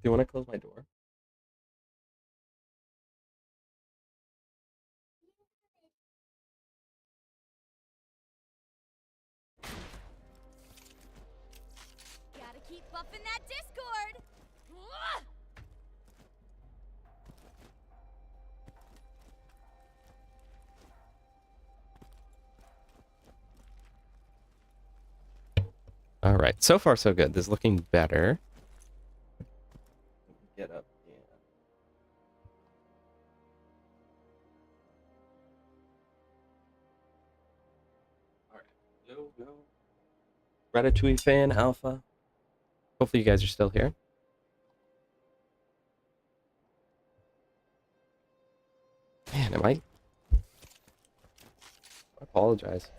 you want to close my door? Gotta keep buffing that Discord. All right, so far so good. This is looking better. Get up. Yeah. All right. Yo. Ratatouille fan Alpha. Hopefully you guys are still here. Man, I apologize.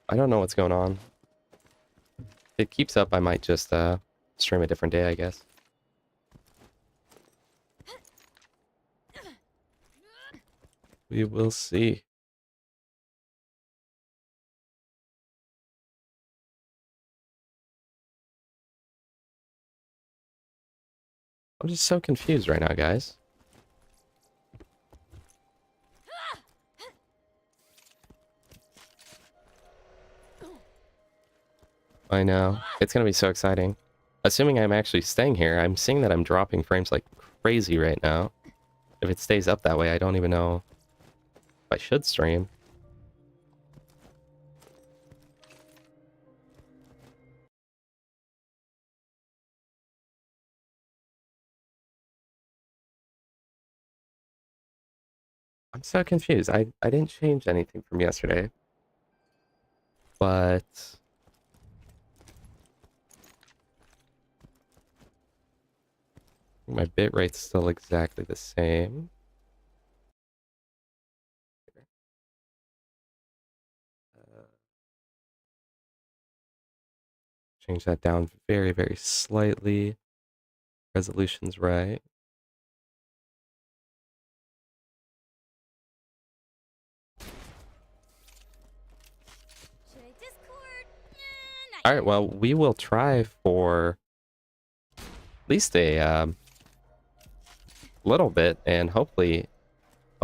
I don't know what's going on. If it keeps up, I might just stream a different day, I guess. We will see. I'm just so confused right now, guys. I know. It's gonna be so exciting. Assuming I'm actually staying here, I'm seeing that I'm dropping frames like crazy right now. If it stays up that way, I don't even know if I should stream. I'm so confused. I didn't change anything from yesterday. But my bitrate's still exactly the same. Change that down very, very slightly. Resolution's right. Should I Discord? All right, well, we will try for at least a little bit, and hopefully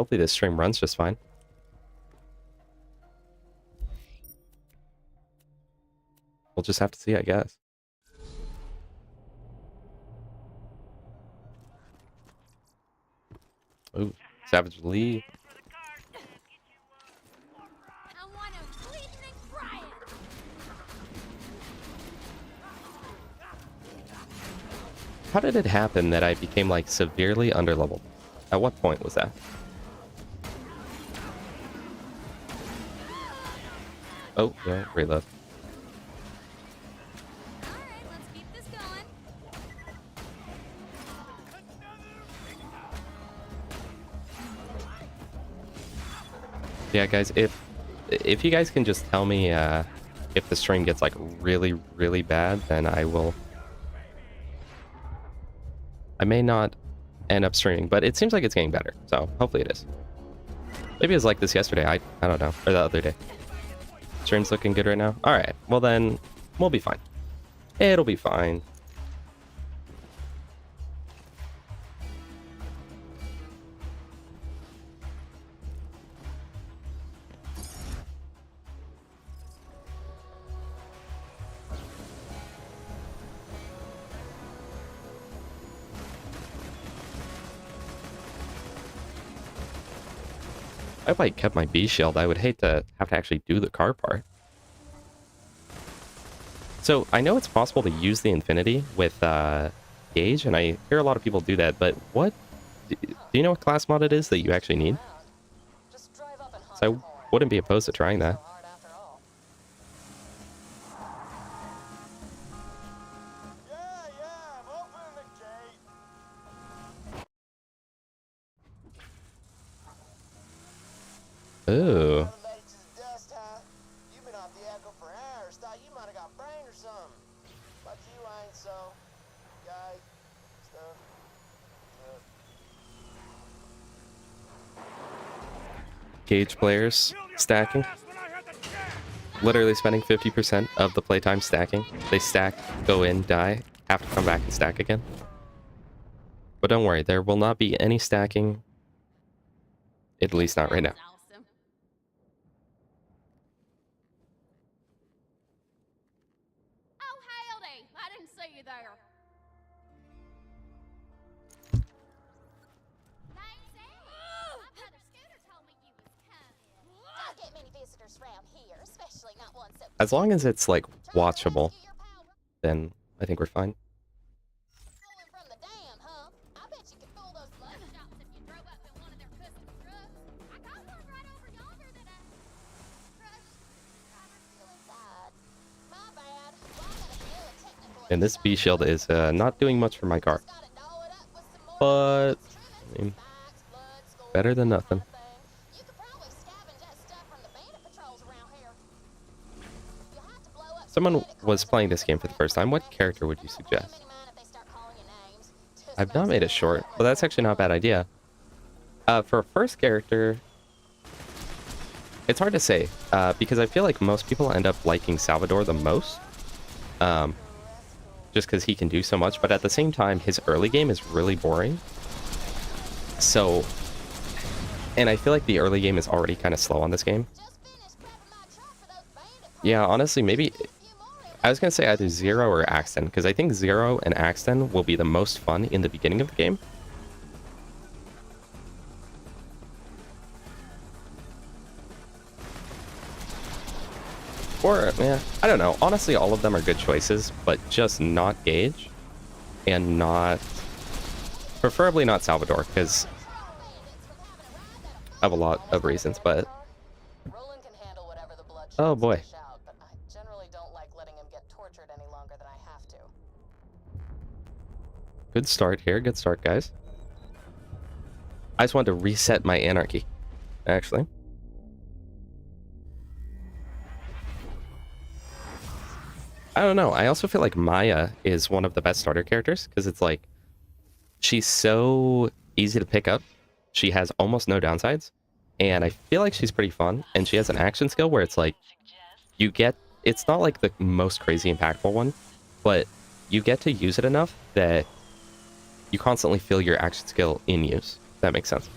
this stream runs just fine. We'll just have to see, I guess. Ooh, Savage Lee. I wanna bleed and cry it. How did it happen that I became like severely underleveled? At what point was that? Oh, yeah, reload. Alright, let's keep this going. Yeah, guys, if you guys can just tell me if the stream gets like really, really bad, then I may not end up streaming, but it seems like it's getting better, so hopefully it is. Maybe it was like this yesterday, I don't know, or the other day. Stream's looking good right now? Alright, well then, we'll be fine. It'll be fine. I hope I kept my B shield. I would hate to have to actually do the car part. So I know it's possible to use the Infinity with Gaige, and I hear a lot of people do that, but what... Do you know what class mod it is that you actually need? So I wouldn't be opposed to trying that. Ooh. Gaige players stacking. Literally spending 50% of the playtime stacking. They stack, go in, die, have to come back and stack again. But don't worry, there will not be any stacking. At least not right now. That's awesome. Oh, howdy. I didn't see you there. Name's Ellie. My brother Scooter told me you was coming. Don't get many visitors around here, especially not one so As long as it's like Trying to watchable, rescue your pal then I think we're fine. rolling from the dam, huh? I bet you could fool those Bus blood stops if you drove up in one of their custom trucks. I got one right over yonder that I crushed. Driver's still inside. My bad. Well, I gotta do a technical And this B shield is not doing much for my car. Just gotta doll it up with some more But trimmings, I mean, spikes, blood, scores, better than that nothing. kind of thing. You could probably scavenge that stuff from the bandit patrols around here. You'll have to blow up some Someone bandit was cars playing with this game for the first time. What character would you I don't suggest? pay many mind if they start calling you names. Just I've not makes made it it short, look but that's actually not a bad idea. For a first character, it's hard to say, because I feel like most people end up liking Salvador the most. Just because he can do so much, but at the same time, his early game is really boring. So, and I feel like the early game is already kind of slow on this game. Just finished prepping my truck for those bandit Yeah, parties. honestly, maybe Just a few more of I was gonna say either Zero or Axton, because I think Zero and Axton will be the most fun in the beginning of the game. Or, yeah, I don't know. Honestly, all of them are good choices, but just not Gaige, and not, preferably not Salvador, because of a lot of reasons. But Roland can handle whatever the blood oh shots boy, dish out, but I generally don't like letting him get tortured any longer than I have to. good start here. Good start, guys. I just wanted to reset my anarchy, actually. I don't know. I also feel like Maya is one of the best starter characters because it's like she's so easy to pick up. She has almost no downsides, and I feel like she's pretty fun. And she has an action skill where it's like you get. It's not like the most crazy impactful one, but you get to use it enough that you constantly feel your action skill in use. If that makes sense.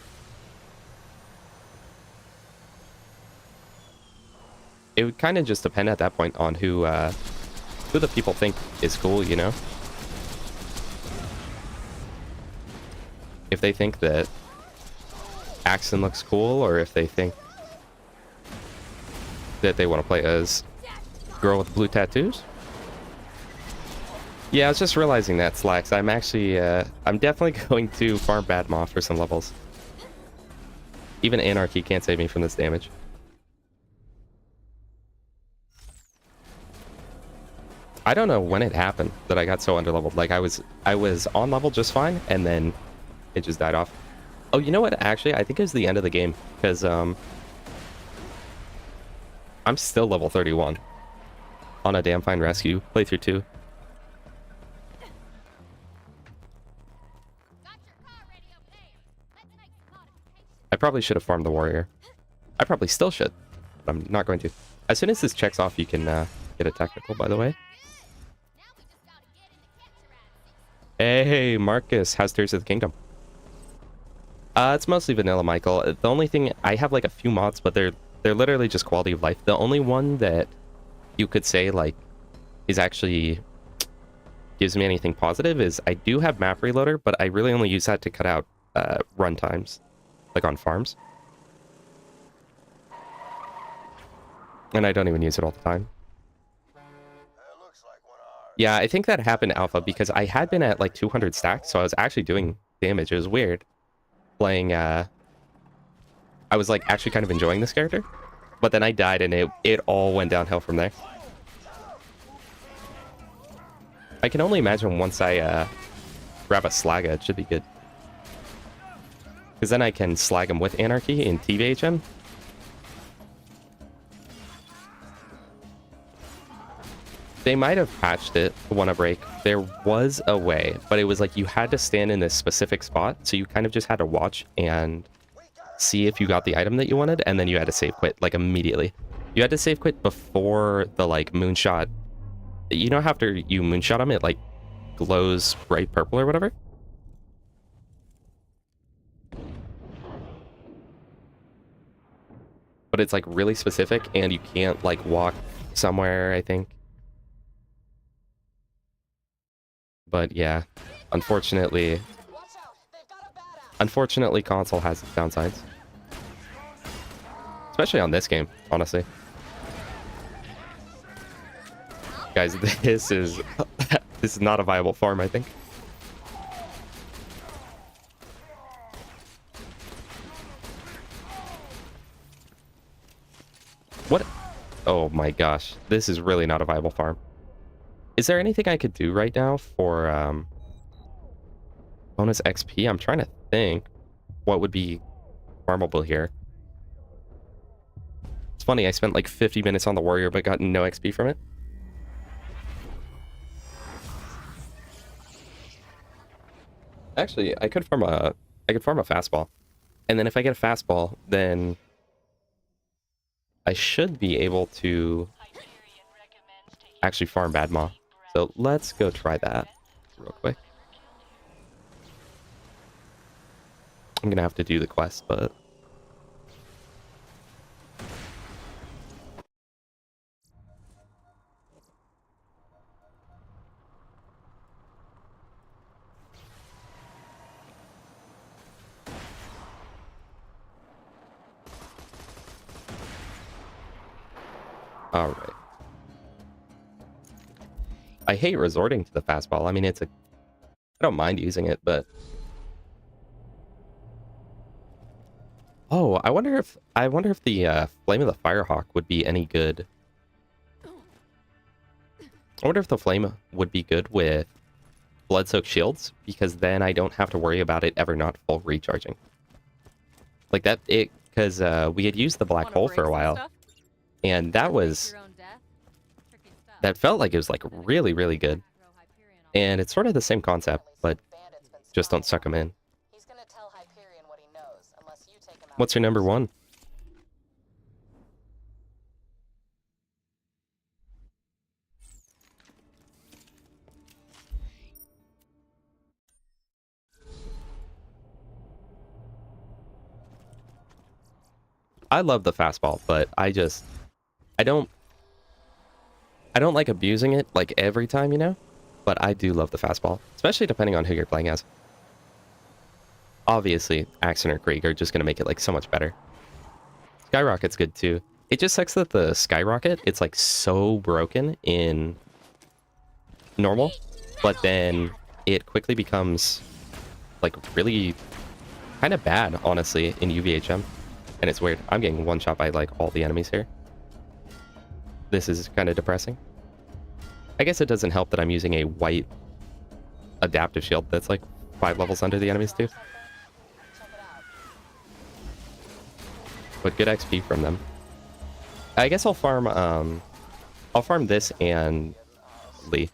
It would kind of just depend at that point on who the people think is cool, you know? If they think that Axton looks cool, or if they think that they want to play as girl with blue tattoos. Yeah, I was just realizing that, Slacks. I'm actually, I'm definitely going to farm Badmoth for some levels. Even Anarchy can't save me from this damage. I don't know when it happened that I got so underleveled. Like I was on level just fine, and then it just died off. Oh, you know what? Actually, I think it was the end of the game because I'm still level 31 on a Damn Fine Rescue playthrough 2. Got your car ready over there. Let's make some modifications. I probably should have farmed the warrior. I probably still should, but I'm not going to. As soon as this checks off, you can get a technical, by the way. Now we just gotta get in the capture ride. Hey, Marcus, how's Tears of the Kingdom? It's mostly vanilla, Michael. The only thing, I have like a few mods, but they're literally just quality of life. The only one that you could say like is actually gives me anything positive is I do have map reloader, but I really only use that to cut out run times, like on farms. And I don't even use it all the time. Yeah, I think that happened alpha because I had been at like 200 stacks, so I was actually doing damage. It was weird playing. I was like actually kind of enjoying this character, but then I died and it all went downhill from there. I can only imagine once I grab a Slagga, it should be good. Because then I can slag him with Anarchy in TVHM. They might have patched it, Wanna Break. There was a way, but it was like you had to stand in this specific spot, so you kind of just had to watch and see if you got the item that you wanted, and then you had to save quit, like, immediately. You had to save quit before the, like, moonshot. You know, after you moonshot him, it, like, glows bright purple or whatever. But it's like really specific, and you can't like walk somewhere, I think. But yeah, unfortunately, console has its downsides. Especially on this game, honestly. Guys, this is this is not a viable farm, I think. What? Oh my gosh, this is really not a viable farm. Is there anything I could do right now for bonus XP? I'm trying to think what would be farmable here. It's funny, I spent like 50 minutes on the warrior but got no XP from it. Actually, I could farm a fastball. And then if I get a fastball, then I should be able to actually farm Badmaw. So let's go try that real quick. I'm gonna have to do the quest, but all right. I hate resorting to the fastball. I mean, I don't mind using it, but oh, I wonder if the Flame of the Firehawk would be any good. I wonder if the flame would be good with blood-soaked shields, because then I don't have to worry about it ever not full recharging. Like that, because we had used the black hole for a while, and that felt like it was like really, really good. And it's sort of the same concept, but just don't suck them in. What's your number one? I love the fastball, but I don't like abusing it like every time, you know? But I do love the fastball, especially depending on who you're playing as. Obviously, Axon or Krieg are just going to make it like so much better. Skyrocket's good too. It just sucks that the Skyrocket, it's like so broken in normal, but then it quickly becomes like really kind of bad, honestly, in UVHM. And it's weird. I'm getting one shot by like all the enemies here. This is kind of depressing. I guess it doesn't help that I'm using a white adaptive shield that's like 5 levels under the enemies too. But good XP from them. I guess I'll farm this and Lee.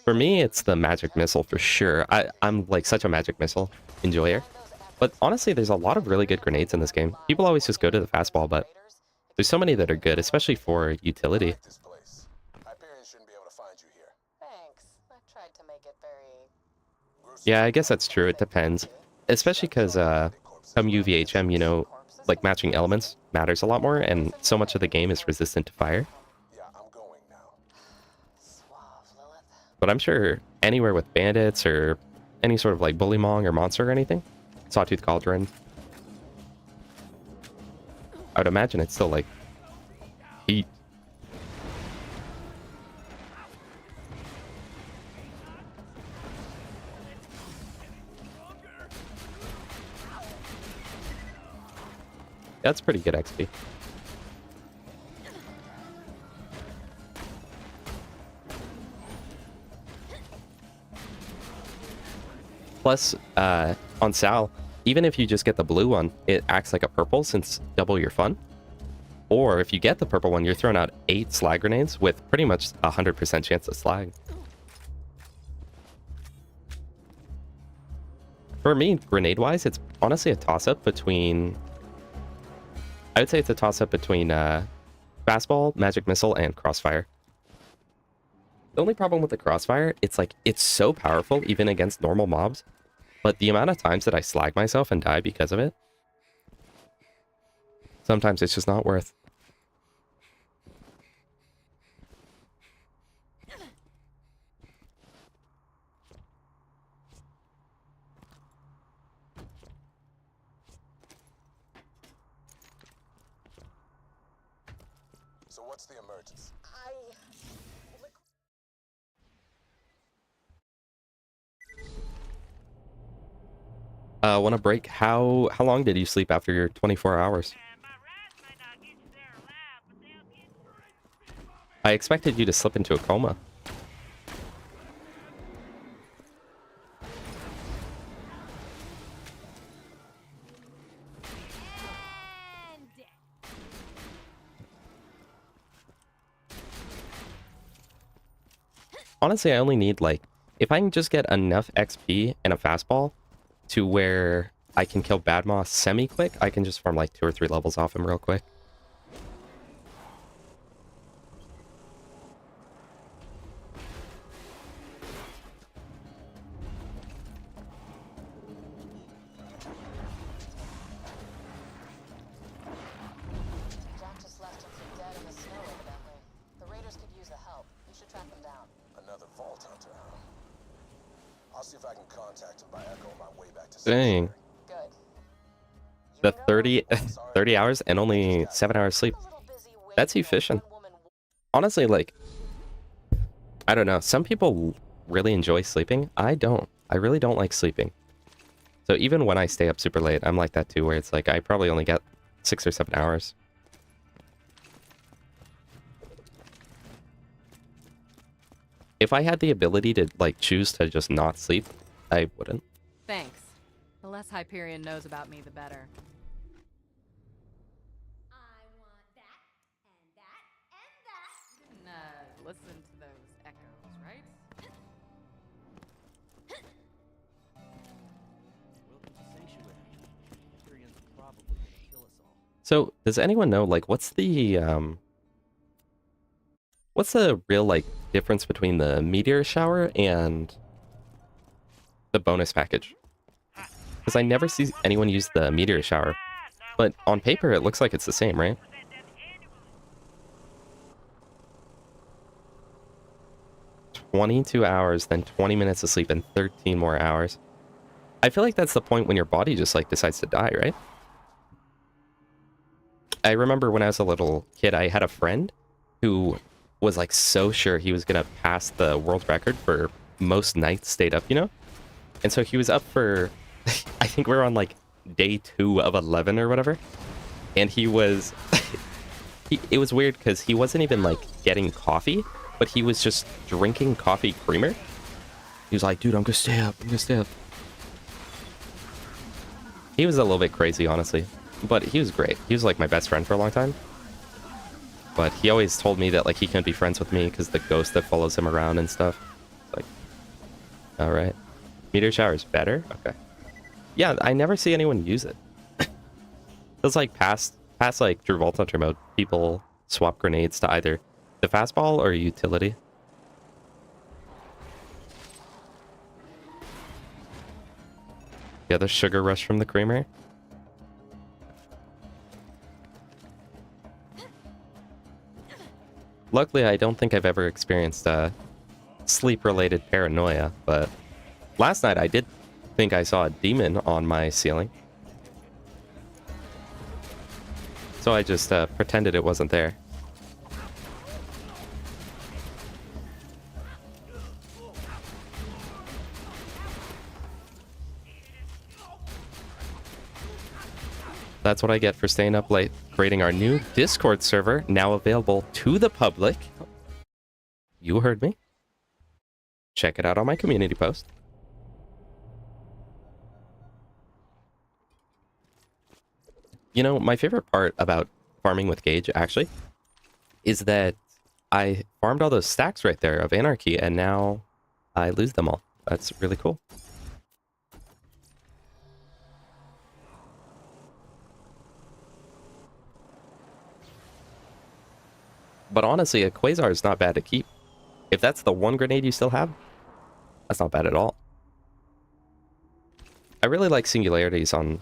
For me, it's the magic missile for sure. I'm like such a magic missile enjoyer. But honestly, there's a lot of really good grenades in this game. People always just go to the fastball, but there's so many that are good, especially for utility. Yeah, I guess that's true. It depends. Especially because come UVHM, you know, like matching elements matters a lot more, and so much of the game is resistant to fire. But I'm sure anywhere with bandits or any sort of like bullymong or monster or anything, Sawtooth Cauldron, I would imagine it's still like heat. That's pretty good XP. Plus, on Sal, even if you just get the blue one, it acts like a purple since double your fun. Or if you get the purple one, you're throwing out 8 slag grenades with pretty much 100% chance of slag. For me, grenade-wise, it's honestly a toss-up between... I would say it's a toss-up between fastball, magic missile, and crossfire. The only problem with the crossfire, it's like, it's so powerful even against normal mobs, but the amount of times that I slag myself and die because of it, sometimes it's just not worth. So what's the emergency? Want to break? How long did you sleep after your 24 hours? I expected you to slip into a coma. Honestly, I only need, like, if I can just get enough XP and a fastball to where I can kill Bad Moss semi-quick, I can just farm like 2 or 3 levels off him real quick. Jack just left him for dead in the snow, evidently. The raiders could use the help. You should track them down. Another vault hunter, huh? I'll see if I can contact him by echo on my way back to Dang. Good. The 30 hours and only 7 hours sleep. That's efficient. Honestly, like, I don't know. Some people really enjoy sleeping. I don't. I really don't like sleeping. So even when I stay up super late, I'm like that too, where it's like I probably only get 6 or 7 hours. If I had the ability to, like, choose to just not sleep, I wouldn't. Thanks. The less Hyperion knows about me, the better. I want that, and that, and that. You can, listen to those echoes, right? Welcome to Sanctuary. Tyrion's probably gonna kill us all. So, does anyone know, like, what's the real, like, difference between the meteor shower and the bonus package? Because I never see anyone use the meteor shower, but on paper it looks like it's the same, right? $22, then 20 minutes of sleep, and 13 more hours. I feel like that's the point when your body just, like, decides to die, right? I remember when I was a little kid, I had a friend who was, like, so sure he was gonna pass the world record for most nights stayed up, you know? And so he was up for, I think we were on, like, day 2 of 11 or whatever. And he was, it was weird because he wasn't even, like, getting coffee, but he was just drinking coffee creamer. He was like, dude, I'm gonna stay up, I'm gonna stay up. He was a little bit crazy, honestly, but he was great. He was, like, my best friend for a long time. But he always told me that, like, he couldn't be friends with me because the ghost that follows him around and stuff. It's like, all right. Meteor shower is better? Okay. Yeah, I never see anyone use it. It's like past like True Vault Hunter mode, people swap grenades to either the fastball or utility. Yeah, the sugar rush from the creamer. Luckily, I don't think I've ever experienced sleep-related paranoia, but last night I did think I saw a demon on my ceiling. So I just pretended it wasn't there. That's what I get for staying up late, creating our new Discord server, now available to the public. You heard me. Check it out on my community post. You know, my favorite part about farming with Gaige, actually, is that I farmed all those stacks right there of Anarchy, and now I lose them all. That's really cool. But honestly, a Quasar is not bad to keep. If that's the one grenade you still have, that's not bad at all. I really like singularities on...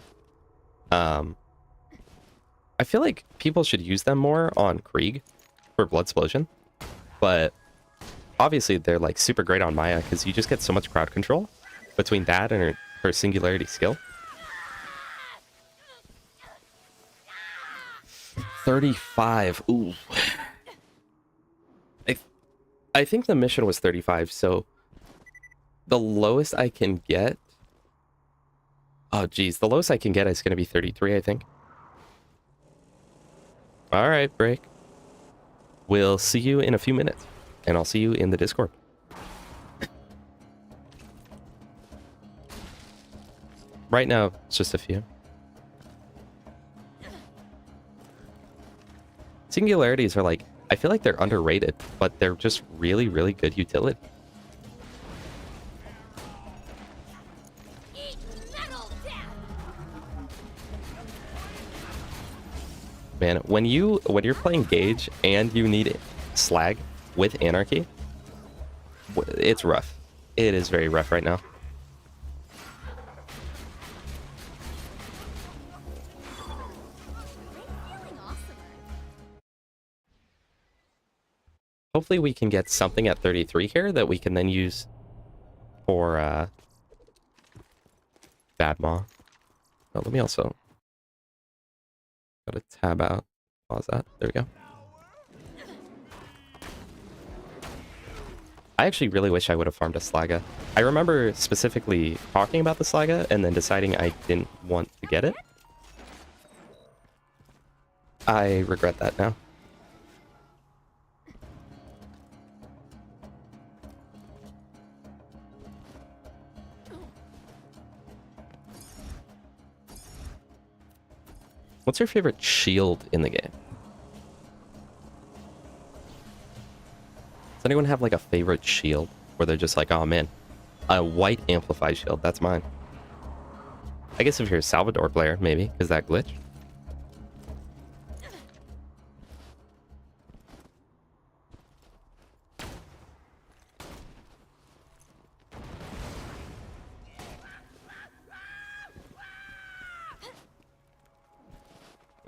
I feel like people should use them more on Krieg for Blood Explosion. But obviously they're like super great on Maya because you just get so much crowd control between that and her singularity skill. 35. Ooh. I think the mission was 35, so the lowest I can get... Oh, geez. The lowest I can get is going to be 33, I think. All right, break. We'll see you in a few minutes, and I'll see you in the Discord. Right now, it's just a few. Singularities are like, I feel like they're underrated, but they're just really, really good utility. Eat metal death! Man, when you're playing Gaige and you need slag with Anarchy, it's rough. It is very rough right now. Feeling awesome. Hopefully we can get something at 33 here that we can then use for Bad Maw. Oh, let me also gotta tab out. Pause that. There we go. I actually really wish I would have farmed a Slaga. I remember specifically talking about the Slaga and then deciding I didn't want to get it. I regret that now. What's your favorite shield in the game? Does anyone have like a favorite shield where they're just like, oh man, a white amplify shield, that's mine. I guess if you're a Salvador player, maybe, because that glitch.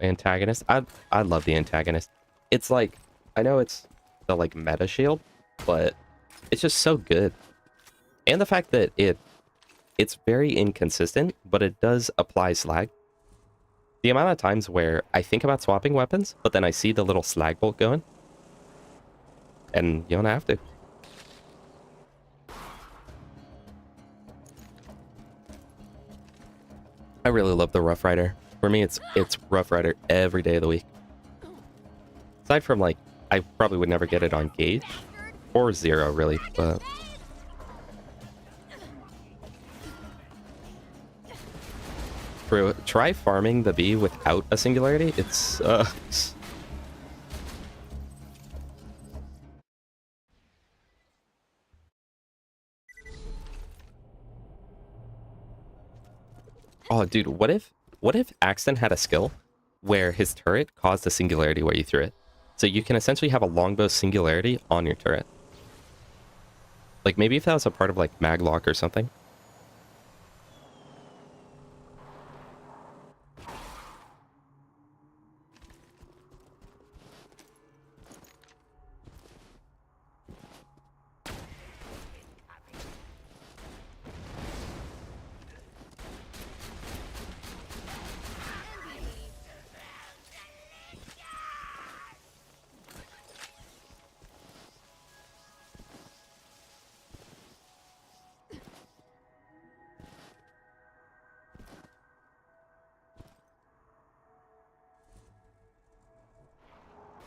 Antagonist. I love the antagonist. It's like, I know it's the like meta shield, but it's just so good. And the fact that it's very inconsistent, but it does apply slag. The amount of times where I think about swapping weapons, but then I see the little slag bolt going, and you don't have to. I really love the Rough Rider. For me, it's Rough Rider every day of the week. Aside from, like, I probably would never get it on Gaige. Or Zero, really, but... Try farming the bee without a singularity. It's, Oh, dude, what if Axton had a skill where his turret caused a singularity where you threw it? So you can essentially have a longbow singularity on your turret. Like, maybe if that was a part of, like, Maglock or something.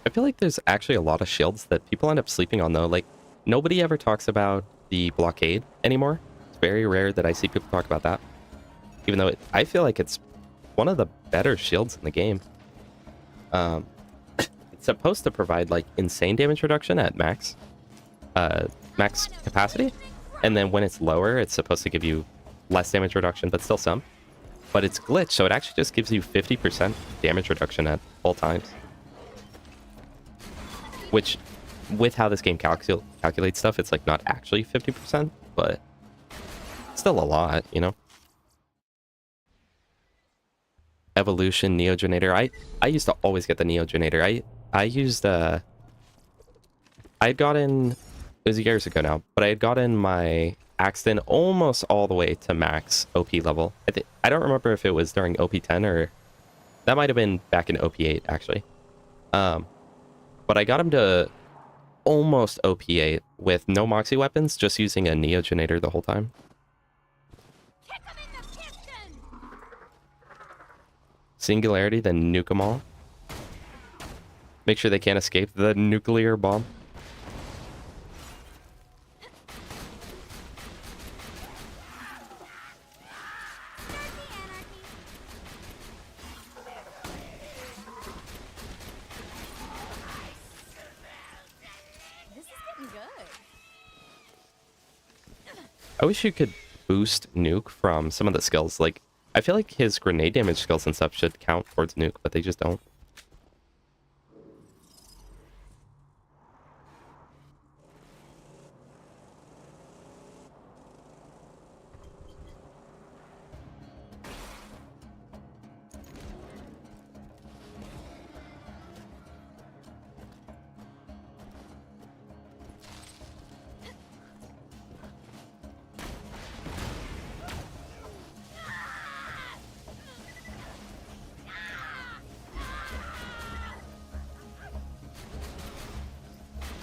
I feel like there's actually a lot of shields that people end up sleeping on, though. Like, nobody ever talks about the blockade anymore. It's very rare that I see people talk about that. Even though I feel like it's one of the better shields in the game. It's supposed to provide, like, insane damage reduction at max capacity. And then when it's lower, it's supposed to give you less damage reduction, but still some. But it's glitched, so it actually just gives you 50% damage reduction at all times. which with how this game calculates stuff, it's like not actually 50%, but still a lot, you know? Evolution, Neogenator. I used to always get the Neogenator. I used I had gotten, it was years ago now, but I had gotten my Axton almost all the way to max OP level. I don't remember if it was during OP10 or that might have been back in OP8 actually. But I got him to almost OP8 with no Moxie weapons, just using a Neogenator the whole time. Kick 'em in the piston! Singularity, then nuke them all. Make sure they can't escape the nuclear bomb. This is getting good. I wish you could boost nuke from some of the skills. Like, I feel like his grenade damage skills and stuff should count towards nuke, but they just don't.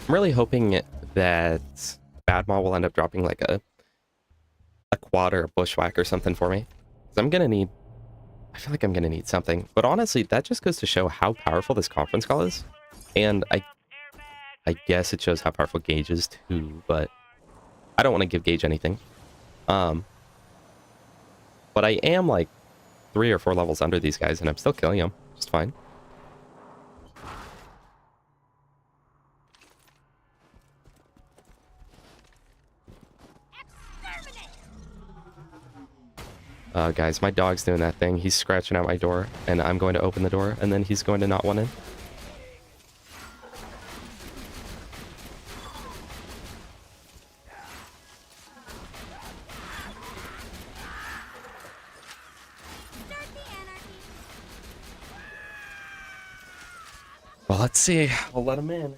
I'm really hoping that Badmaw will end up dropping like a quad or a bushwhack or something for me. 'Cause I'm gonna need, I feel like I'm gonna need something. But honestly, that just goes to show how powerful this conference call is. And I guess it shows how powerful Gaige is too, but I don't want to give Gaige anything. But I am like 3 or 4 levels under these guys and I'm still killing them just fine. Guys, my dog's doing that thing. He's scratching out my door, and I'm going to open the door, and then he's going to not want in. Well, let's see. We'll let him in.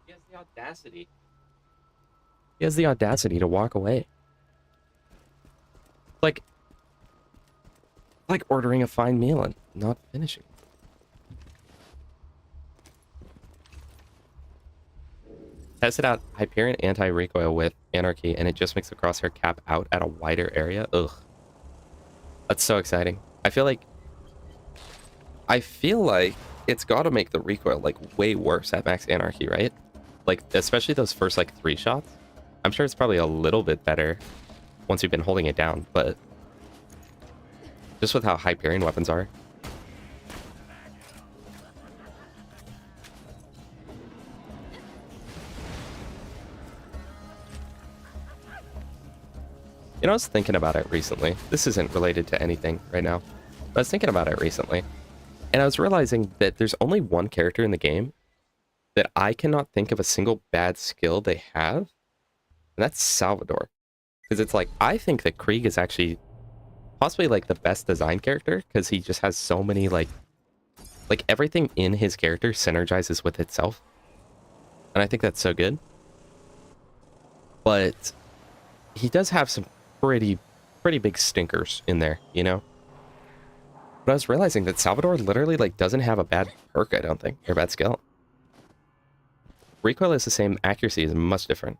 He has the audacity. He has the audacity to walk away. Like ordering a fine meal and not finishing. Tested out Hyperion anti-recoil with Anarchy, and it just makes the crosshair cap out at a wider area. Ugh. That's so exciting. I feel like it's got to make the recoil like way worse at max Anarchy, right? Like, especially those first like 3 shots. I'm sure it's probably a little bit better once you've been holding it down, but just with how Hyperion weapons are. You know, I was thinking about it recently. This isn't related to anything right now, but I was thinking about it recently. And I was realizing that there's only one character in the game that I cannot think of a single bad skill they have, and that's Salvador. Because it's like, I think that Krieg is actually possibly like the best design character, because he just has so many like everything in his character synergizes with itself. And I think that's so good. But he does have some pretty big stinkers in there, you know? But I was realizing that Salvador literally like doesn't have a bad perk, I don't think, or bad skill. Recoil is the same, accuracy is much different.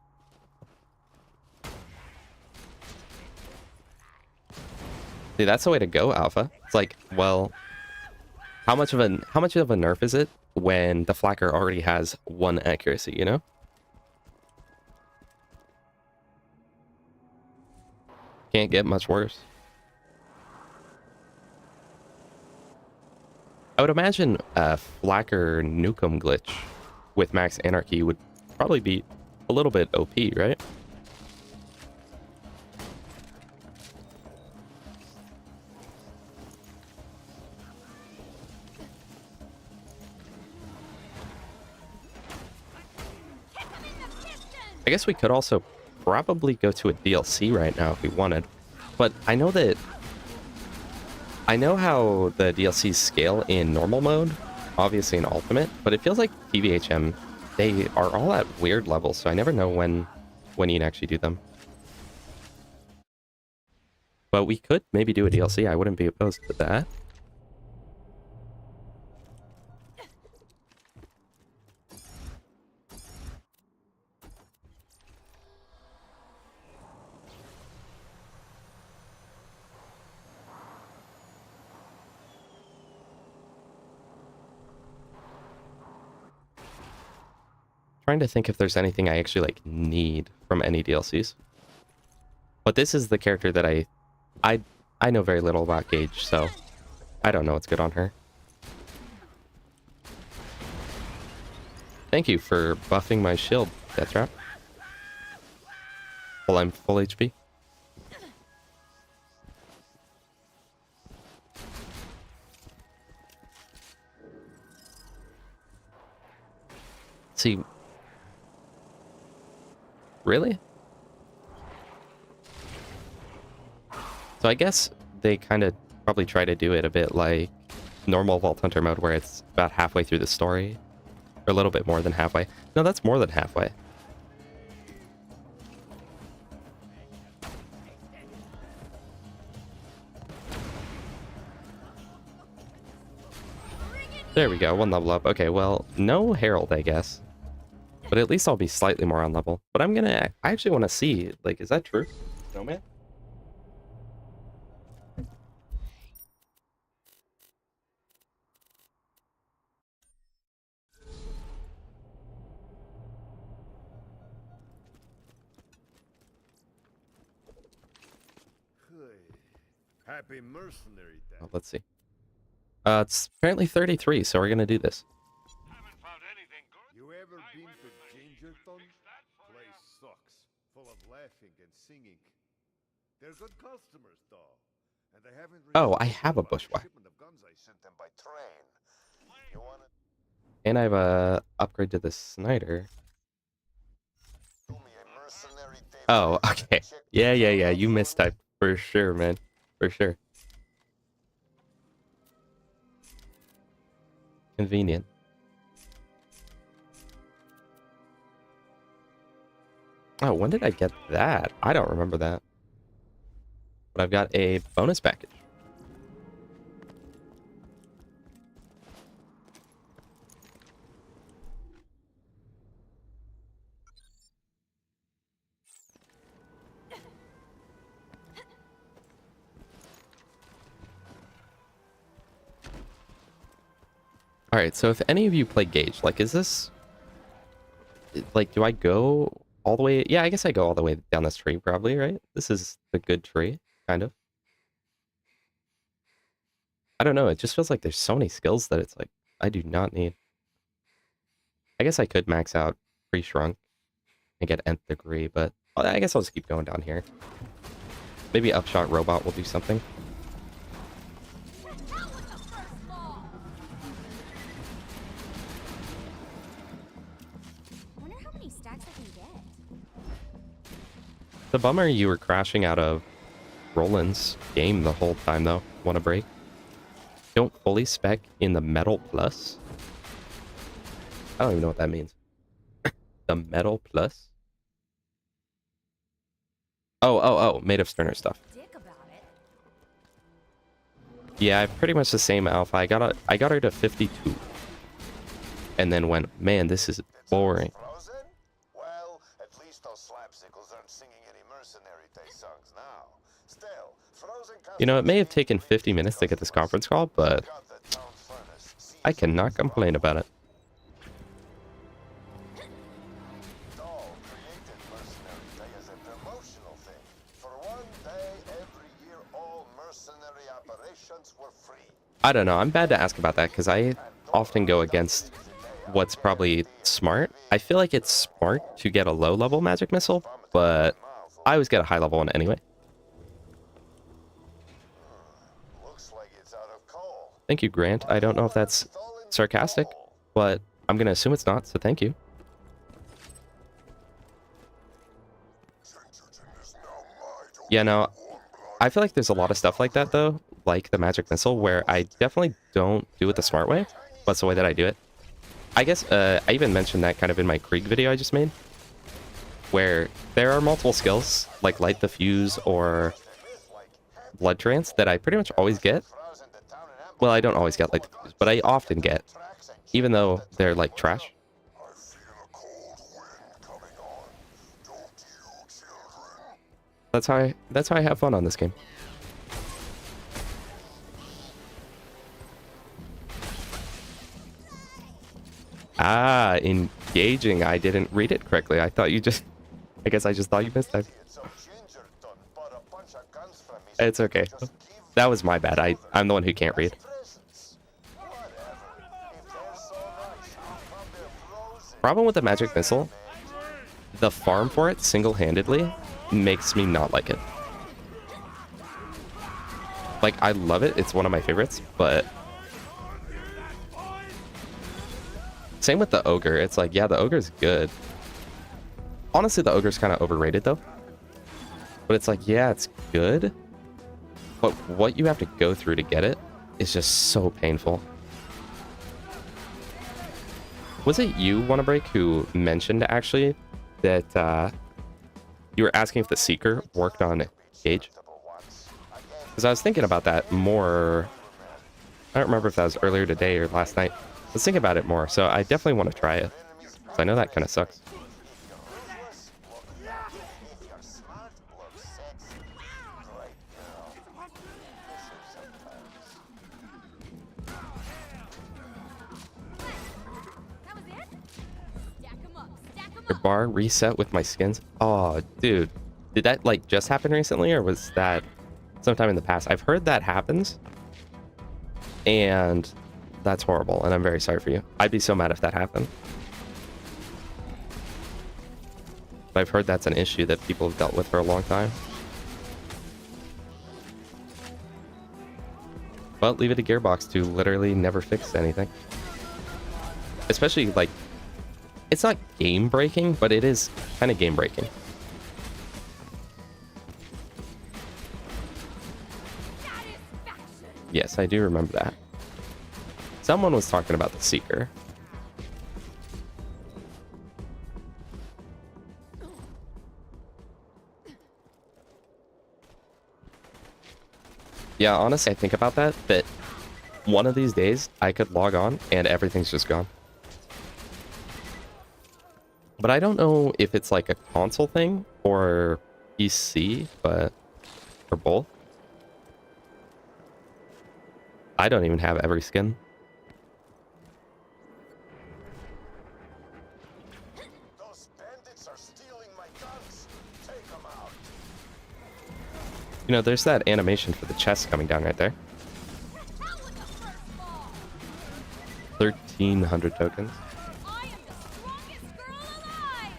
See, that's the way to go, Alpha. It's like, well, how much of a nerf is it when the Flacker already has 1 accuracy, you know? Can't get much worse. I would imagine a Flacker Nukem glitch with Max Anarchy would probably be a little bit OP, right? I guess we could also probably go to a DLC right now if we wanted, but I know how the DLCs scale in normal mode, obviously in ultimate, but it feels like PVHM, they are all at weird levels, so I never know when you'd actually do them. But we could maybe do a DLC. I wouldn't be opposed to that. Trying to think if there's anything I actually like need from any DLCs. But this is the character that I know very little about Gaige, so I don't know what's good on her. Thank you for buffing my shield, Deathtrap. Well, I'm full HP. See. Really? So I guess they kind of probably try to do it a bit like normal Vault Hunter mode where it's about halfway through the story. Or a little bit more than halfway. No, that's more than halfway. There we go, 1 level up. Okay, well, no Herald, I guess. But at least I'll be slightly more on level. But I actually want to see, like, is that true? Snowman? Happy mercenary day. Oh, let's see. It's apparently 33, so we're gonna do this. Haven't found anything good. You ever been to Gingerton? Place sucks, full of laughing and singing. They're good customers, though, and they haven't. Oh, I have a bushwhack. Shipment of guns I sent them by train. You want it? And I have a upgrade to the Snyder. Do me a mercenary day. Oh, okay. Yeah. You mistyped for sure, man. For sure. Convenient. Oh, when did I get that? I don't remember that. But I've got a bonus package. All right, so if any of you play Gaige, like, is this, like, do I go all the way? Yeah, I guess I go all the way down this tree, probably, right? This is the good tree, kind of. I don't know, it just feels like there's so many skills that it's like, I do not need. I guess I could max out pre-shrunk and get nth degree, but I guess I'll just keep going down here. Maybe Upshot Robot will do something. The bummer you were crashing out of Roland's game the whole time, though. Want a break? Don't fully spec in the Metal Plus? I don't even know what that means. The Metal Plus? Oh, made of Sterner stuff. Yeah, I have pretty much the same alpha. I got her to 52. And then went, man, this is boring. Frozen? Well, at least those slapsickles aren't singing any mercenary day songs now. Still, Frozen. You know, it may have taken 50 minutes to get this conference call, but I cannot complain about it. Doll created Mercenary Day as a promotional thing. For one day every year, all mercenary operations were free. I don't know. I'm bad to ask about that because I often go against what's probably smart. I feel like it's smart to get a low level magic missile, but I always get a high level one anyway. Looks like it's out of coal. Thank you, Grant. I don't know if that's sarcastic, but I'm going to assume it's not, so thank you. Yeah, no, I feel like there's a lot of stuff like that, though, like the magic missile, where I definitely don't do it the smart way, but it's the way that I do it. I guess I even mentioned that kind of in my Krieg video I just made, where there are multiple skills, like Light the Fuse or Blood Trance, that I pretty much always get. Well, I don't always get Light the Fuse, but I often get, even though they're like trash. I feel a cold wind coming on. Don't you, children? That's how I have fun on this game. Ah, engaging. I didn't read it correctly. I thought you just... I guess I just thought you missed that. So Ginger done bought a bunch of guns from me. It's okay. That was my bad. I'm the one who can't read. Presents. Whatever. If they're so nice, how come they're frozen? Problem with the magic missile, the farm for it single-handedly makes me not like it. Like, I love it. It's one of my favorites, but... Same with the ogre. It's like, yeah, the ogre's good. Honestly, the ogre's kind of overrated, though. But it's like, yeah, it's good. But what you have to go through to get it is just so painful. Was it you, Wannabreak, who mentioned, actually, that you were asking if the Seeker worked on Gaige? Because I was thinking about that more... I don't remember if that was earlier today or last night. I was thinking about it more, so I definitely want to try it. So I know that kind of sucks. That was it? Stack 'em up. Stack 'em Your up. bar reset with my skins? Oh, dude. Did that, like, just happen recently, or was that sometime in the past? I've heard that happens. And that's horrible, and I'm very sorry for you. I'd be so mad if that happened. But I've heard that's an issue that people have dealt with for a long time. But leave it to Gearbox to literally never fix anything. Especially, like, it's not game breaking, but it is kind of game breaking. Yes, I do remember that. Someone was talking about the Seeker. Yeah, honestly, I think about that one of these days I could log on and everything's just gone. But I don't know if it's like a console thing or PC, or both. I don't even have every skin. Those bandits are stealing my guns. Take them out. You know, there's that animation for the chest coming down right there. 1,300 tokens. I am the strongest girl alive.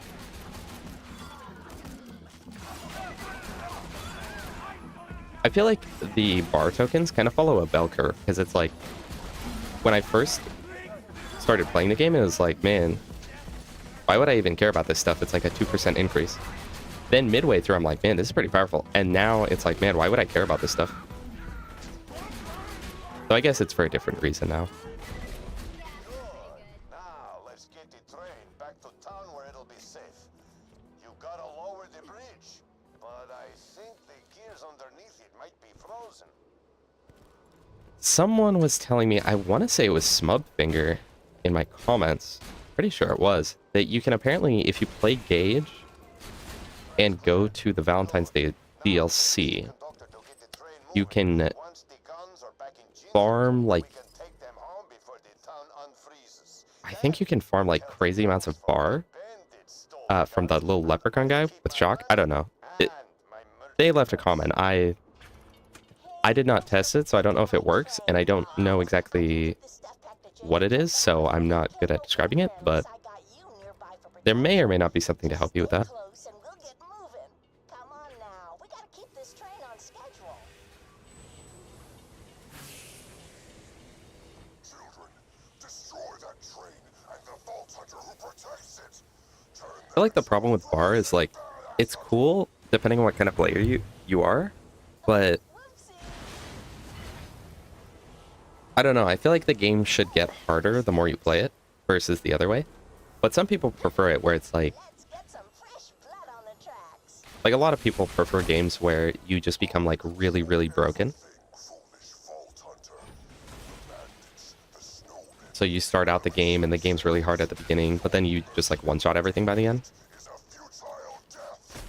I feel like the bar tokens kind of follow a bell curve, because it's like, when I first started playing the game, it was like, man, why would I even care about this stuff? It's like a 2% increase. Then midway through, I'm like, man, this is pretty powerful. And now it's like, man, why would I care about this stuff? So I guess it's for a different reason now. Now let's get the train back to town where it'll be safe. You gotta lower the bridge, but I think the gears underneath it might be frozen. Someone was telling me, I want to say it was Smubfinger in my comments, pretty sure it was, that you can apparently, if you play Gaige and go to the Valentine's Day DLC, Conductor to get the train you moving. can Once the guns are back in Ginger, farm like, we can take them home before the town unfreezes. I think you can farm like crazy amounts of bar Bandits stole from the little leprechaun guy with shock. I don't know. and my They left a comment. I I did not test it, so I don't know if it works, and I don't know exactly what it is, so I'm not good at describing it, but there may or may not be something to help you with that. Close and we'll get moving. Come on now. We gotta keep this train on schedule. Children, destroy that train and the Vault Hunter who protects it. Turn I feel like the problem with bar is like, it's cool depending on what kind of player you are, but Whoopsie. I don't know. I feel like the game should get harder the more you play it versus the other way. But some people prefer it where it's like Let's get some fresh blood on the tracks. a lot of people prefer games where you just become like really, really broken. foolish Vault Hunter. The bandits, the snowmen So you start out the game and the game's really hard at the beginning, but then you just like one-shot everything by the end. is a futile death.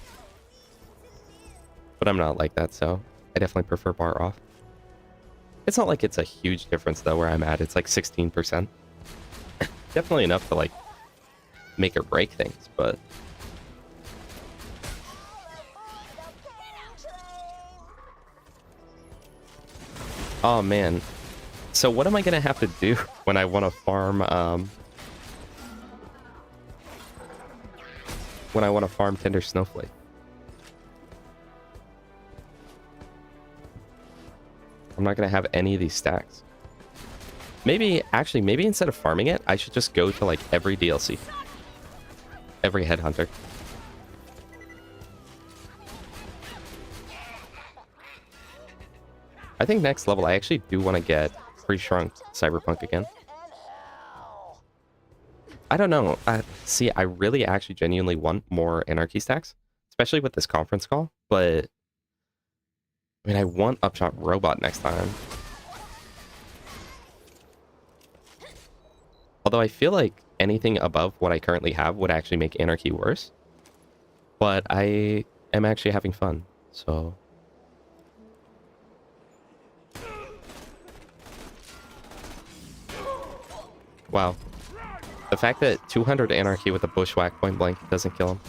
But I'm not like that, so I definitely prefer bar off. It's not like it's a huge difference though where I'm at. It's like 16%. Definitely enough to like make or break things, but oh man. So what am I gonna have to do when I want to farm Tender Snowflake? I'm not gonna have any of these stacks. Maybe instead of farming it, I should just go to like every DLC. Every headhunter. I think next level I actually do want to get pre-shrunk Cyberpunk again. I don't know. See, I really actually genuinely want more Anarchy stacks, especially with this conference call, but I mean, I want Upshot Robot next time. Although I feel like anything above what I currently have would actually make Anarchy worse. But I am actually having fun, so... Wow. The fact that 200 Anarchy with a bushwhack point blank doesn't kill him.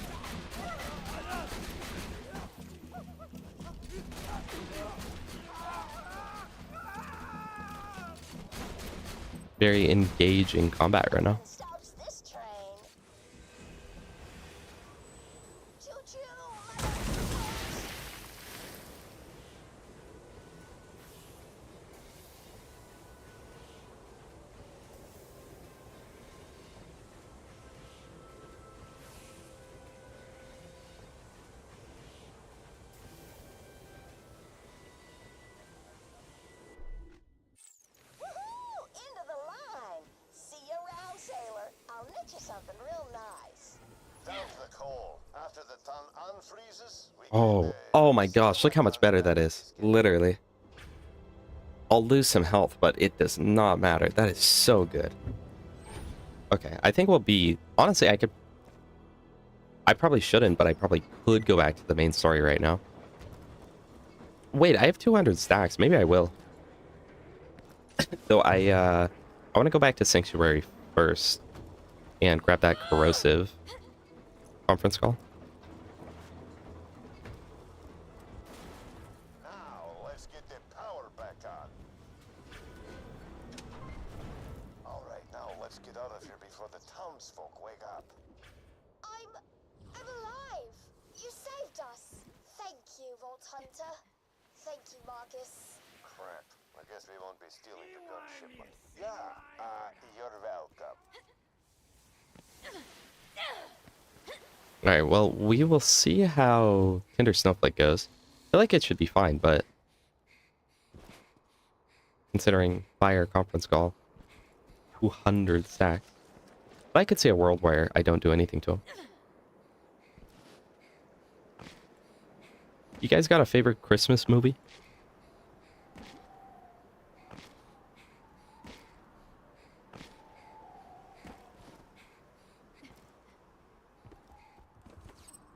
Very engaging combat right now. Stops this train. Choo-choo, Woohoo! Into the line. See you around, sailor. I'll knit you something real nice. Down to the coal. After the ton unfreezes, we Oh my gosh, look how much better that is. Literally. I'll lose some health, but it does not matter. That is so good. Okay, I think we'll be... Honestly, I probably shouldn't, but I probably could go back to the main story right now. Wait, I have 200 stacks. Maybe I will. Though I want to go back to Sanctuary first and grab that corrosive conference call. Now, let's get the power back on. All right, now let's get out of here before the townsfolk wake up. I'm alive. You saved us. Thank you, Vault Hunter. Thank you, Marcus. Crap. I guess we won't be stealing the gunship. Yeah, you're welcome. Alright, well, we will see how Tender Snowflake goes. I feel like it should be fine, but... Considering fire conference call, 200 stacks. But I could see a world where I don't do anything to him. You guys got a favorite Christmas movie?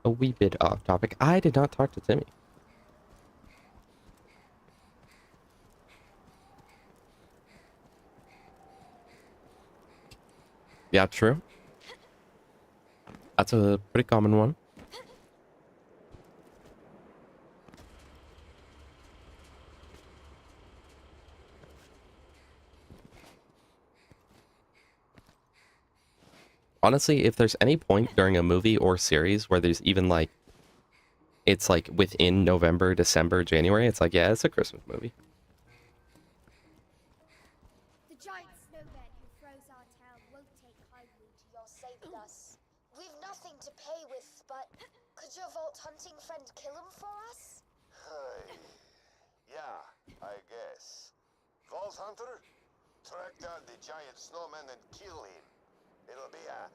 A wee bit off topic. I did not talk to Timmy. Yeah, true. That's a pretty common one. Honestly, if there's any point during a movie or series where there's even like, it's like within November, December, January, it's like, yeah, it's a Christmas movie. The giant snowman who froze our town won't take kindly to your saving us. We've nothing to pay with, but could your vault hunting friend kill him for us? Hey. Yeah, I guess. Vault Hunter? Track down the giant snowman and kill him. It'll be a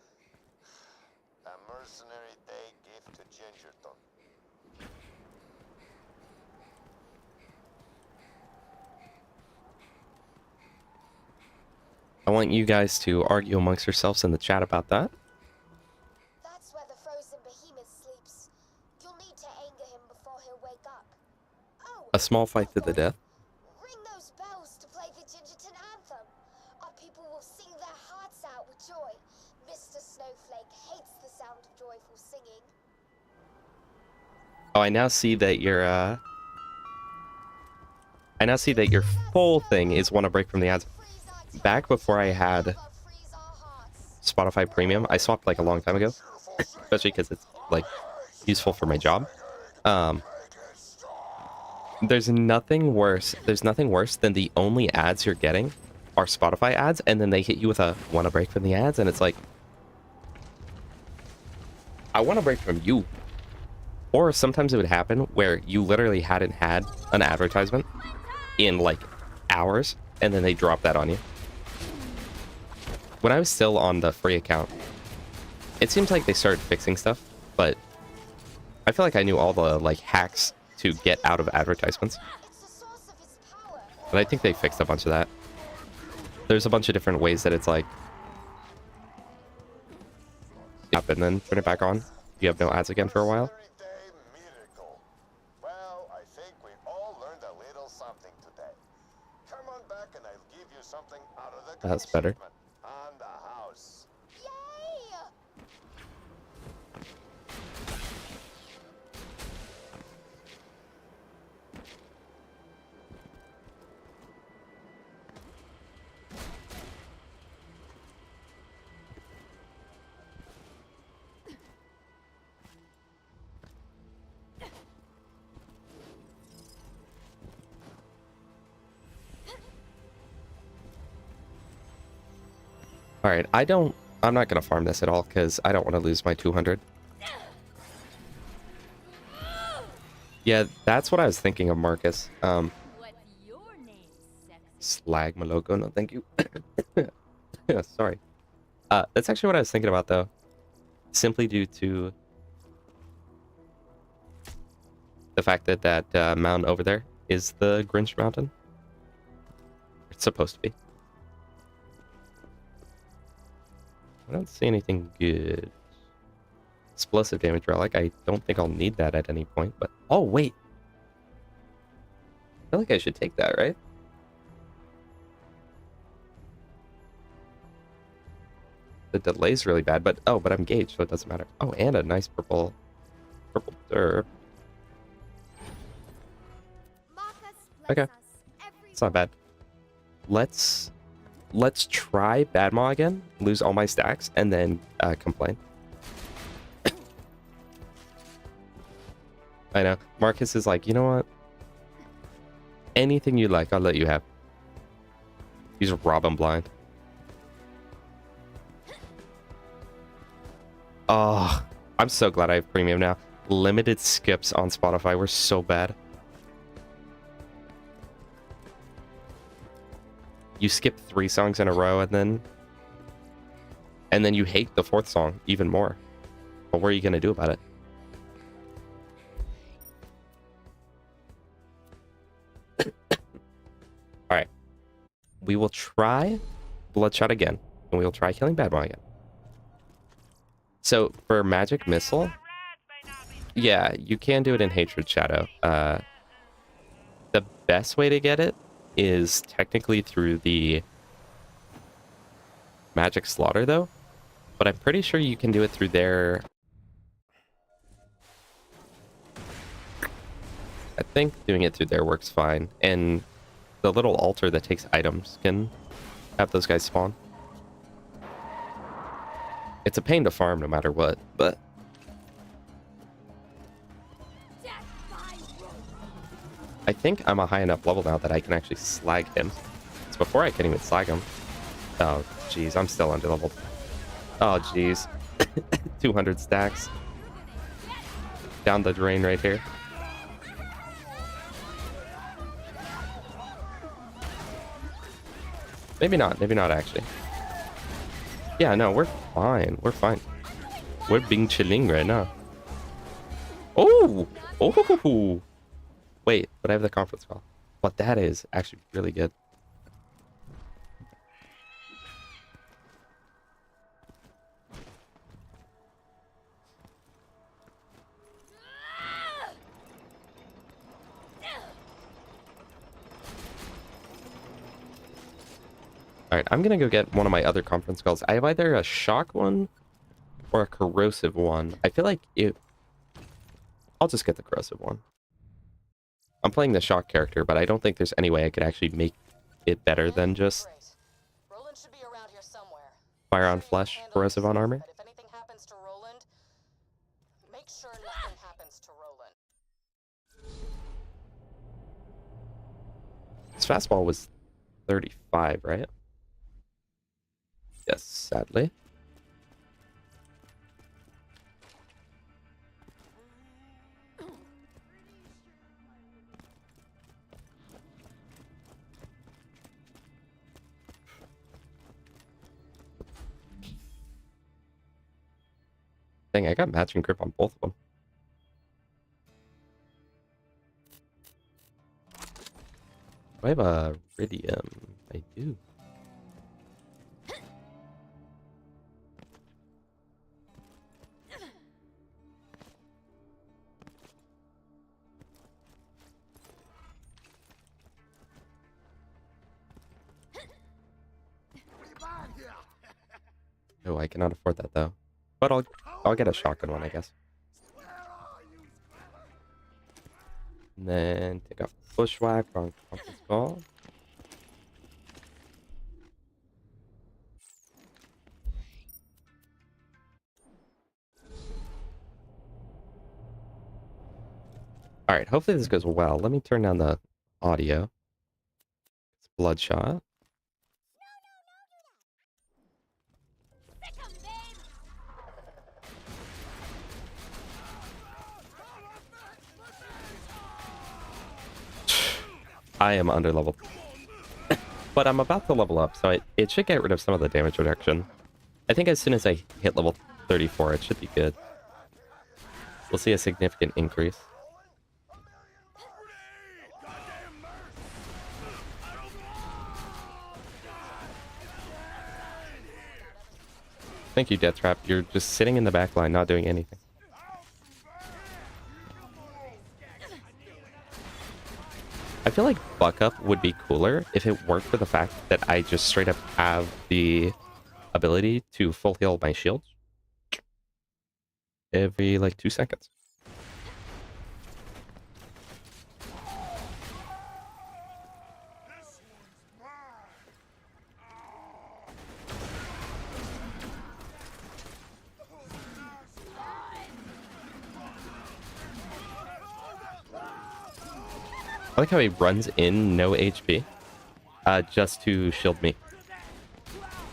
mercenary day gift to Gingerton. I want you guys to argue amongst yourselves in the chat about that. That's where the frozen behemoth sleeps. You'll need to anger him before he'll wake up. Oh, A small fight to the death. ring those bells to play the Gingerton anthem. Our people will sing their hearts out with joy. Mr. Snowflake hates the sound of joyful singing. Oh, I now see that your full thing is want to break from the ads. Back before I had Spotify Premium, I swapped like a long time ago, especially because it's like useful for my job. There's nothing worse than the only ads you're getting are Spotify ads, and then they hit you with a want to break from the ads, and it's like, I want to break from you. Or sometimes it would happen where you literally hadn't had an advertisement in like hours, and then they drop that on you. When I was still on the free account, it seems like they started fixing stuff, but I feel like I knew all the like hacks to get out of advertisements. It's the source of his power. But I think they fixed a bunch of that. There's a bunch of different ways that it's like up and then turn it back on. You have no ads again for a while. Mercenary Day miracle. Well, I think we all learned a little something today. Come on back and I'll give you something out of the That's better. shipment. On the house. Yay! Alright, I'm not gonna farm this at all because I don't want to lose my 200. Yeah, that's what I was thinking of, Marcus. What's your name, sexy? Slag my logo, no thank you. Yeah, sorry. That's actually what I was thinking about though. Simply due to the fact that that mountain over there is the Grinch mountain. It's supposed to be. I don't see anything good. Explosive damage relic. I don't think I'll need that at any point, but... Oh, wait! I feel like I should take that, right? The delay's really bad, but... Oh, but I'm Gaige, so it doesn't matter. Oh, and a nice purple... Purple derp. Okay. It's not bad. Let's try Badmaw again, lose all my stacks, and then complain. I know. Marcus is like, you know what? Anything you like, I'll let you have. He's Robin blind. Oh, I'm so glad I have premium now. Limited skips on Spotify were so bad. You skip 3 songs in a row and then you hate the 4th song even more. But what are you going to do about it? Alright. We will try Bloodshot again. And we will try killing Badmaw again. So, for Magic Missile... Yeah, you can do it in Hatred Shadow. The best way to get it is technically through the Magic Slaughter, though. But I'm pretty sure you can do it through their... I think doing it through there works fine. And the little altar that takes items can have those guys spawn. It's a pain to farm no matter what, but I think I'm a high enough level now that I can actually slag him. It's before I can even slag him. Oh, jeez, I'm still under leveled. Oh, jeez. 200 stacks. Down the drain right here. Maybe not actually. Yeah, no, we're fine. We're fine. We're being chilling right now. Oh! Oh! Wait, but I have the conference call. But that is actually really good. Alright, I'm gonna go get one of my other conference calls. I have either a shock one or a corrosive one. I feel like it... I'll just get the corrosive one. I'm playing the shock character, but I don't think there's any way I could actually make it better than just Roland should be around here somewhere. fire on flesh, corrosive on armor. But if anything happens to Roland, make sure nothing happens to Roland. His fastball was 35, right? Yes, sadly. Dang, I got matching grip on both of them. Do I have a Iridium? I do. Oh, I cannot afford that though. But I'll get a shotgun one, I guess. And then take off the bushwhack on conference call. Alright, hopefully this goes well. Let me turn down the audio. It's Bloodshot. I am under leveled. But I'm about to level up, so it should get rid of some of the damage reduction. I think as soon as I hit level 34, it should be good. We'll see a significant increase. Thank you, Deathtrap. You're just sitting in the back line, not doing anything. I feel like Buck Up would be cooler if it weren't for the fact that I just straight up have the ability to full heal my shields every like 2 seconds. I like how he runs in no HP just to shield me.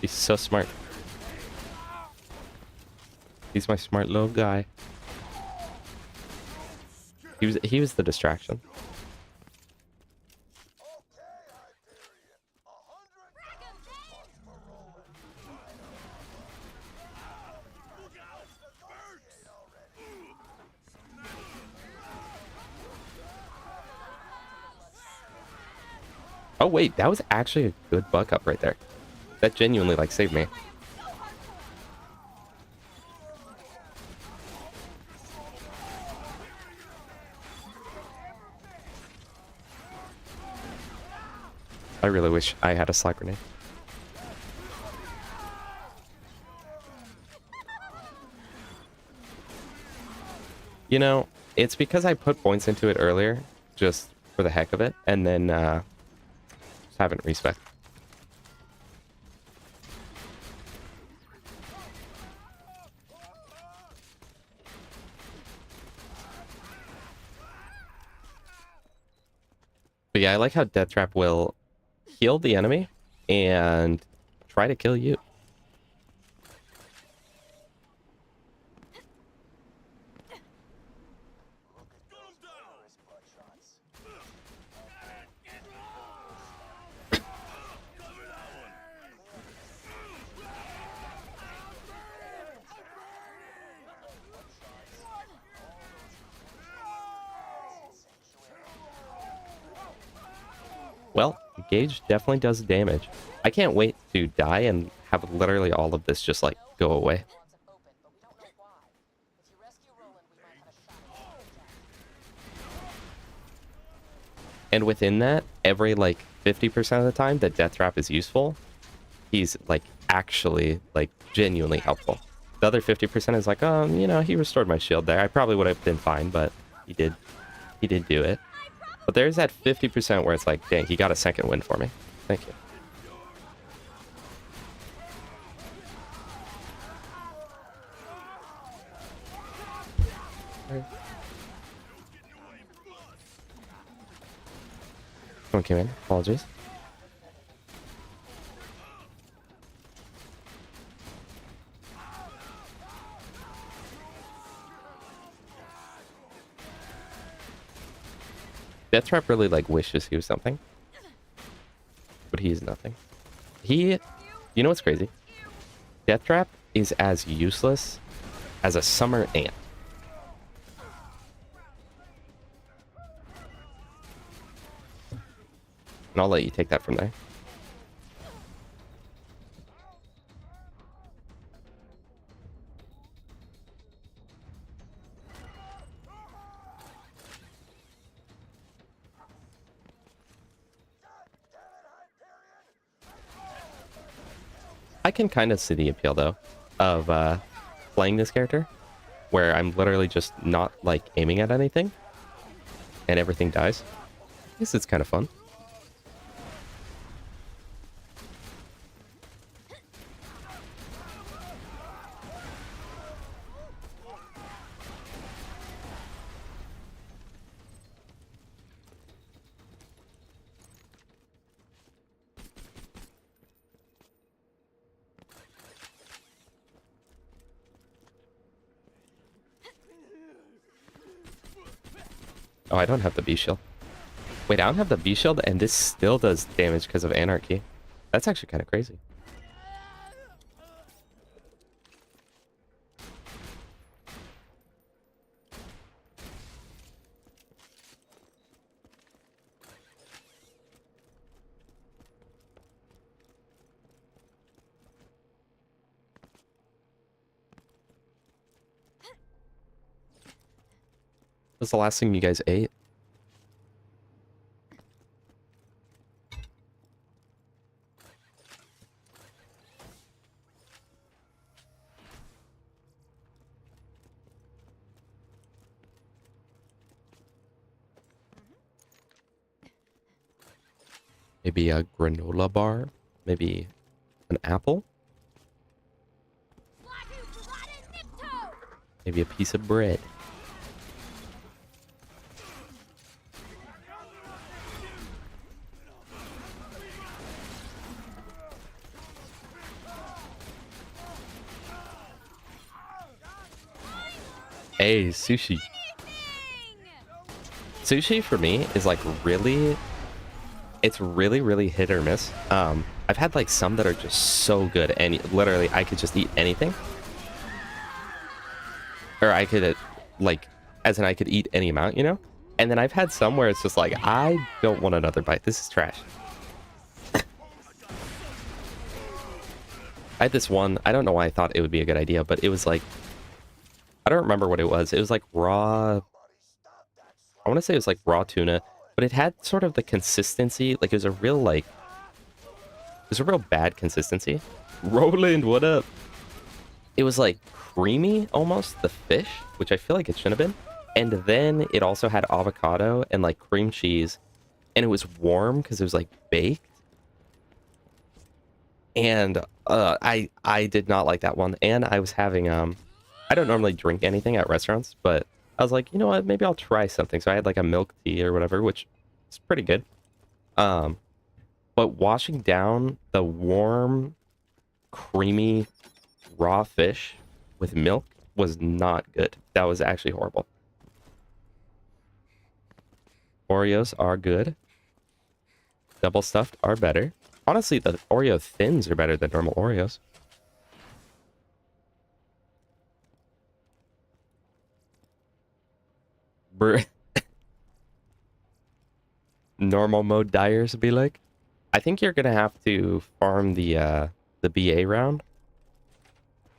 He's so smart. He's my smart little guy. He was the distraction. Oh wait, that was actually a good Buck Up right there. That genuinely like saved me. I really wish I had a slot grenade. You know, it's because I put points into it earlier, just for the heck of it, and then just haven't respec. But yeah, I like how Death Trap will heal the enemy and try to kill you. Well, Gaige definitely does damage. I can't wait to die and have literally all of this just, like, go away. Wants it open, but we don't know why. If you rescue Roland, we might have a shot at it. And within that, every, like, 50% of the time that Death Trap is useful, he's, like, actually, like, genuinely helpful. The other 50% is like, you know, he restored my shield there. I probably would have been fine, but he did do it. But there's that 50% where it's like, dang, he got a second win for me. Thank you. Someone came in. Apologies. Death Trap really, like, wishes he was something. But he is nothing. You know what's crazy? Death Trap is as useless as a summer ant. And I'll let you take that from there. I can kind of see the appeal, though, of playing this character, where I'm literally just not, like, aiming at anything, and everything dies. I guess it's kind of fun. Oh, I don't have the B shield. Wait, I don't have the B shield, and this still does damage because of anarchy. That's actually kind of crazy. What's the last thing you guys ate? Maybe a granola bar? Maybe an apple? Maybe a piece of bread? Hey, sushi. Sushi for me is like really, it's really hit or miss. I've had like some that are just so good and literally I could just eat anything. Or I could like, as in I could eat any amount, you know? And then I've had some where it's just like, I don't want another bite. This is trash. I had this one, I don't know why I thought it would be a good idea, but it was like, I don't remember what it was. It was like raw, I want to say it was like raw tuna, but it had sort of the consistency, like it was a real like, it was a real bad consistency. Roland, what up? It was like creamy almost, the fish, which I feel like it shouldn't have been. And then it also had avocado and like cream cheese, and it was warm because it was like baked. And I did not like that one. And I was having I don't normally drink anything at restaurants, but I was like, you know what, maybe I'll try something. So I had like a milk tea or whatever, which is pretty good. But washing down the warm, creamy, raw fish with milk was not good. That was actually horrible. Oreos are good. Double stuffed are better. Honestly, the Oreo thins are better than normal Oreos. Normal mode dyers be like. I think you're gonna have to farm the BA round.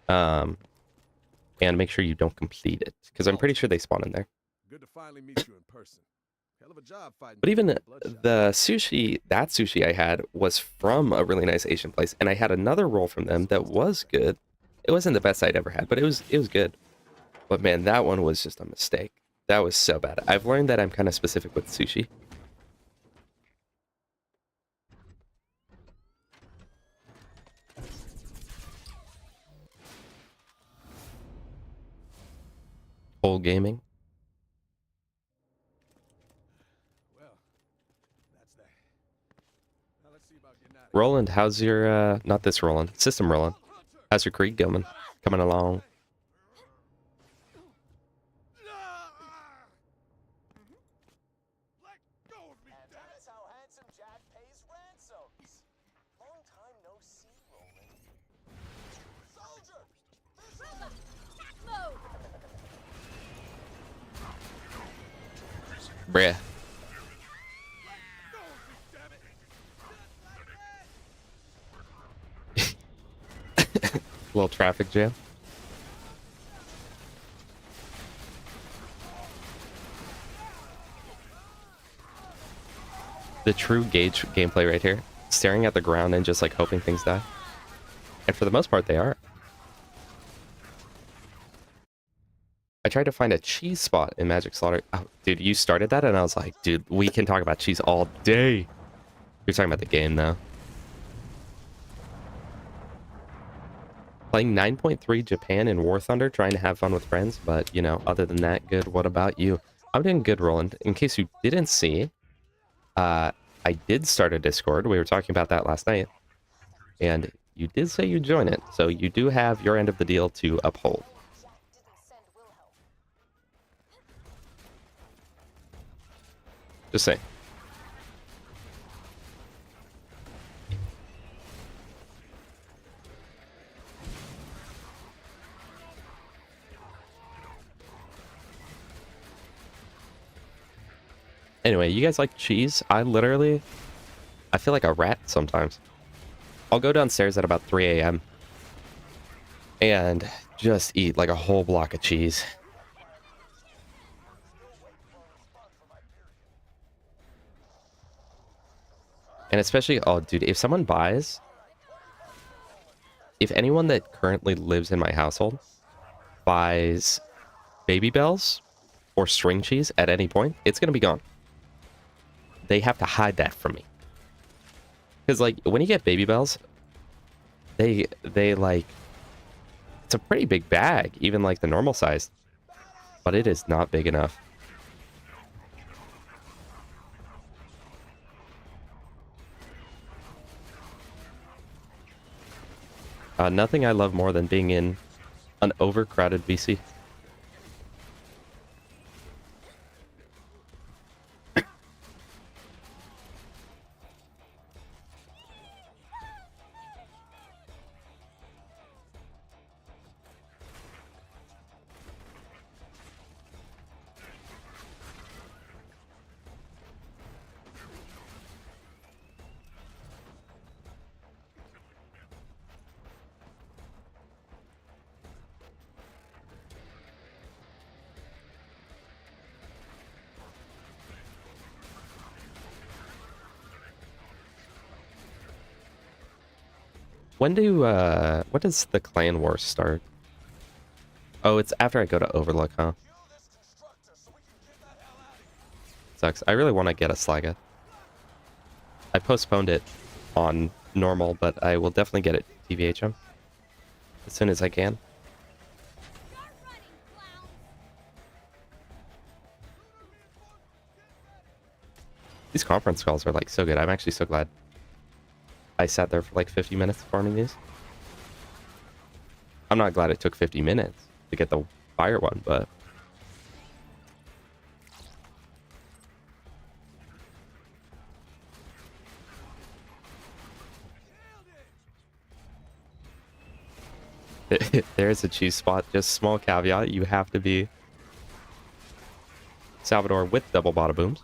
And make sure you don't complete it. Because I'm pretty sure they spawn in there. Good to finally meet you in person. Hell of a job fighting. But even the sushi, that sushi I had was from a really nice Asian place. And I had another roll from them that was good. It wasn't the best I'd ever had, but it was good. But man, that one was just a mistake. That was so bad. I've learned that I'm kind of specific with sushi. Whole gaming. Well, that's that. Now let's see about getting out of Roland, how's your, not this Roland, System Roland. How's your creed coming along? And that's how handsome Jack pays ransoms. Long time no see, Roland. Soldier! Bruh. Little traffic jam. The true Gaige gameplay right here. Staring at the ground and just like hoping things die. And for the most part, they are. I tried to find a cheese spot in Magic Slaughter. Oh, dude, you started that and I was like, dude, we can talk about cheese all day. You're talking about the game though. Playing 9.3 Japan in War Thunder, trying to have fun with friends, but, you know, other than that, good. What about you? I'm doing good, Roland. In case you didn't see, I did start a Discord. We were talking about that last night. And you did say you'd join it, so you do have your end of the deal to uphold. Jack didn't send Wilhelm. Just saying. Anyway, you guys like cheese? I feel like a rat sometimes. I'll go downstairs at about 3 a.m. and just eat like a whole block of cheese. And especially, oh dude, if anyone that currently lives in my household buys Baby Bells or string cheese at any point, it's gonna be gone. They have to hide that from me. Because, like, when you get Baby Bells, they like, it's a pretty big bag, even like the normal size. But it is not big enough. Nothing I love more than being in an overcrowded VC. When does the clan war start? Oh, it's after I go to Overlook, huh? Sucks. I really want to get a Slaga. I postponed it on normal, but I will definitely get it TVHM as soon as I can. Start running, clowns! These conference calls are like so good. I'm actually so glad I sat there for like 50 minutes farming these. I'm not glad it took 50 minutes to get the fire one, but there's a cheese spot. Just small caveat, you have to be Salvador with double bada booms.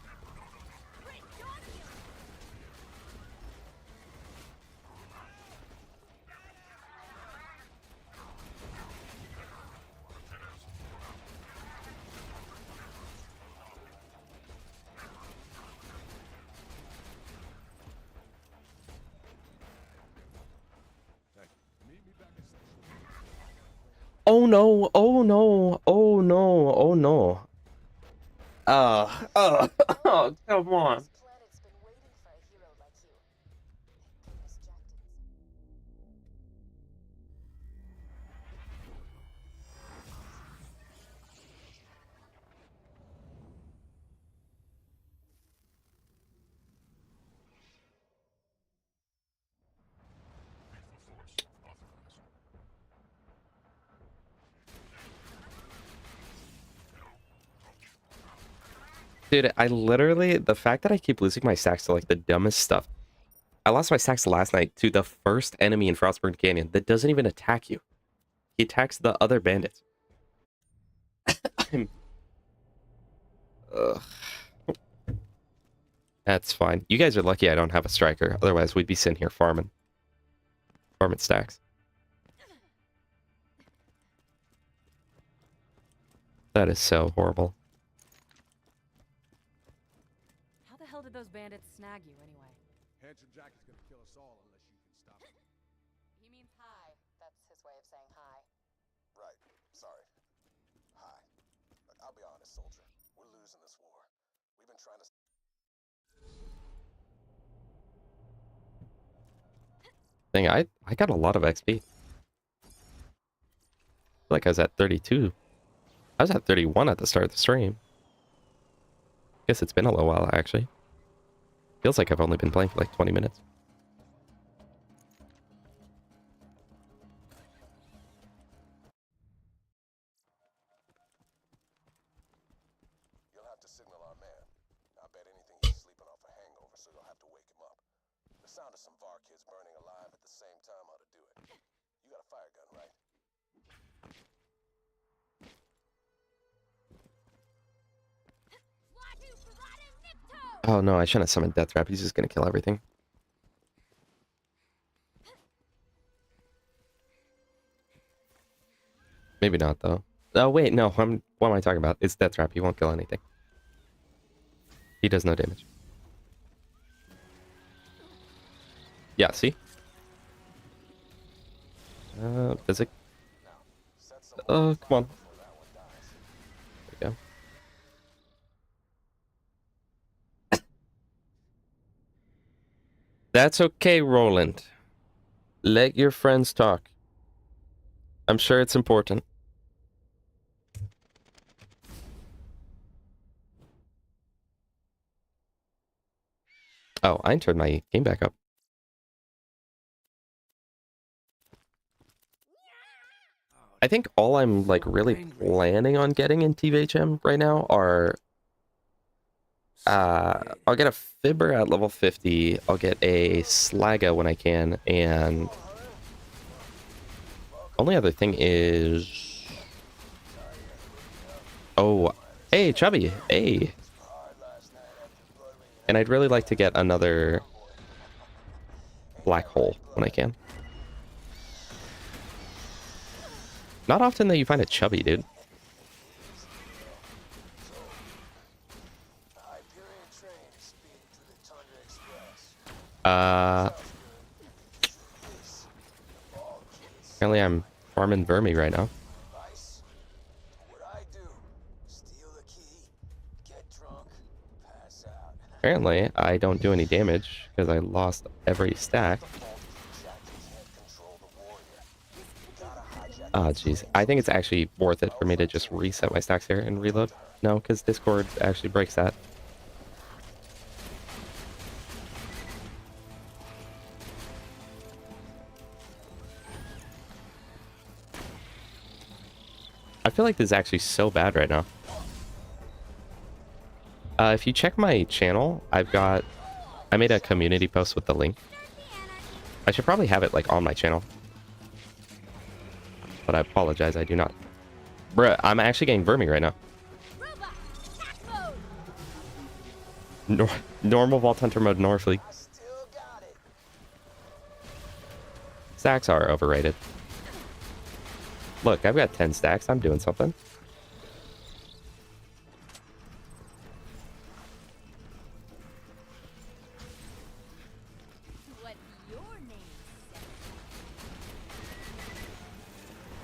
Oh no, oh no, oh no, oh no. Oh, come on. This planet's been waiting for a hero like you. Thank goodness Jack didn't. Dude, I literally, the fact that I keep losing my stacks to like the dumbest stuff. I lost my stacks last night to the first enemy in Frostburn Canyon that doesn't even attack you. He attacks the other bandits. Ugh. That's fine. You guys are lucky I don't have a striker. Otherwise, we'd be sitting here farming. Farming stacks. That is so horrible. How the hell did those bandits snag you anyway? Handsome Jack is gonna kill us all unless you can stop him. He means hi. That's his way of saying hi. Right. Sorry. Hi. Look, I'll be honest, soldier. We're losing this war. We've been trying to... Thing, I got a lot of XP. I feel like I was at 32. I was at 31 at the start of the stream. Guess it's been a little while, actually. Feels like I've only been playing for like 20 minutes. You'll have to signal our man. I bet anything he's sleeping off a hangover, so you'll have to wake him up. The sound of some VAR kids burning alive at the same time ought to do it. You got a fire gun, right? Oh no, I shouldn't have summoned Death Trap. He's just gonna kill everything. Maybe not, though. Oh, wait, no. What am I talking about? It's Death Trap. He won't kill anything. He does no damage. Yeah, see? Does it? Oh, come on. There we go. That's okay, Roland. Let your friends talk. I'm sure it's important. Oh, I turned my game back up. I think all I'm like really planning on getting in TVHM right now are I'll get a Fibber at level 50, I'll get a Slaga when I can, and only other thing is, oh, hey Chubby, hey, and I'd really like to get another Black Hole when I can. Not often that you find a Chubby, dude. Apparently I'm farming Vermi right now. Apparently I don't do any damage because I lost every stack. Oh, jeez. I think it's actually worth it for me to just reset my stacks here and reload. No, because Discord actually breaks that. feel like this is actually so bad right now. If you check my channel, I made a community post with the link. I should probably have it like on my channel. But I apologize, I do not. Bruh, I'm actually getting vermi right now. Normal Vault Hunter mode Northly. I still got it. Stacks are overrated. Look, I've got 10 stacks. I'm doing something. What's your name?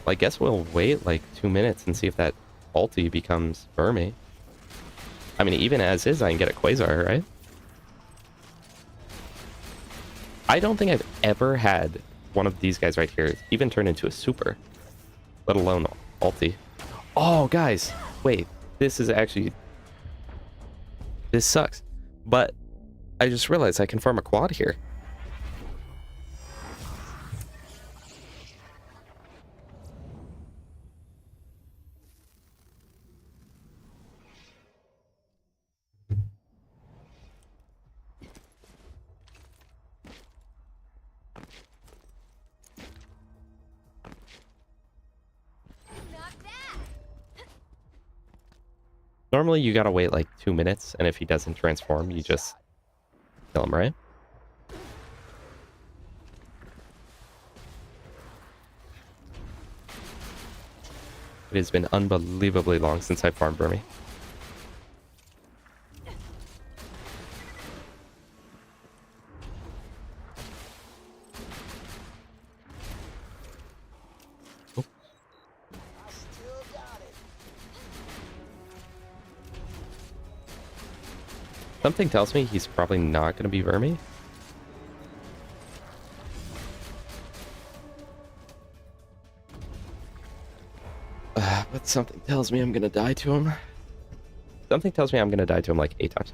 Well, I guess we'll wait like 2 minutes and see if that ulti becomes vermi. I mean, even as is, I can get a Quasar, right? I don't think I've ever had one of these guys right here even turn into a super, let alone ulti. Oh, guys, wait, this sucks. But I just realized I can farm a quad here. Not bad. Normally, you gotta wait like 2 minutes, and if he doesn't transform, you just kill him, right? It has been unbelievably long since I farmed vermi. I still got it. Something tells me he's probably not going to be vermi. But something tells me I'm going to die to him. Something tells me I'm going to die to him like 8 times.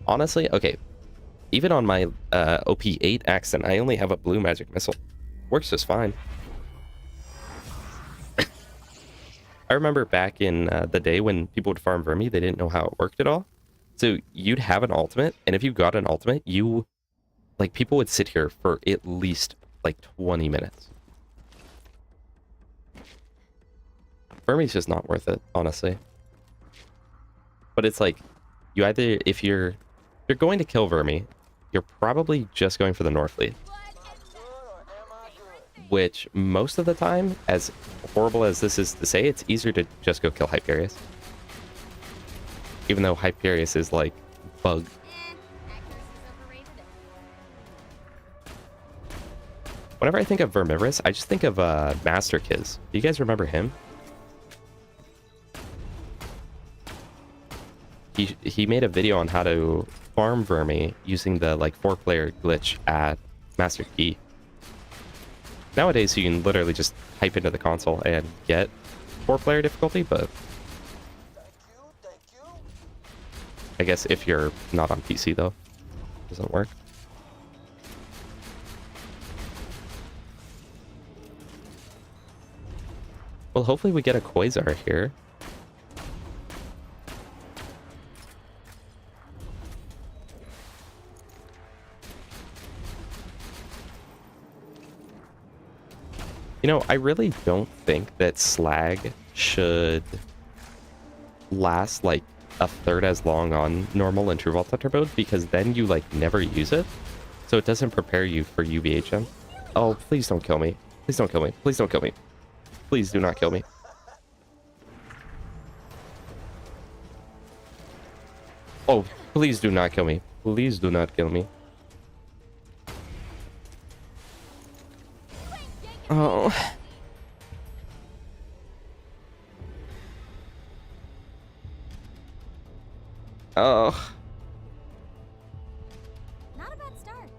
Honestly, okay. Even on my OP8 accent, I only have a blue magic missile. Works just fine. I remember back in the day when people would farm vermi, they didn't know how it worked at all. So you'd have an ultimate, and if you got an ultimate, people would sit here for at least like 20 minutes. Vermi's just not worth it, honestly. But it's like, you either, if you're going to kill vermi, you're probably just going for the North lead. Which, most of the time, as horrible as this is to say, it's easier to just go kill Hyperius. Even though Hyperius is, like, bug. Accuracy's overrated. Whenever I think of Vermivorous, I just think of Master Kiz. Do you guys remember him? He made a video on how to farm vermi using the, like, 4-player glitch at Master Key. Nowadays, you can literally just type into the console and get 4-player difficulty, but Thank you. I guess if you're not on PC, though, it doesn't work. Well, hopefully we get a Quasar here. You know, I really don't think that Slag should last like a third as long on normal and True Vault Hunter mode, because then you like never use it. So it doesn't prepare you for UVHM. Oh, please don't kill me. Please don't kill me. Please don't kill me. Please do not kill me. Oh, please do not kill me. Please do not kill me. Oh. Oh. Not a bad start.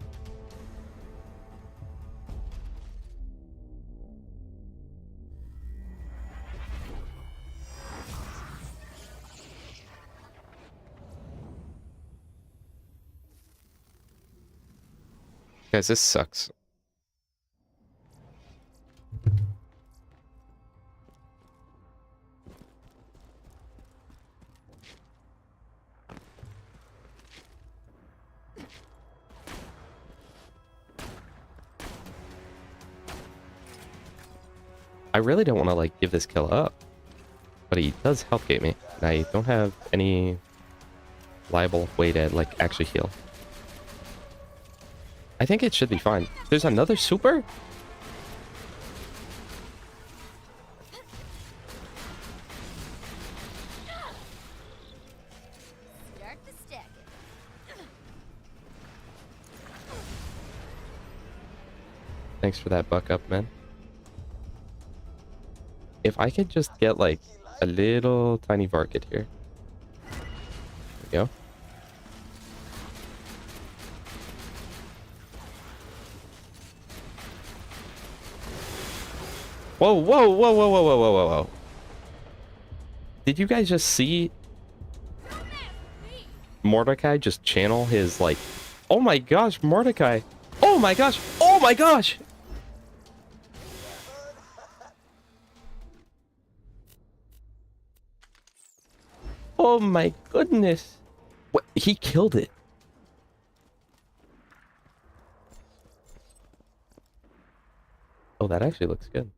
Guys, this sucks. I really don't want to like give this kill up, but he does help gate me, and I don't have any reliable way to like actually heal. I think it should be fine. There's another super? Start the stacking. Thanks for that buck up, man. If I could just get like a little tiny Varkid here. There we go. Whoa, whoa, whoa, whoa, whoa, whoa, whoa, whoa, whoa. Did you guys just see Mordecai just channel his like, oh my gosh, Mordecai. Oh my gosh. Oh my gosh. Oh my goodness. What? He killed it. Oh, that actually looks good.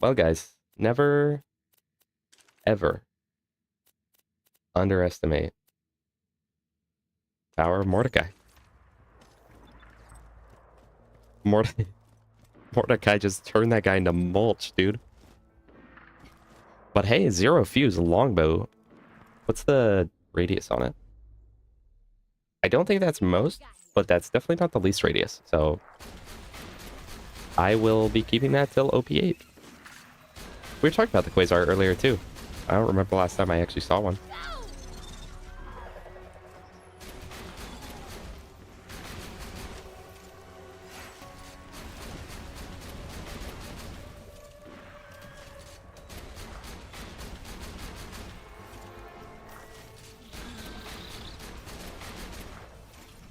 Well, guys, never, ever underestimate power of Mordecai. Mordecai just turned that guy into mulch, dude. But hey, 0 fuse longbow. What's the radius on it? I don't think that's most, but that's definitely not the least radius. So I will be keeping that till OP8. We were talking about the Quasar earlier too. I don't remember the last time I actually saw one.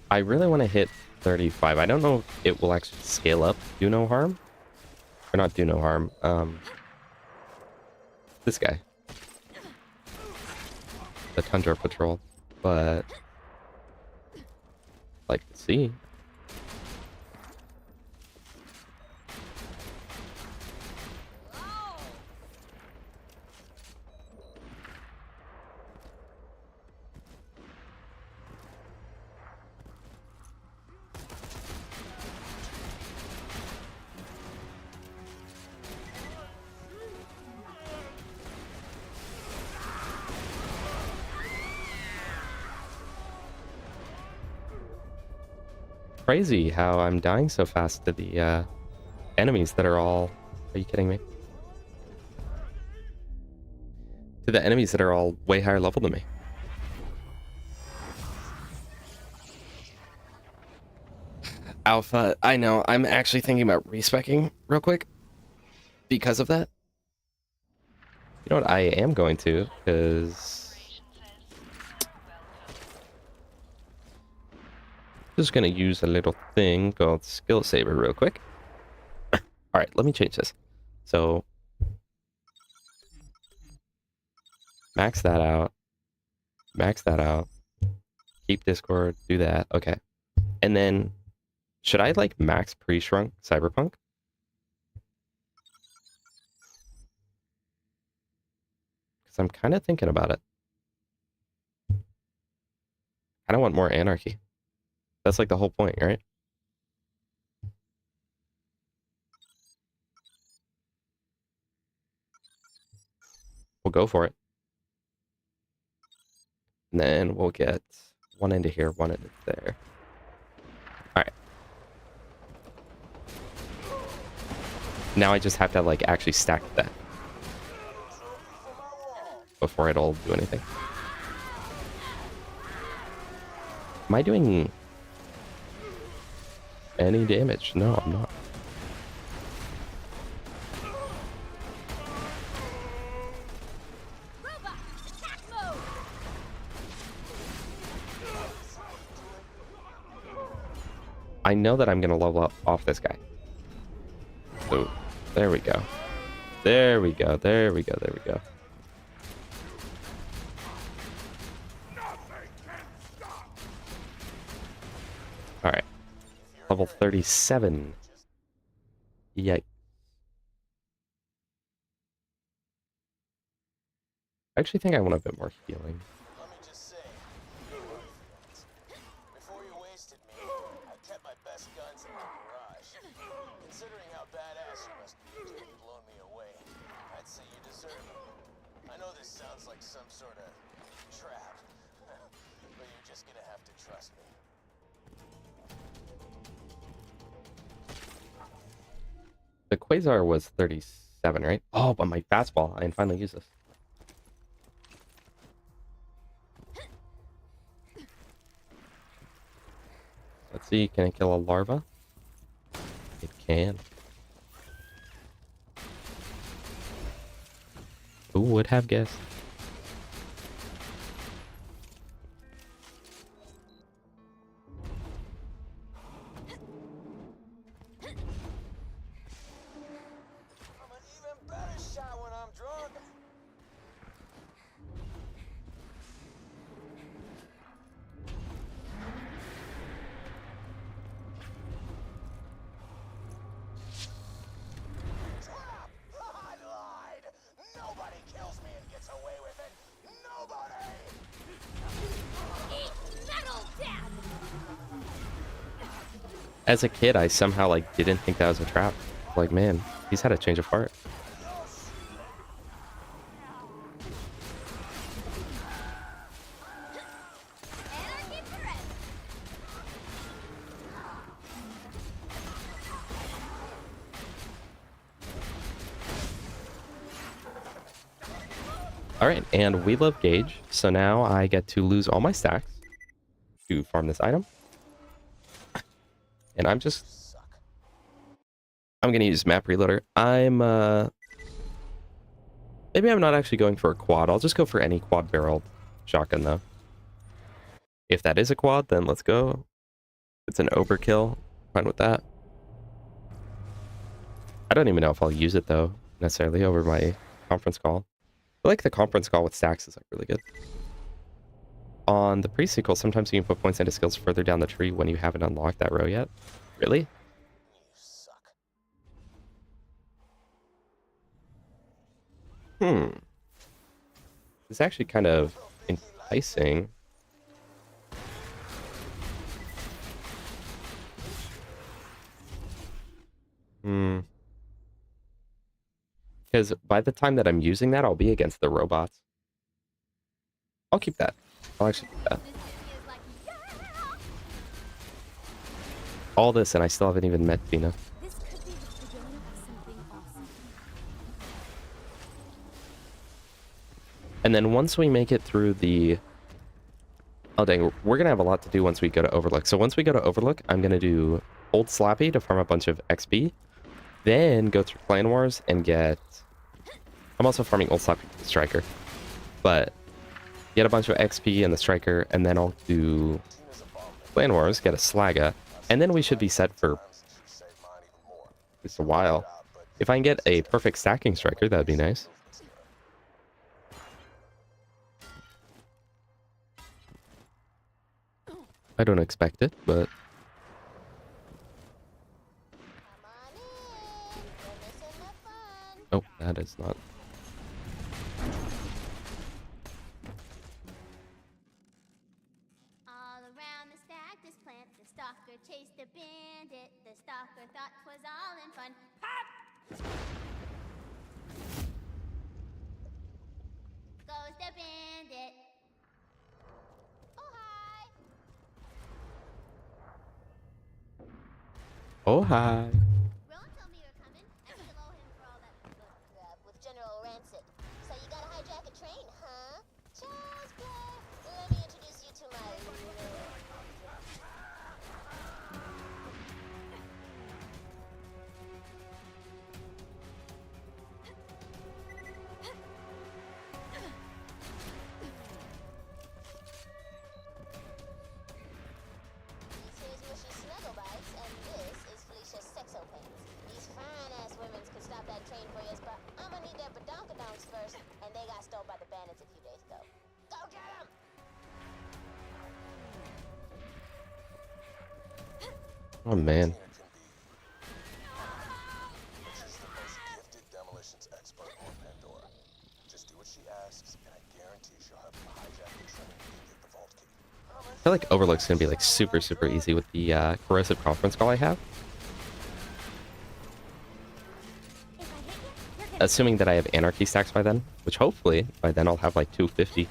I really want to hit 35. I don't know if it will actually scale up do no harm. Or not do no harm. This guy. The Tundra Patrol. But like to see. Crazy how I'm dying so fast to the enemies that are all... Are you kidding me? To the enemies that are all way higher level than me. Alpha, I know. I'm actually thinking about respecking real quick because of that. You know what? I am going to, because... Just gonna use a little thing called Skill Saber real quick. Alright, let me change this. So max that out. Max that out. Keep Discord, do that. Okay. And then should I like max pre-shrunk Cyberpunk? Because I'm kind of thinking about it. I don't want more anarchy. That's like the whole point, right? We'll go for it. And then we'll get one into here, one into there. Alright. Now I just have to like actually stack that before it'll do anything. Am I doing any damage? No, I'm not. Robot, attack mode. I know that I'm gonna level up off this guy. So there we go. There we go. There we go. There we go. All right. Level 37. Yikes. I actually think I want a bit more healing. Let me just say, before you wasted me, I kept my best guns in the garage. Considering how badass you must be after you've blown me away, I'd say you deserve it. I know this sounds like some sort of trap, but you're just gonna have to trust me. The Quasar was 37, right? Oh, but my fastball. I can finally use this. Let's see, can it kill a larva? It can. Who would have guessed? I'm an even better shot when I'm drunk. Trap! I lied! Nobody kills me and gets away with it! Nobody! Eat metal, Dad! As a kid, I somehow like didn't think that was a trap. Like, man, he's had a change of heart. Anarchy forever! All right, and we love Gaige, so now I get to lose all my stacks to farm this item. And I'm gonna use map reloader. Maybe I'm not actually going for a quad. I'll just go for any quad barreled shotgun though. If that is a quad, then let's go. It's an overkill. Fine with that. I don't even know if I'll use it though, necessarily over my conference call. I like the conference call with stacks is like really good. On the pre-sequel, sometimes you can put points into skills further down the tree when you haven't unlocked that row yet. Really? You suck. It's actually kind of enticing. Because by the time that I'm using that, I'll be against the robots. I'll keep that. I'll actually keep that. This city is like, yeah! All this, and I still haven't even met Tina. This could be the beginning of something awesome. And then once we make it through the... Oh dang, we're gonna have a lot to do once we go to Overlook. So once we go to Overlook, I'm gonna do Old Slappy to farm a bunch of XP. Then go through Clan Wars and get... I'm also farming Old Slappy for the Striker. But get a bunch of XP and the Striker, and then I'll do Clan Wars, get a Slaga, and then we should be set for just a while. If I can get a perfect stacking Striker, that'd be nice. I don't expect it, but... Come on in. You're missing the fun. Oh, that is not... All around the stack, this plant, the stalker chased the bandit. The stalker thought 'twas all in fun. Pop! Goes the bandit. Oh, hi! Oh, hi. Rowan told me you were coming. I still owe him for all that With General Rancid. So you gotta hijack a train, huh? Child's play. Let me introduce you to my... These here's Mushy Snuggle Bites, and this is Felicia's Sexo Pants. These fine-ass women's could stop that train for you, but I'ma need their badonkadonks first, and they got stolen by the bandits a few days ago. Go get 'em! Oh, man. feel like Overlook's gonna be like super, super easy with the corrosive conference call I have. Assuming that I have anarchy stacks by then, which hopefully by then I'll have like 250.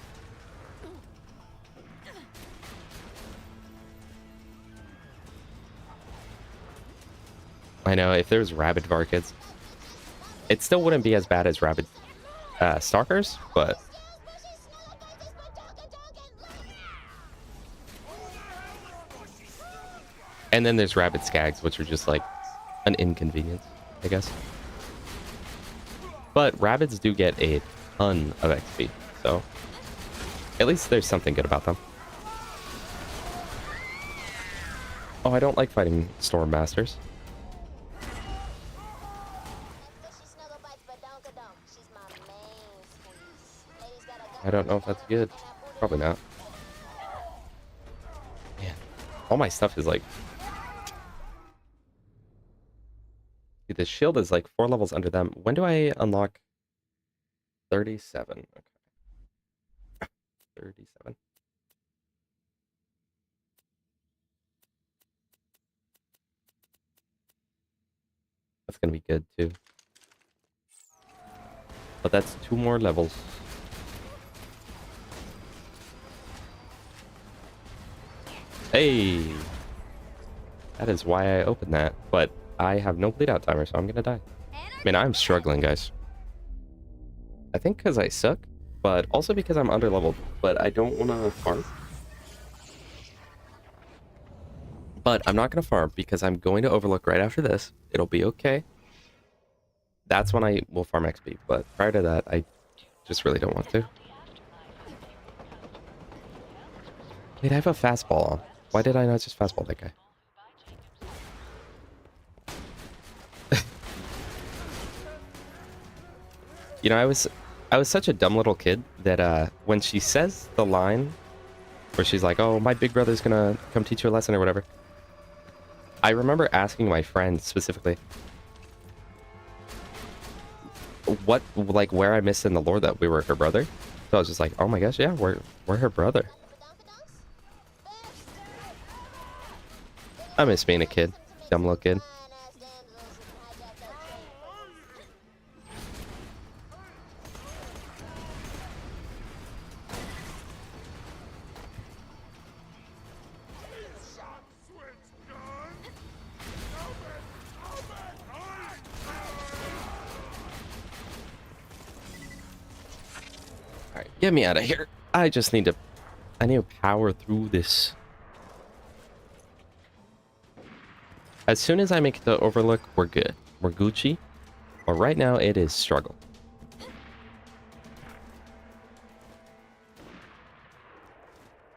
I know, if there's rabid Varkids, it still wouldn't be as bad as rabid stalkers, but and then there's rabid skags, which are just like an inconvenience, I guess. But rabbits do get a ton of XP, so at least there's something good about them. Oh, I don't like fighting Storm Masters. I don't know if that's good. Probably not. Man, all my stuff is like... Dude, the shield is like 4 levels under them. When do I unlock 37? Okay. 37. That's gonna be good too. But that's 2 more levels. Hey! That is why I opened that. But I have no bleed out timer, so I'm gonna die. I mean, I'm struggling, guys. I think because I suck, but also because I'm underleveled. But I don't want to farm. But I'm not going to farm because I'm going to Overlook right after this. It'll be okay. That's when I will farm XP. But prior to that, I just really don't want to. Wait, I have a fastball on. Why did I not just fastball that guy? You know, I was such a dumb little kid that when she says the line where she's like, "Oh, my big brother's gonna come teach you a lesson" or whatever, I remember asking my friend specifically what, like, where I missed in the lore that we were her brother. So I was just like, "Oh my gosh, yeah, we're her brother." I miss being a kid, dumb little kid. Alright, get me out of here. I just need to... I need to power through this. As soon as I make it to Overlook, we're good. We're Gucci. But right now, it is struggle.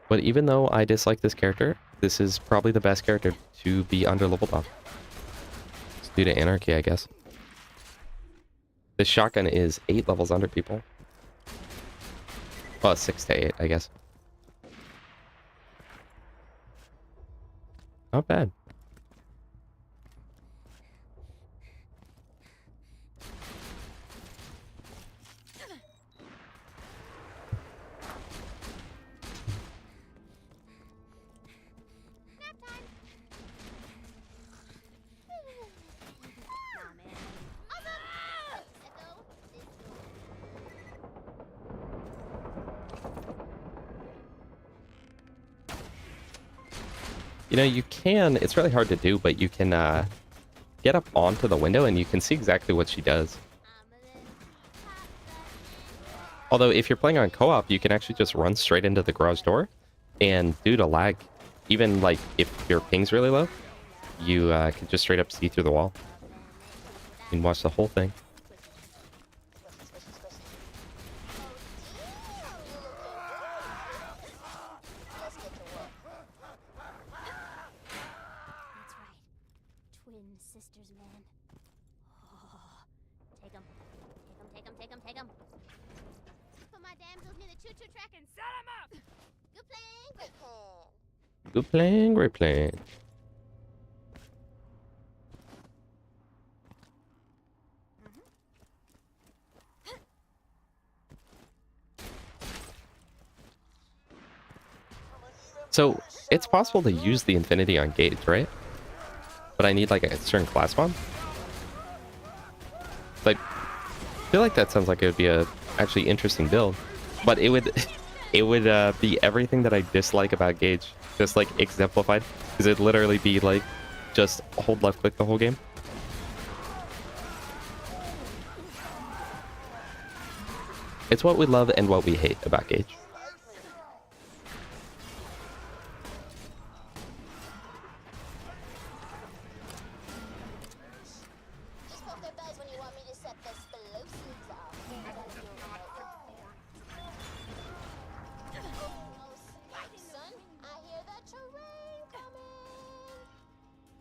But even though I dislike this character, this is probably the best character to be underleveled on. It's due to anarchy, I guess. This shotgun is 8 levels under people. Well, 6 to 8, I guess. Not bad. You know, you can, it's really hard to do, but you can get up onto the window and you can see exactly what she does. Although, if you're playing on co-op, you can actually just run straight into the garage door. And due to lag, even like if your ping's really low, you can just straight up see through the wall. You can watch the whole thing. Good playing, great playing. So it's possible to use the Infinity on Gaige, right? But I need like a certain class bomb. Like, I feel like that sounds like it would be a actually interesting build, but it would be everything that I dislike about Gaige, just like exemplified, because it'd literally be like just hold left click the whole game. It's what we love and what we hate about Gaige. Just poke their bells when you want me to set the explosives off. Oh, snap, son. I hear the terrain coming.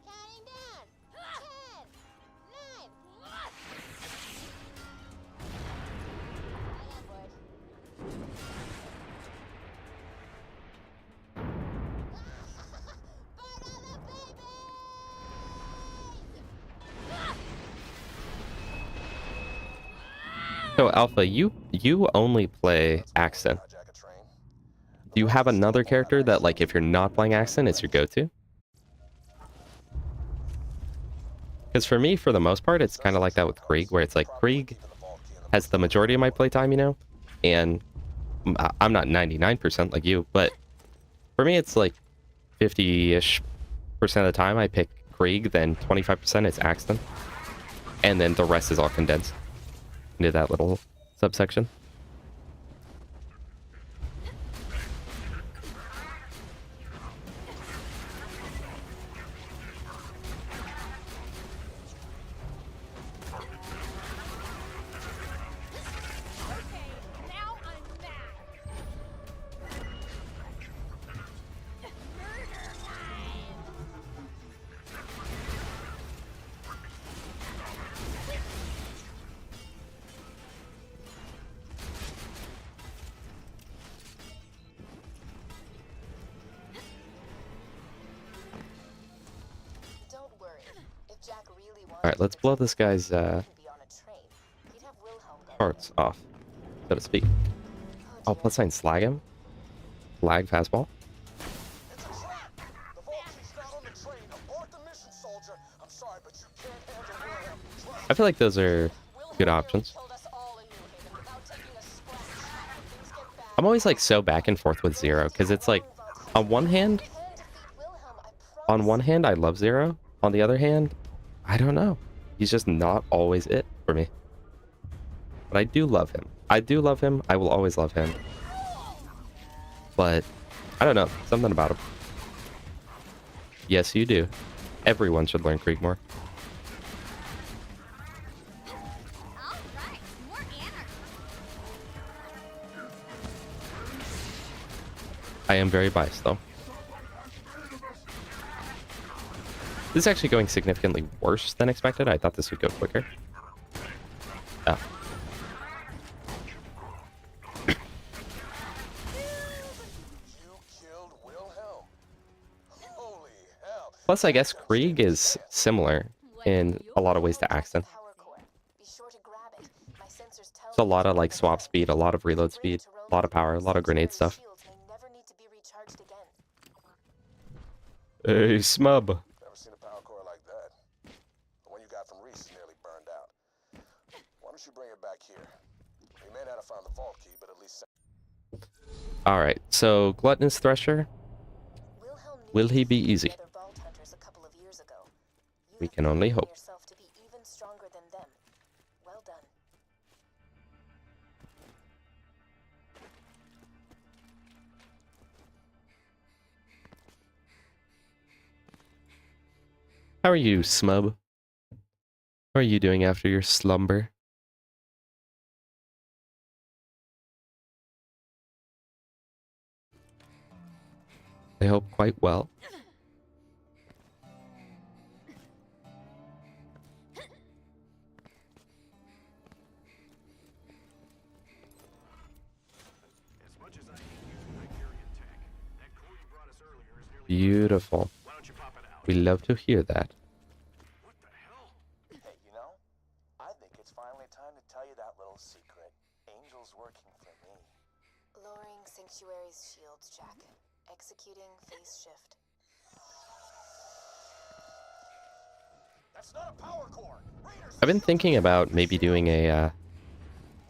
Counting down. 10, 9. I am bored. Burn all the babies! So Alpha, you only play Axton. Hijack a train. Do you have another character that, like, if you're not playing Axton, it's your go-to? Because for me, for the most part, it's kind of like that with Krieg, where it's like Krieg has the majority of my playtime, you know? And I'm not 99% like you, but for me, it's like 50-ish% of the time I pick Krieg, then 25% it's Axton. And then the rest is all condensed into that little subsection. Now I'm mad. Murder line. Don't worry. If Jack really wanted All right, let's blow this guy's to be on a train, he'd have Wilhelm go parts off, so to speak. Oh, plus sign slag him? Lag fastball? It's a trap! The vault key's not on the train. Abort the mission, soldier. I'm sorry, but you can't handle Wilhelm. Trust I feel like those are good options. killed us all in New Haven without taking a scratch. Things get bad. I'm always like so back and forth with Zero, because it's like, on one hand, Can defeat Wilhelm, I promise. I love Zero. On the other hand, I don't know. He's just not always it for me. But I do love him. I do love him. I will always love him. But I don't know. Something about him. Yes, you do. Everyone should learn Krieg more. All right, more anarchy. I am very biased, though. This is actually going significantly worse than expected. I thought this would go quicker. Oh. you killed Wilhelm. Holy hell. Plus, I guess Krieg is similar in a lot of ways to Axton. Power core. Be sure to grab it. My sensors tell It's a me lot of to like swap speed, a lot of reload speed, a lot of power, a lot of grenade stuff. shields may never need to be recharged again. Hey, Smub. Never seen a power core like that. The one you got from Reese is nearly burned out. Why don't you bring it back here? We may not have found the vault key, but at least... Alright, so Gluttonous Thresher. Wilhelm knew Will he be the easy? other vault hunters a couple of years ago. You We have can only proven hope. yourself to be even stronger than them. Well done. How are you, Smub? How are you doing after your slumber? I hope quite well. As much as I hate using Hyperion tech, that core you brought us earlier is nearly... Beautiful. Why don't you pop it out? We love to hear that. What the hell? Hey, you know, I think it's finally time to tell you that little secret. Angel's working for me. Lowering Sanctuary's shields, Jack. Executing That's not a power core. Raiders I've been thinking about maybe doing a.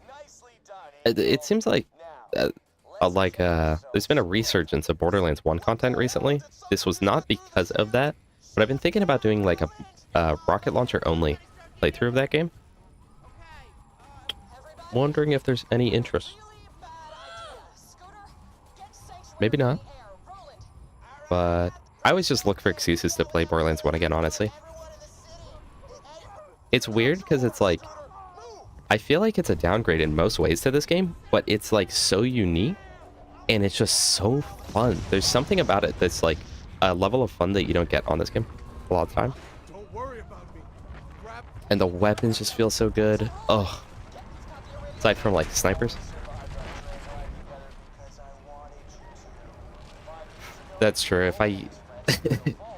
nicely done. It seems like Now, there's been a resurgence of Borderlands 1 content recently. This was not because of that, but I've been thinking about doing like a rocket launcher only playthrough of that game. Wondering if there's any interest. Maybe not. But I always just look for excuses to play Borderlands 1 again, honestly. It's weird because it's like, I feel like it's a downgrade in most ways to this game, but it's like so unique and it's just so fun. There's something about it that's like a level of fun that you don't get on this game a lot of time. Don't worry about me. Grab And the weapons just feel so good. Oh, aside from like snipers. That's true.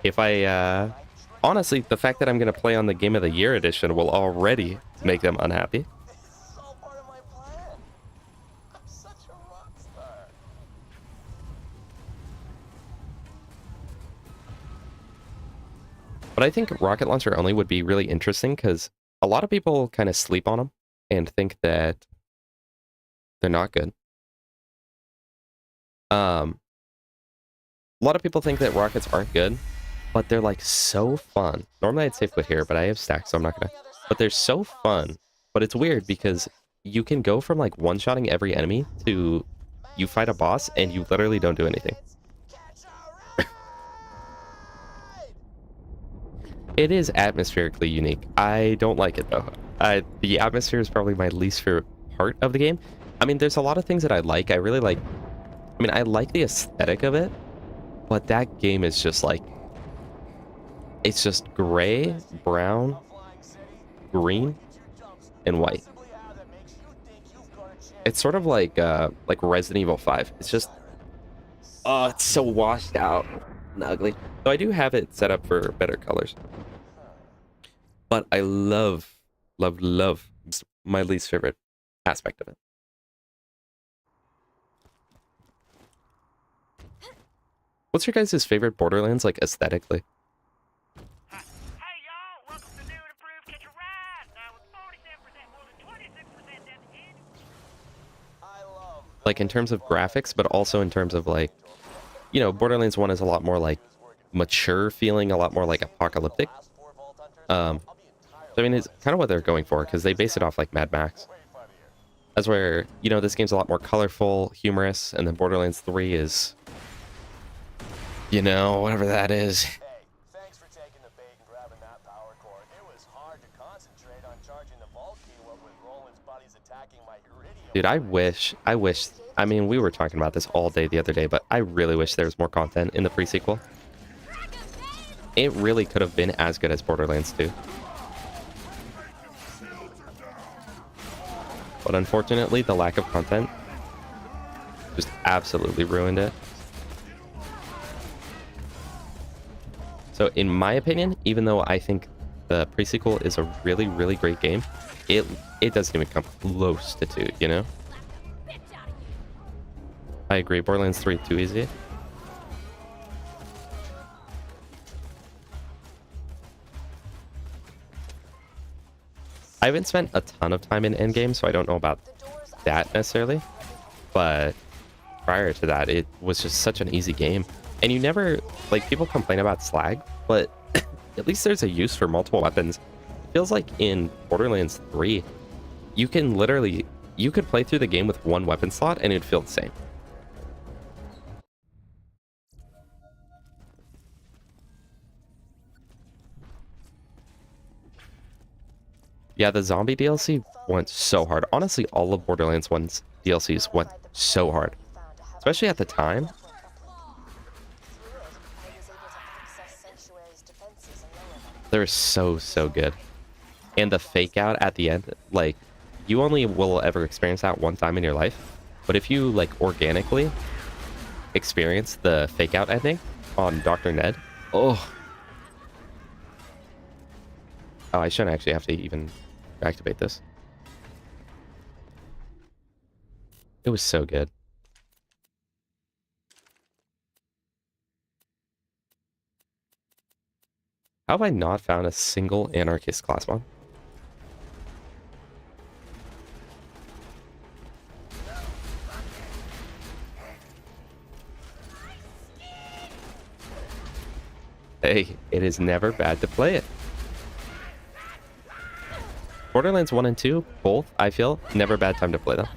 If I honestly, the fact that I'm gonna play on the Game of the Year edition will already make them unhappy. this is all part of my plan. I'm such a rock star. But I think rocket launcher only would be really interesting because a lot of people kind of sleep on them and think that they're not good. A lot of people think that rockets aren't good, but they're like so fun. Normally I'd say put here, but I have stacks, so I'm not gonna. But they're so fun. But it's weird because you can go from like one-shotting every enemy to you fight a boss and you literally don't do anything. It is atmospherically unique. I don't like it though. The atmosphere is probably my least favorite part of the game. I mean, there's a lot of things that I like. I really like. I mean, I like the aesthetic of it, but that game is just like, it's just gray, brown, green, and white. It's sort of like Resident Evil 5. It's just, oh, it's so washed out and ugly. So I do have it set up for better colors. But I love it's my least favorite aspect of it. What's your guys' favorite Borderlands, like, aesthetically? Hey y'all, welcome to new and improved Catch a Ride. Now with 47% more than 26% down the I love Like, in terms of graphics, but also in terms of, like, you know, Borderlands 1 is a lot more, like, mature feeling, a lot more, like, apocalyptic. I mean, it's kind of what they're going for, because they base it off, like, Mad Max. That's where, you know, this game's a lot more colorful, humorous, and then Borderlands 3 is, you know, whatever that is. Hey, thanks for taking the bait and grabbing that power core. It was hard to concentrate on charging the vault key while with Roland's buddies attacking my iridium. Dude, I wish, I mean, we were talking about this all day the other day, but I really wish there was more content in the pre-sequel. It really could have been as good as Borderlands 2. But unfortunately, the lack of content just absolutely ruined it. So in my opinion, even though I think the pre-sequel is a really, really great game, it doesn't even come close to 2, you know? I agree, Borderlands 3 too easy. I haven't spent a ton of time in Endgame, so I don't know about that necessarily. But prior to that, it was just such an easy game. And you never, like, people complain about slag, but at least there's a use for multiple weapons. It feels like in Borderlands 3, you can literally, you could play through the game with one weapon slot and it'd feel the same. Yeah, the zombie DLC went so hard. Honestly, all of Borderlands 1's DLCs went so hard. Especially at the time. They were so good. And the fake out at the end, like, you only will ever experience that one time in your life. But if you, like, organically experience the fake out ending on Dr. Ned, oh, I shouldn't actually have to even activate this. It was so good. How have I not found a single anarchist class mod? Hey, it is never bad to play it. Borderlands 1 and 2, both, I feel, never bad time to play them.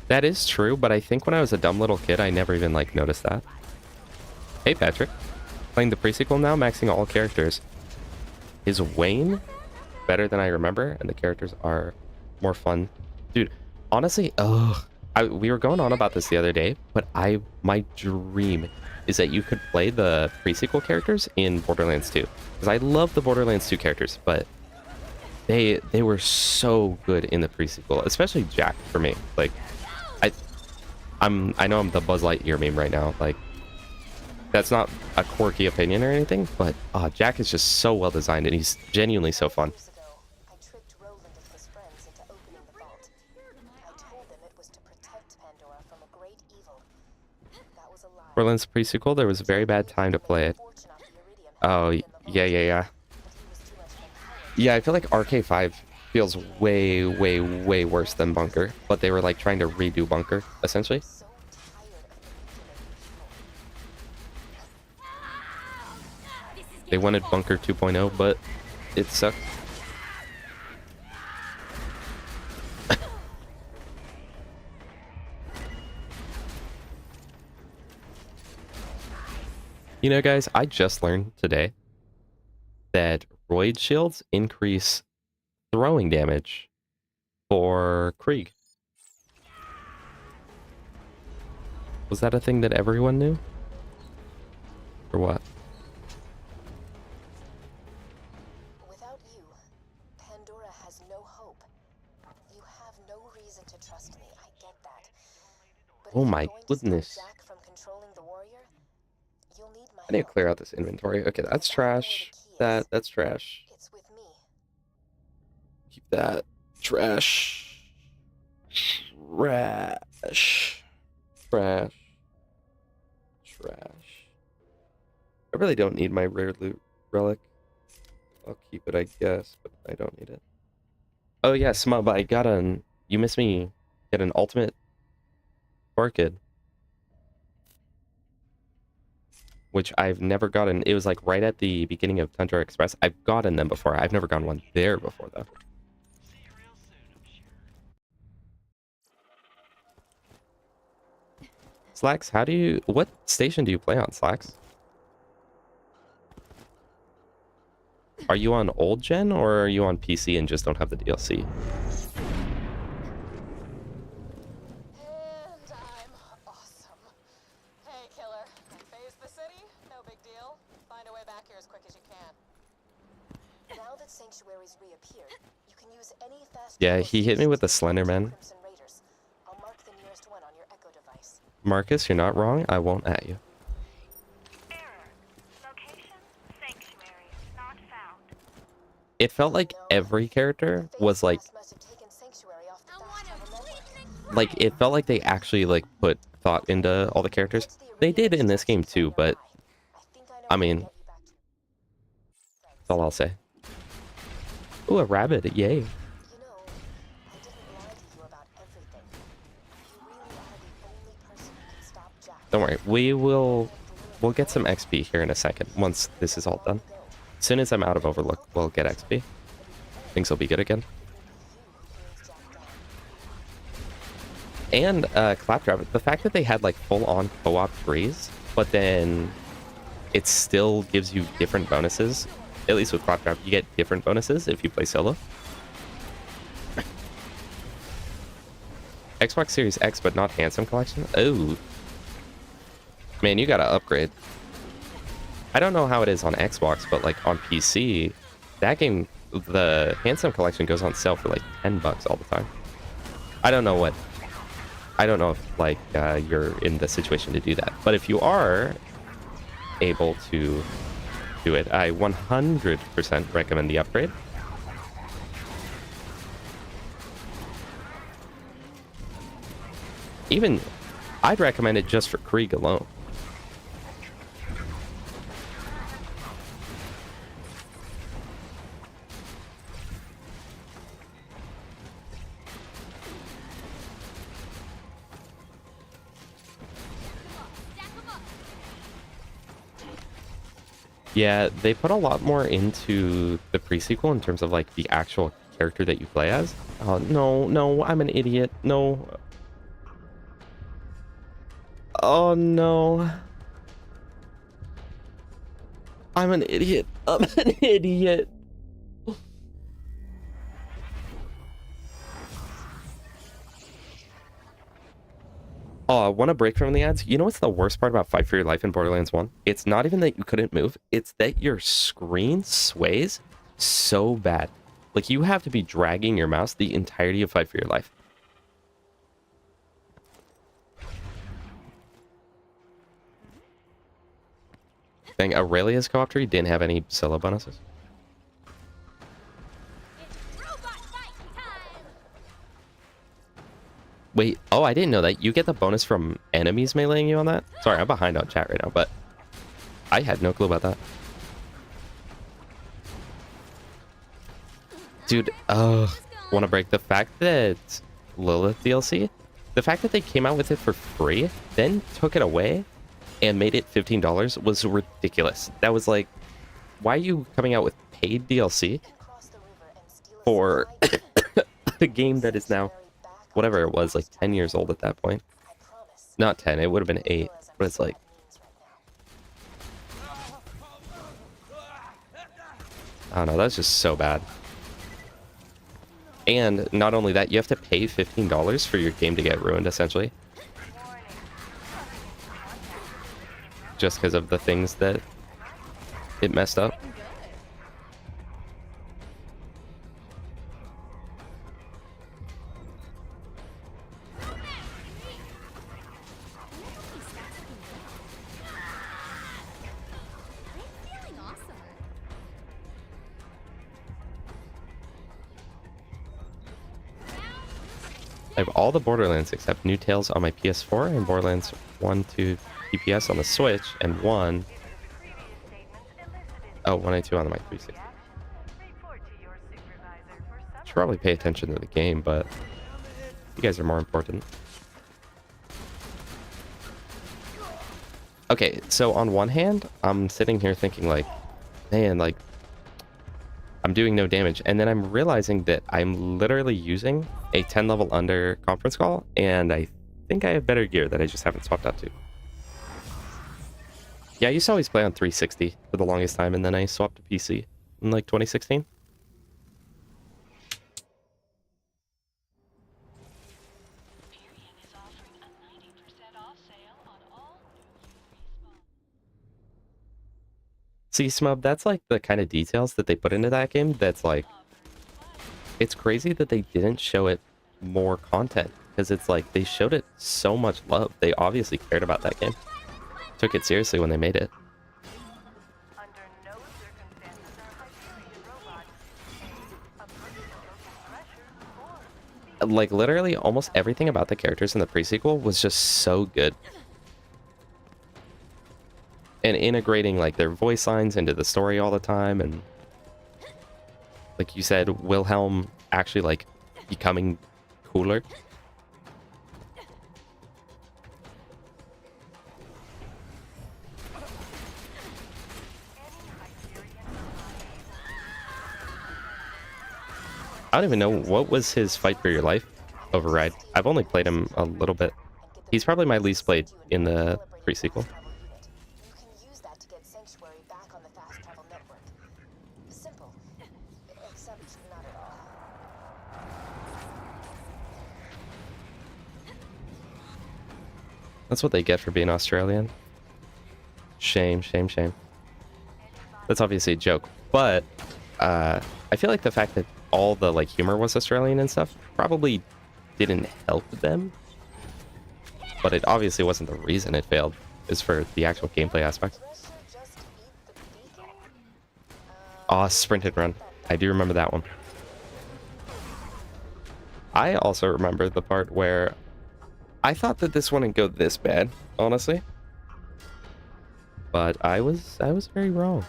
That is true, but I think when I was a dumb little kid, I never even, like, noticed that. Hey, Patrick. Playing the pre-sequel now, maxing all characters. Is Wayne better than I remember, and the characters are more fun? Dude, honestly, we were going on about this the other day, but my dream is that you could play the pre-sequel characters in Borderlands 2. Because I love the Borderlands 2 characters, but they were so good in the pre-sequel, especially Jack for me. Like, I know I'm the Buzz Lightyear meme right now. Like, that's not a quirky opinion or anything, but Jack is just so well designed, and he's genuinely so fun. Years ago, I tricked Roland and his friends into opening the vault. I told them it was to protect Pandora from a great evil. That was a lie. Borderlands pre-sequel, there was a very bad time to play it. Oh, yeah. Yeah, I feel like RK5 feels way, way, way worse than Bunker, but they were like trying to redo Bunker, essentially. They wanted Bunker 2.0, but it sucked. You know, guys, I just learned today that roid shields increase throwing damage for Krieg. Was that a thing that everyone knew? Or what? Without you, Pandora has no hope. You have no reason to trust me. I get that. But Oh if my you're going to stop goodness. Jack from controlling the warrior, you'll need my I need to help. clear out this inventory. Okay, that's trash. That's trash. It's with me. Keep that. Trash. Trash. Trash. Trash. I really don't need my rare loot relic. I'll keep it, I guess, but I don't need it. Oh yeah, Smub, I got you missed me. Get an ultimate orchid. Which I've never gotten. It was like right at the beginning of Tundra Express. I've gotten them before. I've never gotten one there before, though. Slacks, what station do you play on, Slacks? Are you on old gen, or are you on PC and just don't have the DLC? And I'm awesome. Hey, killer. Phase the city? No big deal. Find a way back here as quick as you can. Now that Sanctuary's reappeared, you can use any fast. Yeah, he hit me with the Slenderman. Crimson Raiders. I'll mark the nearest one on your Echo device. Marcus, you're not wrong. I won't at you. Error. Location, sanctuary, not found. It felt like every character was like, Must have taken Sanctuary off the fast travel network. like it felt like they actually like put thought into all the characters. They did in this game too, but I mean, that's all I'll say. Ooh, a rabbit! Yay! You know, I didn't lie to you about everything. You really are the only person who can stop Jack. Don't worry, we'll get some XP here in a second once this is all done. As soon as I'm out of Overlook, we'll get XP. Things will be good again. And Claptrap, the fact that they had like full-on co-op trees, but then it still gives you different bonuses. At least with Claptrap, you get different bonuses if you play solo. Xbox Series X, but not Handsome Collection? Oh. Man, you gotta upgrade. I don't know how it is on Xbox, but like on PC, that game, the Handsome Collection goes on sale for like $10 all the time. I don't know if like you're in the situation to do that, but if you are able to do it, I 100% recommend the upgrade. Even, I'd recommend it just for Krieg alone. Yeah, they put a lot more into the pre-sequel in terms of like the actual character that you play as. Oh, no, no, I'm an idiot. No. Oh, no. I'm an idiot. I'm an idiot. Oh, I want to break from the ads. You know what's the worst part about Fight for Your Life in Borderlands 1? It's not even that you couldn't move. It's that your screen sways so bad. Like, you have to be dragging your mouse the entirety of Fight for Your Life. Dang, Aurelia's co-opter didn't have any solo bonuses. Wait, oh, I didn't know that. You get the bonus from enemies meleeing you on that? Sorry, I'm behind on chat right now, but I had no clue about that. Dude, want to break the fact that Lilith DLC, the fact that they came out with it for free, then took it away and made it $15 was ridiculous. That was like, why are you coming out with paid DLC for a game that is now, whatever it was, like 10 years old at that point? Not 10, it would have been 8, but it's like, I don't know, that's just so bad. And not only that, you have to pay $15 for your game to get ruined, essentially. Just because of the things that it messed up. I have all the Borderlands except New Tales on my PS4 and Borderlands 1 to DPS on the Switch and 1 and 2 on my 360. Should probably pay attention to the game, but you guys are more important. Okay, so on one hand, I'm sitting here thinking like, man, like, I'm doing no damage. And then I'm realizing that I'm literally using a 10 level under conference call, and I think I have better gear that I just haven't swapped out to. Yeah, I used to always play on 360 for the longest time, and then I swapped to PC in like 2016. See, Smub, that's like the kind of details that they put into that game that's like, it's crazy that they didn't show it more content, because it's like they showed it so much love. They obviously cared about that game. Took it seriously when they made it. Like literally almost everything about the characters in the pre-sequel was just so good. And integrating like their voice lines into the story all the time, and like you said, Wilhelm actually like becoming cooler. I don't even know what was his Fight for Your Life override. I've only played him a little bit. He's probably my least played in the pre-sequel. That's what they get for being Australian. Shame, shame, shame. That's obviously a joke, but I feel like the fact that all the like humor was Australian and stuff probably didn't help them. But it obviously wasn't the reason it failed. It's for the actual gameplay aspects. Oh, sprint and run. I do remember that one. I also remember the part where I thought that this wouldn't go this bad, honestly. But I was very wrong.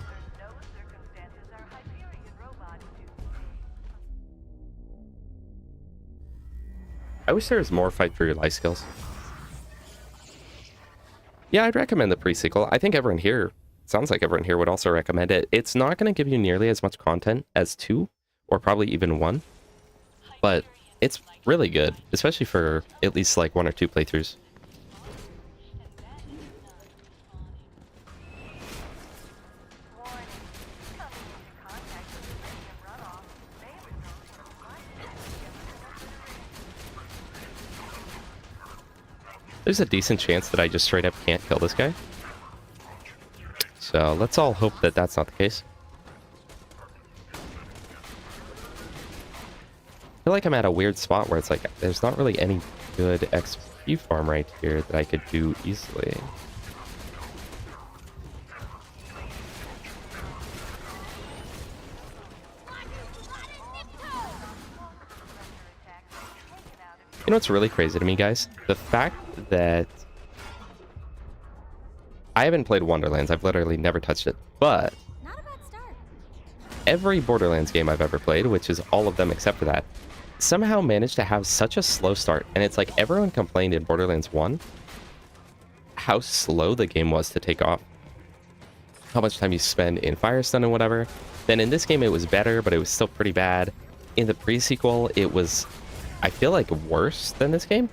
I wish there was more fight for your life skills. Yeah, I'd recommend the pre-sequel. I think everyone here, sounds like everyone here would also recommend it. It's not going to give you nearly as much content as 2, or probably even 1. But it's really good, especially for at least like 1 or 2 playthroughs. There's a decent chance that I just straight up can't kill this guy. So let's all hope that that's not the case. I feel like I'm at a weird spot where it's like there's not really any good XP farm right here that I could do easily. You know what's really crazy to me, guys? The fact that I haven't played Wonderlands. I've literally never touched it. But Not a bad start. every Borderlands game I've ever played, which is all of them except for that, somehow managed to have such a slow start. And it's like everyone complained in Borderlands 1 how slow the game was to take off. How much time you spend in Firestone and whatever. Then in this game it was better, but it was still pretty bad. In the pre-sequel, it was, I feel like, worse than this game.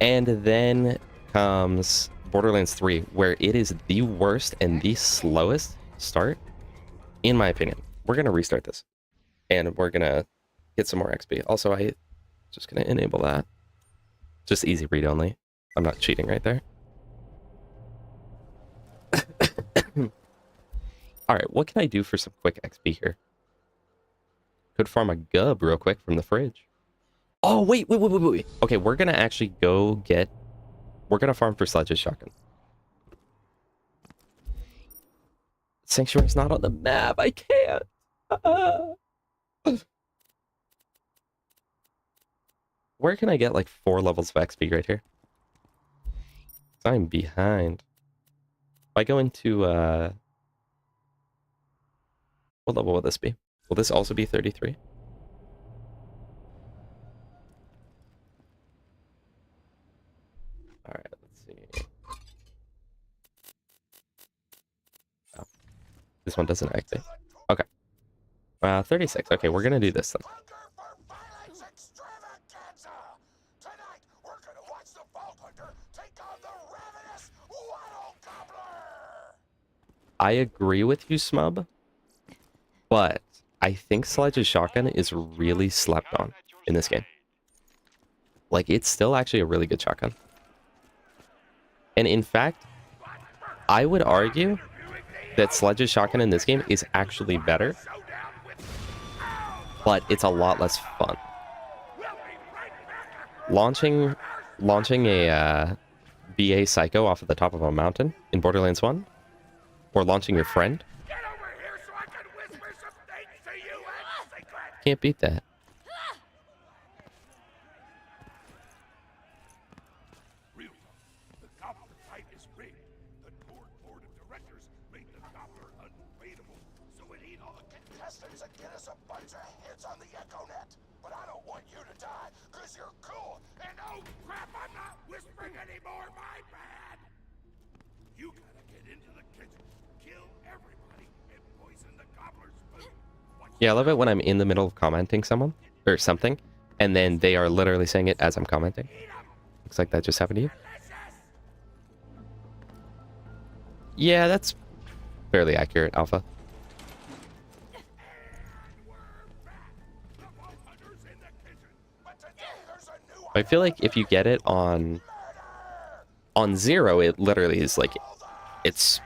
And then comes Borderlands 3, where it is the worst and the slowest start, in my opinion. We're going to restart this, and we're going to get some more XP. Also, I just going to enable that. Just easy read only. I'm not cheating right there. Alright, what can I do for some quick XP here? Could farm a gub real quick from the fridge. Oh, wait. Okay, we're going to actually go get... We're going to farm for Sledge's shotgun. Sanctuary's not on the map. I can't. Where can I get like 4 levels of XP right here? I'm behind. If I go into... What level will this be? Will this also be 33? Alright, let's see. Oh. This one doesn't activate. Okay. 36. Okay, we're gonna do this then. Tonight, we're gonna watch the Vault Hunter take on the ravenous Waddle Gobbler! I agree with you, Smub, but I think Sledge's shotgun is really slept on in this game. Like, it's still actually a really good shotgun. And in fact, I would argue that Sledge's shotgun in this game is actually better, but it's a lot less fun. Launching a BA Psycho off of the top of a mountain in Borderlands 1, or launching your friend, can't beat that. The Gobbler fight is rigged. The board of directors made the Gobbler unbeatable, so it ain't all the contestants that get us a bunch of hits on the EchoNet. But I don't want you to die, cause you're cool. And oh crap, I'm not whispering anymore, my bad. You gotta get into the kitchen, kill everybody, and poison the Gobbler's food. Yeah, I love it when I'm in the middle of commenting someone or something, and then they are literally saying it as I'm commenting. Looks like that just happened to you. Yeah, that's fairly accurate, Alpha. I feel like if you get it on 0, it literally is like, it's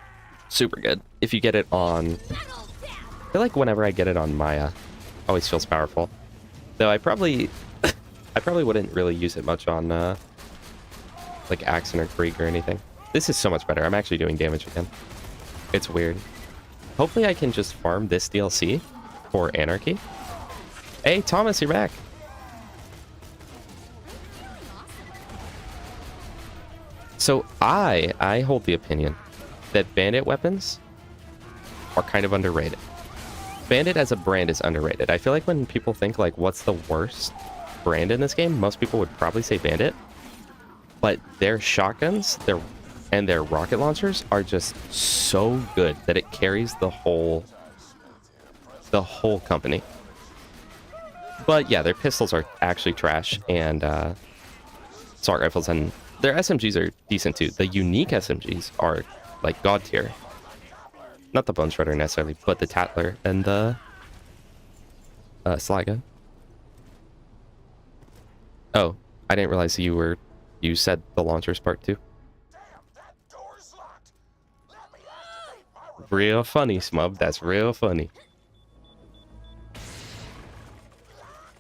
super good. If you get it on... I feel like whenever I get it on Maya, always feels powerful. Though I probably wouldn't really use it much on like Axon or Krieg or anything. This is so much better. I'm actually doing damage again. It's weird. Hopefully I can just farm this DLC for Anarchy. Hey Thomas, you're back. So I hold the opinion that bandit weapons are kind of underrated. Bandit as a brand is underrated. I feel like when people think like what's the worst brand in this game, most people would probably say Bandit. But their shotguns, their rocket launchers are just so good that it carries the whole company. But yeah, their pistols are actually trash, and assault rifles and their SMGs are decent too. The unique SMGs are like god tier. Not the Bone Shredder necessarily, but the Tatler and the Sliga. Oh, I didn't realize you said the launchers part too. Real funny, Smub. That's real funny.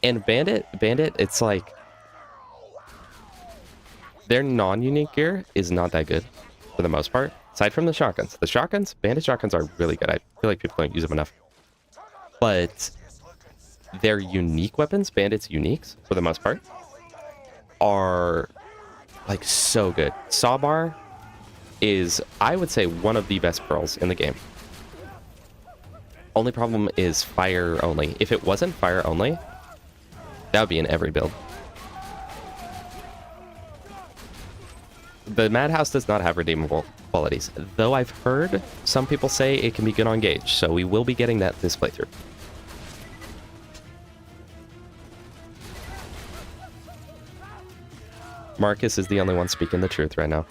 And Bandit, it's like their non-unique gear is not that good for the most part. Aside from the shotguns. The shotguns, Bandit shotguns are really good. I feel like people don't use them enough. But their unique weapons, Bandit's uniques, for the most part, are like so good. Sawbar is, I would say, one of the best pearls in the game. Only problem is fire only. If it wasn't fire only, that would be in every build. The Madhouse does not have redeemable qualities, though I've heard some people say it can be good on Gaige, so we will be getting that this playthrough. Marcus is the only one speaking the truth right now.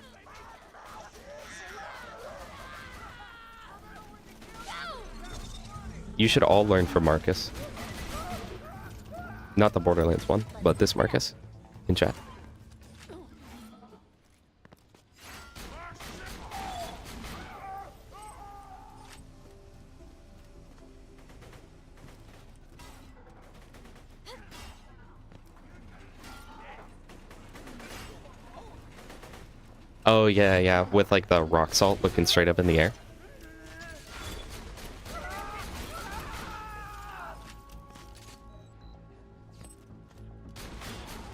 You should all learn from Marcus. Not the Borderlands one, but this Marcus in chat. Oh, yeah, with like the rock salt looking straight up in the air.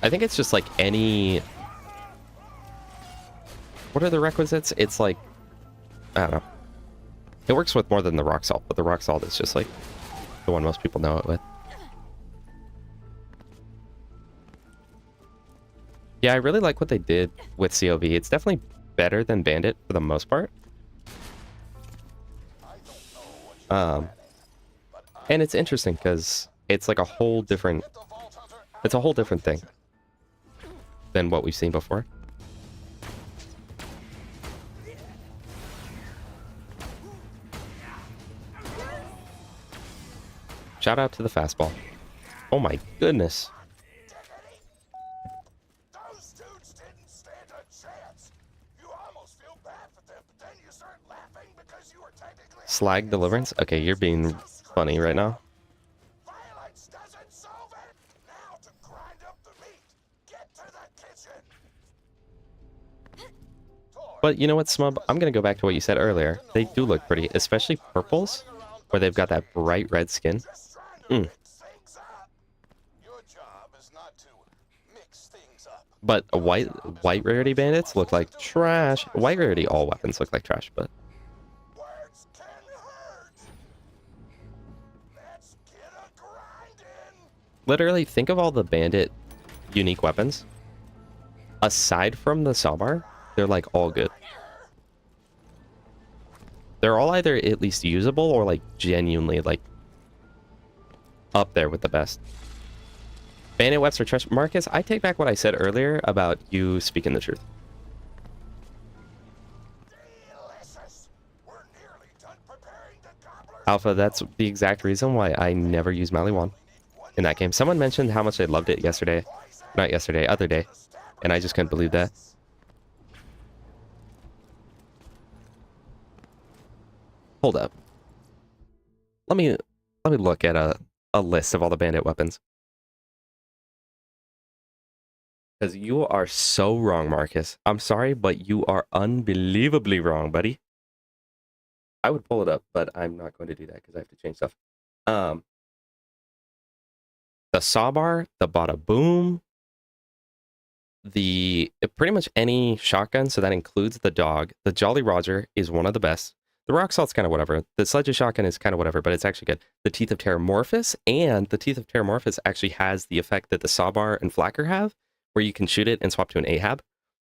I think it's just like any... What are the requisites? It's like... I don't know. It works with more than the rock salt, but the rock salt is just like the one most people know it with. Yeah, I really like what they did with COV. It's definitely better than Bandit for the most part. And it's interesting because it's like a whole different... It's a whole different thing than what we've seen before. Shout out to the fastball. Oh my goodness. Those dudes didn't stand a chance. You almost feel bad for them, but then you start laughing because you were technically... Slag deliverance? Okay, you're being funny right now. Violence doesn't solve it. Now to grind up the meat. Get to the kitchen. But you know what, Smub? I'm gonna go back to what you said earlier. They do look pretty, especially purples, where they've got that bright red skin. Mm. Your job is not to mix things up. But white rarity bandits look like trash. White rarity all weapons look like trash, but Words can hurt. Let's get a grind in. literally think of all the bandit unique weapons. Aside from the sawbar, they're like all good. They're all either at least usable or like genuinely like up there with the best. Bandit weapons are trash. Marcus, I take back what I said earlier about you speaking the truth. Delicious. We're nearly done preparing the gobblers. Alpha, that's the exact reason why I never use Maliwan in that game. Someone mentioned how much they loved it yesterday. Not yesterday, other day. And I just couldn't believe that. Hold up. Let me look at a list of all the bandit weapons. Because you are so wrong, Marcus. I'm sorry, but you are unbelievably wrong, buddy. I would pull it up, but I'm not going to do that because I have to change stuff. The sawbar, the bada boom, pretty much any shotgun, so that includes the dog. The Jolly Roger is one of the best. The Rock Salt's kind of whatever. The Sledge's shotgun is kind of whatever, but it's actually good. The Teeth of Terramorphous, and the Teeth of Terramorphous actually has the effect that the Sawbar and Flacker have, where you can shoot it and swap to an Ahab.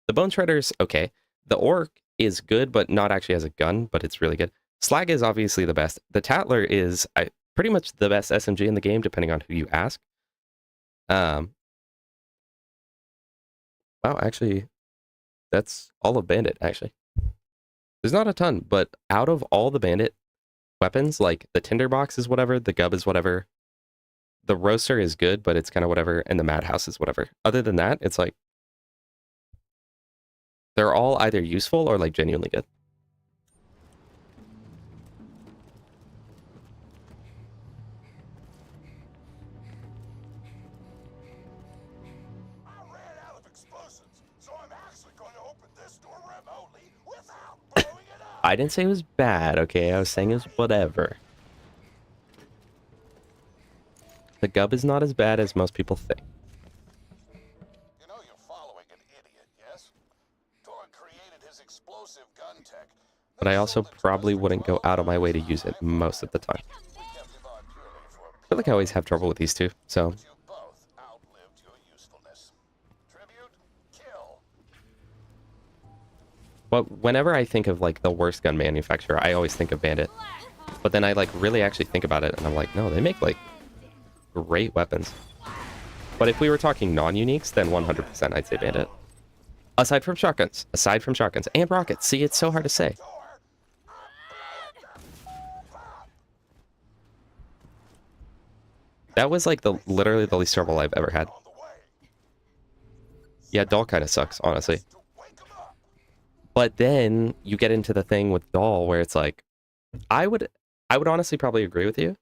The Bone Shredder's okay. The Orc is good, but not actually as a gun, but it's really good. Slag is obviously the best. The Tatler is pretty much the best SMG in the game, depending on who you ask. Wow, actually, that's all of Bandit, actually. There's not a ton, but out of all the Bandit weapons, like the Tinderbox is whatever, the Gub is whatever, the Roaster is good, but it's kind of whatever, and the Madhouse is whatever. Other than that, it's like, they're all either useful or like genuinely good. I ran out of explosives, so I'm actually going to open this door remotely without blowing it up. I didn't say it was bad, okay? I was saying it was whatever. The Gub is not as bad as most people think. You know you're following an idiot, yes? Torg created his explosive gun tech. But I also probably wouldn't go out of my way to use it most of the time. I feel like I always have trouble with these two, so. You both outlived your usefulness. Tribute, kill. But whenever I think of like the worst gun manufacturer, I always think of Bandit. But then I like really actually think about it and I'm like, no, they make like great weapons. But if we were talking non-uniques, then 100% I'd say Bandit. Aside from shotguns, and rockets. See, it's so hard to say. That was like literally the least trouble I've ever had. Yeah, Doll kind of sucks, honestly. But then you get into the thing with Doll where it's like, I would honestly probably agree with you.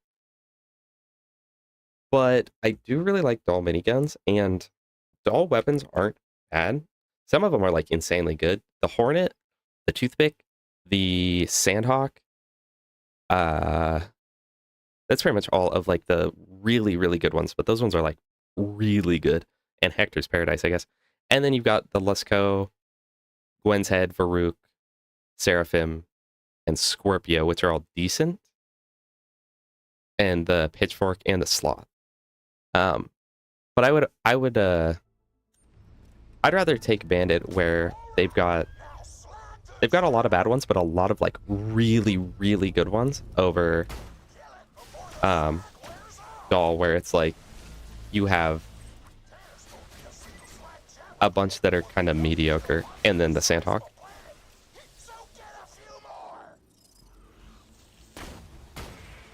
But I do really like Doll miniguns, and Doll weapons aren't bad. Some of them are like insanely good. The Hornet, the Toothpick, the Sandhawk, that's pretty much all of like the really, really good ones, but those ones are like really good. And Hector's Paradise, I guess. And then you've got the Lusco, Gwen's Head, Varuk, Seraphim, and Scorpio, which are all decent. And the Pitchfork and the Sloth. But I'd rather take Bandit where they've got a lot of bad ones, but a lot of like really, really good ones over Doll, where it's like you have a bunch that are kind of mediocre, and then the Sandhawk.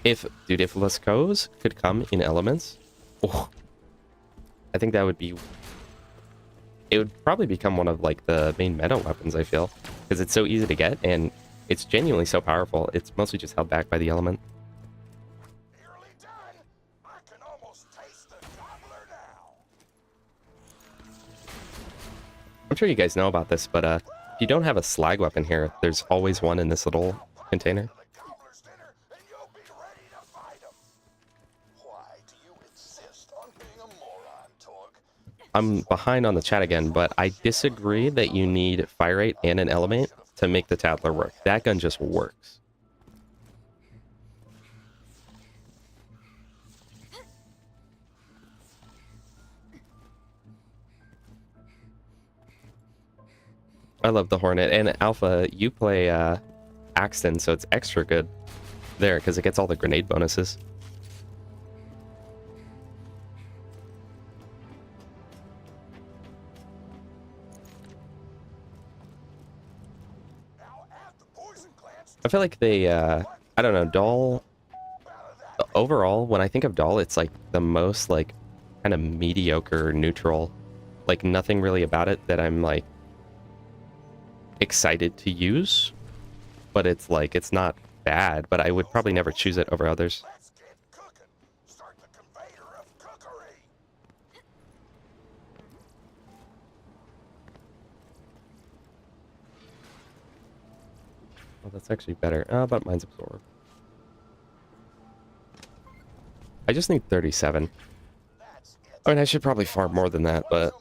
If Luscos could come in elements, oh, I think that would be. It would probably become one of like the main meta weapons, I feel, because it's so easy to get and it's genuinely so powerful. It's mostly just held back by the element. Nearly done. I can almost taste the gobbler now. I'm sure you guys know about this, but if you don't have a slag weapon here, there's always one in this little container. The gobbler's dinner, and you'll be ready to fight him. Why do you insist on being a moron, Torg? I'm behind on the chat again, but I disagree that you need fire rate and an element to make the Tatler work. That gun just works. I love the Hornet. And Alpha, you play Axton, so it's extra good there because it gets all the grenade bonuses. I feel like they, I don't know, Doll, overall, when I think of Doll, it's like the most, like, kind of mediocre, neutral, like, nothing really about it that I'm, like, excited to use, but it's, like, it's not bad, but I would probably never choose it over others. Let's get cooking. Start the conveyor of cookery. Oh, that's actually better. But mine's absorb. I just need 37. I mean, I should probably farm more than that, but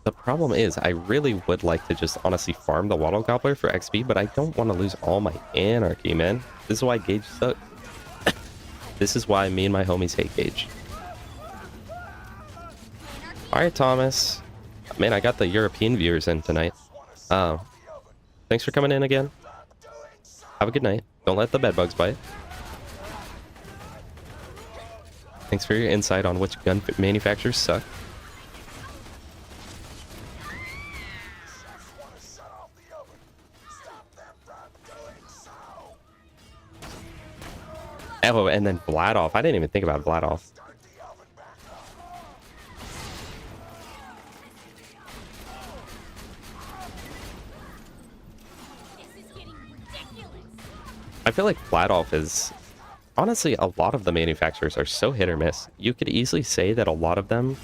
the problem is I really would like to just honestly farm the Waddle Gobbler for XP, but I don't want to lose all my anarchy, man. This is why Gaige sucks. This is why me and my homies hate Gaige. Alright, Thomas. Man, I got the European viewers in tonight. Thanks for coming in again. Have a good night. Don't let the bedbugs bite. Thanks for your insight on which gun manufacturers suck. Oh, and then Vladoff. I didn't even think about Vladoff. I feel like Vladoff is... Honestly, a lot of the manufacturers are so hit or miss. You could easily say that a lot of them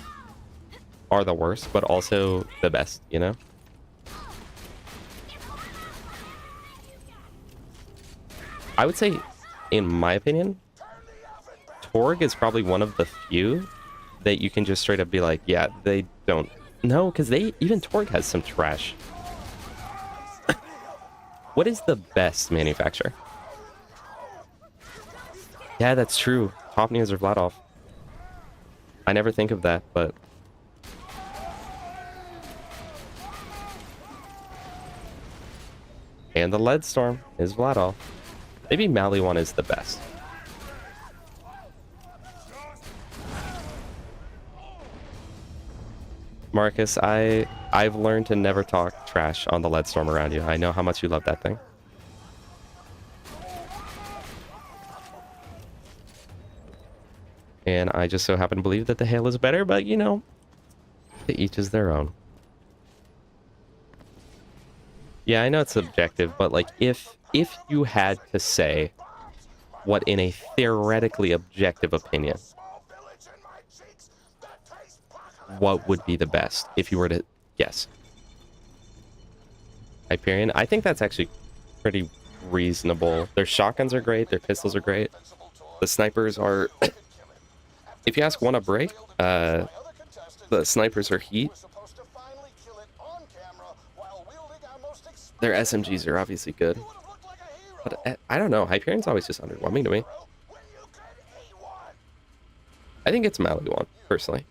are the worst, but also the best, you know? I would say, in my opinion, Torg is probably one of the few that you can just straight up be like, yeah, they don't. No, because even Torg has some trash. What is the best manufacturer? Yeah, that's true. Hopnias or Vladoff. I never think of that, but... And the Lead Storm is Vladoff. Maybe Maliwan is the best. Marcus, I've learned to never talk trash on the Lead Storm around you. I know how much you love that thing. And I just so happen to believe that the Hail is better, but you know, to each is their own. Yeah, I know it's subjective, but like if you had to say what in a theoretically objective opinion, what would be the best if you were to guess? Hyperion, I think that's actually pretty reasonable. Their shotguns are great, their pistols are great. The snipers are... If you ask one a break, the snipers are heat. Their SMGs are obviously good. But I don't know, Hyperion's always just underwhelming to me. I think it's Maliwan, personally.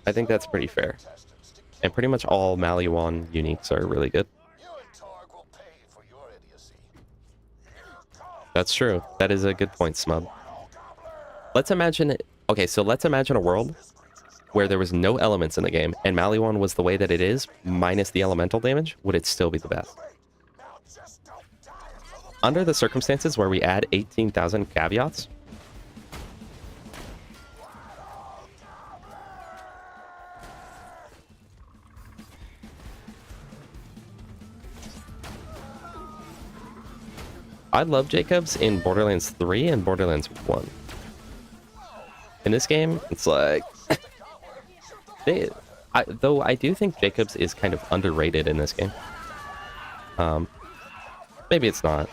I think that's pretty fair. And pretty much all Maliwan uniques are really good. That's true. That is a good point, Smub. Let's imagine... Okay, so let's imagine a world where there was no elements in the game, and Maliwan was the way that it is, minus the elemental damage. Would it still be the best? Under the circumstances where we add 18,000 caveats... I love Jacobs in Borderlands 3 and Borderlands 1. In this game, it's like... though I do think Jacobs is kind of underrated in this game. Maybe it's not.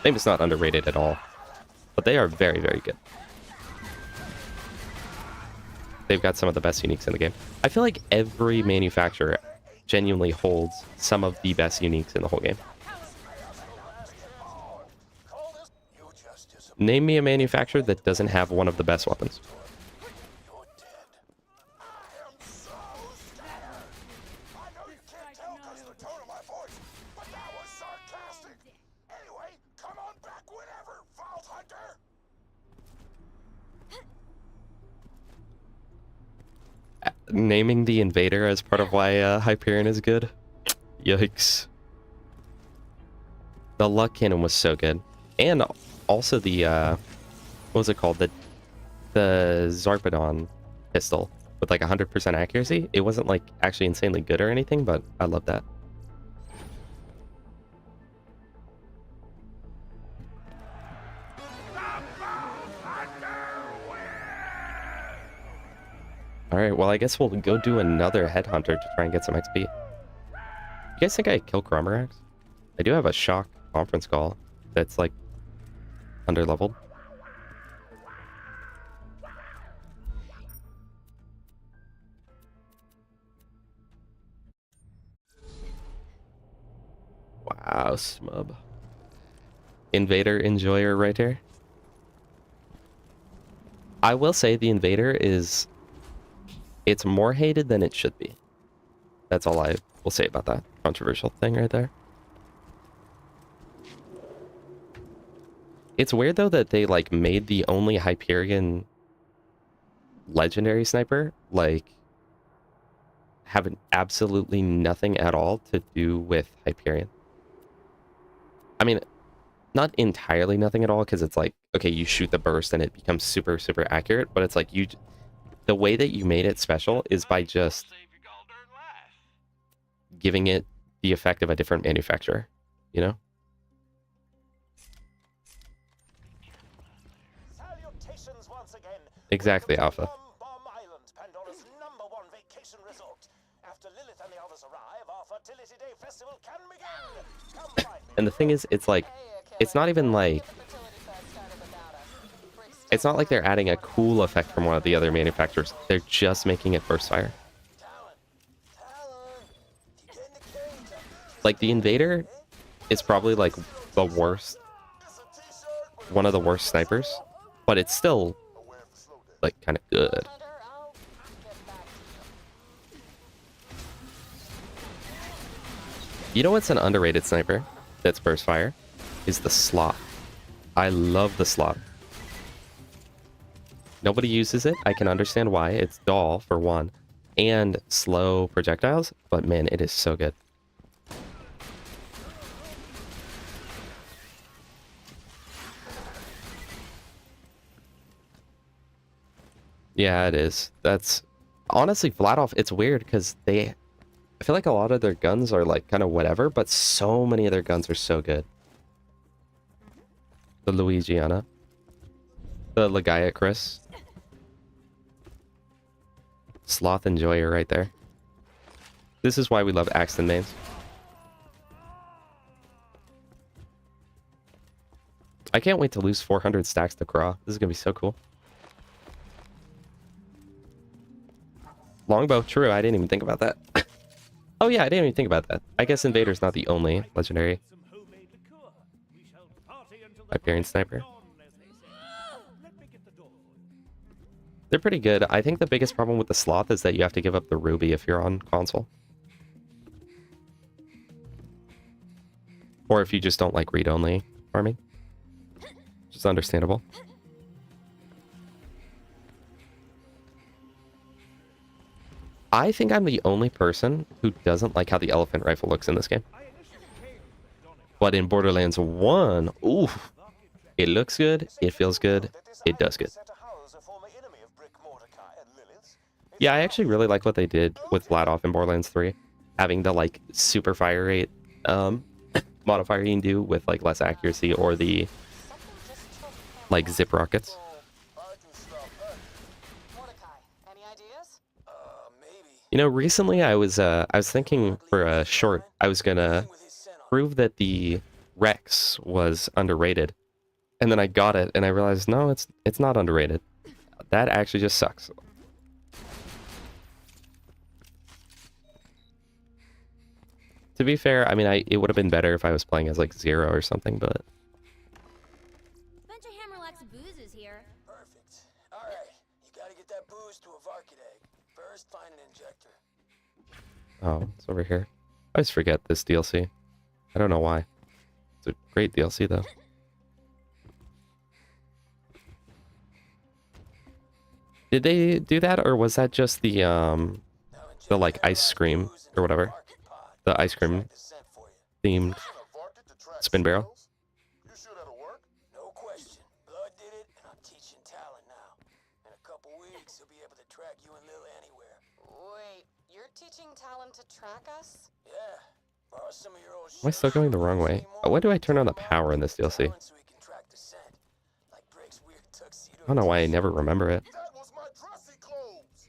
Maybe it's not underrated at all. But they are very, very good. They've got some of the best uniques in the game. I feel like every manufacturer genuinely holds some of the best uniques in the whole game. Name me a manufacturer that doesn't have one of the best weapons. Naming the Invader as part of why Hyperion is good? Yikes. The Luck Cannon was so good. And also the, what was it called? The Zarpedon pistol with like 100% accuracy. It wasn't like actually insanely good or anything, but I love that. Alright, well I guess we'll go do another Headhunter to try and get some XP. You guys think I kill Crommerax? I do have a shock conference call that's like underleveled. Wow, smub. Invader enjoyer right here. I will say the Invader is... It's more hated than it should be. That's all I will say about that controversial thing right there. It's weird though that they like made the only Hyperion legendary sniper like have absolutely nothing at all to do with Hyperion. I mean, not entirely nothing at all, because it's like, okay, you shoot the burst and it becomes super, super accurate, but it's like the way that you made it special is by just giving it the effect of a different manufacturer, you know? Salutations once again. Exactly, Welcome to Alpha. Bomb Island, Pandora's #1 vacation resort. After Lilith and the others arrive, our Fertility Day festival can begin. Come find me. And the thing is, it's like, it's not even like, it's not like they're adding a cool effect from one of the other manufacturers. They're just making it burst fire. Like, the Invader is probably like the worst, one of the worst snipers, but it's still like kind of good. You know what's an underrated sniper that's burst fire? Is the Sloth. I love the Sloth. Nobody uses it. I can understand why. It's dull for one, and slow projectiles, but man, it is so good. Yeah, it is. That's honestly flat off. It's weird because I feel like a lot of their guns are like kind of whatever, but so many of their guns are so good. The Louisiana, the Gaige Chris, Sloth Enjoyer right there. This is why we love Axton mains. I can't wait to lose 400 stacks to Craw. This is gonna be so cool. Longbow, true. I didn't even think about that. Oh yeah, I didn't even think about that. I guess Invader's not the only legendary Hyperion sniper. They're pretty good. I think the biggest problem with the Sloth is that you have to give up the Ruby if you're on console. Or if you just don't like read-only farming. Which is understandable. I think I'm the only person who doesn't like how the elephant rifle looks in this game. But in Borderlands 1, ooh, it looks good, it feels good, it does good. Yeah, I actually really like what they did with Flat Off in Borderlands 3. Having the, like, super fire rate modifier you can do with, like, less accuracy, or the, like, zip rockets. You know, recently I was thinking for a short, I was gonna prove that the Rex was underrated, and then I got it, and I realized no, it's not underrated. That actually just sucks. To be fair, I mean, it would have been better if I was playing as like Zero or something, but. Bunch of Hammerlock's boozers here. Perfect. Alright, you gotta get that booze to a Varkid egg. First, find an injector. Oh, it's over here. I always forget this DLC. I don't know why. It's a great DLC though. Did they do that, or was that just the like ice cream or whatever? The ice cream themed spin barrel? You shoot out of work? No question. Blood did it, and I'm teaching Talon now. In a couple weeks, he'll be able to track you and Lil anywhere. Wait, you're teaching Talon to track us? Yeah. Borrow some of your old Am I still going the wrong way? Oh, when do I turn on the power in this DLC? so he can track the scent. Like Drake's weird tuxedo. I don't know why I never remember it. That was my dressy clothes.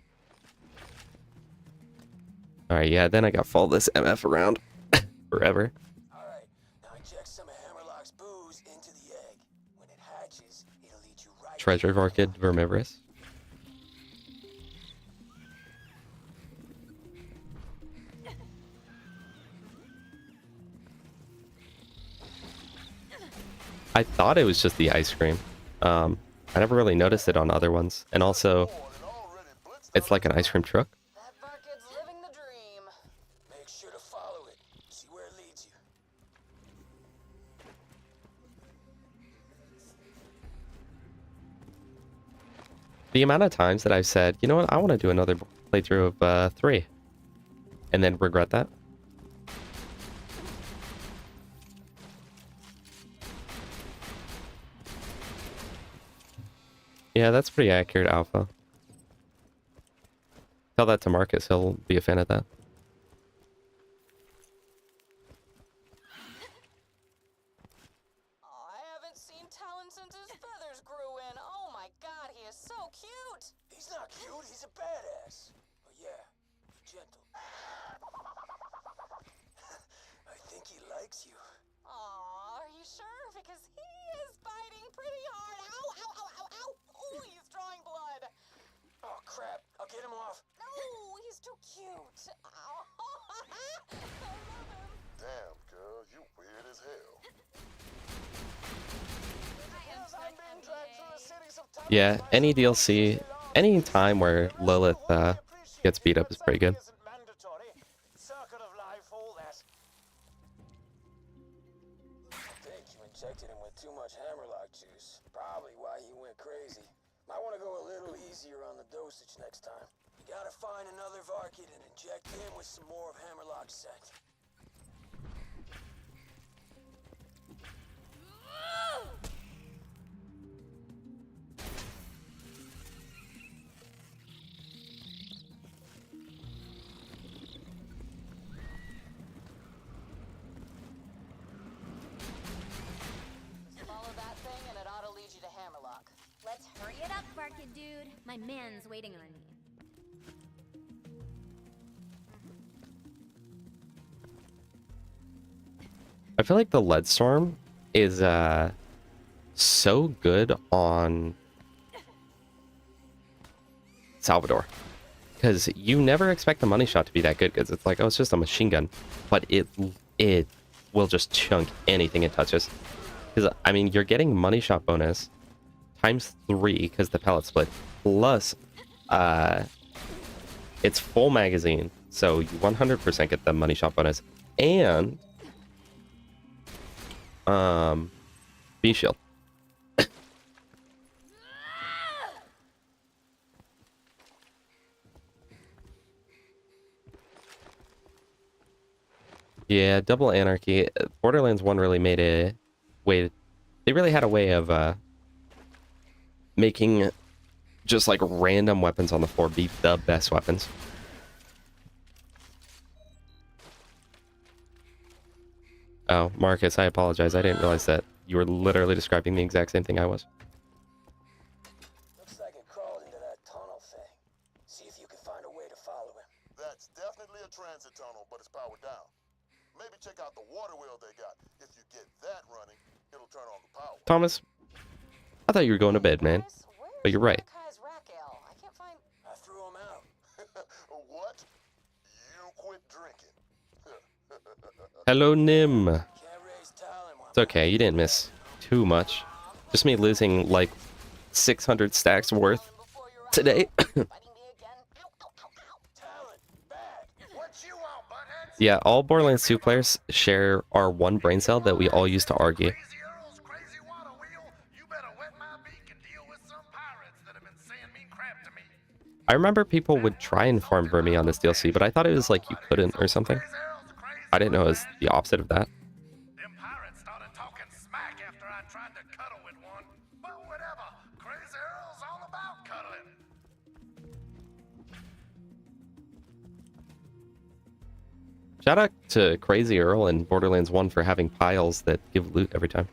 Alright, yeah, then I got follow this MF around forever. Alright, now inject some of Hammerlock's booze into the egg. When it hatches, it'll lead you right Treasure Varkid Vermivorous. I thought it was just the ice cream. I never really noticed it on other ones. And also, it's like an ice cream truck. That Varkid's living the dream. Make sure to follow it. See where it leads you. The amount of times that I've said, you know what, I want to do another playthrough of 3. And then regret that. Yeah, that's pretty accurate, Alpha. Tell that to Marcus, he'll be a fan of that. I haven't seen Talon since his feathers grew in. Oh my god, he is so cute! He's not cute, he's a badass. But yeah, gentle. I think he likes you. Aw, are you sure? Because he is biting pretty hard. Ow, ow, ow, ow, ow! Ooh, he's drawing blood. Oh crap, I'll get him off. No, he's too cute. Ow. I love him. Damn, girl, you weird as hell. Yeah, any DLC, any time where Lilith gets beat up is pretty good. Circle of life, all that. I think you injected him with too much hammerlock juice. Probably why he went crazy. Might want to go a little easier on the dosage next time. You gotta find another Varkid and inject him with some more of hammerlock scent. Follow that thing and it ought to lead you to Hammerlock. Let's hurry it up, Barkid dude. My man's waiting on me. I feel like the lead storm is so good on Salvador, because you never expect the money shot to be that good, because it's like, oh, it's just a machine gun, but it will just chunk anything it touches. Because I mean, you're getting money shot bonus times 3 because the pellet split, plus it's full magazine, so you 100% get the money shot bonus, and B shield. Yeah, double anarchy. Borderlands 1 really made a way. They really had a way of making just like random weapons on the floor be the best weapons. Oh, Marcus, I apologize. I didn't realize that you were literally describing the exact same thing I was. Looks like it crawled into that tunnel thing. See if you can find a way to follow him. That's definitely a transit tunnel, but it's powered down. Maybe check out the water wheel they got. If you get that running, it'll turn on the power. Thomas, I thought you were going to bed, man. But you're right. Mordecai's rack ale. I can't find. I threw him out. What? You quit drinking. Hello, Nim. Can't raise Talon while It's okay, you didn't miss too much. Just me losing like 600 stacks worth today. Biting me again. Ow, ow, ow, ow. Talon, bad. What you want, buttheads? Yeah, all Borderlands 2 players share our one brain cell that we all use to argue. Crazy Earl's crazy water wheel. You better wet my beak and deal with some pirates that have been saying mean crap to me. I remember people would try and farm Vermi on this DLC, but I thought it was like you couldn't or something. I didn't know it was the opposite of that. Them pirates started talking smack after I tried to cuddle with one. But whatever. Crazy Earl's all about cuddling. Shout out to Crazy Earl and Borderlands 1 for having piles that give loot every time.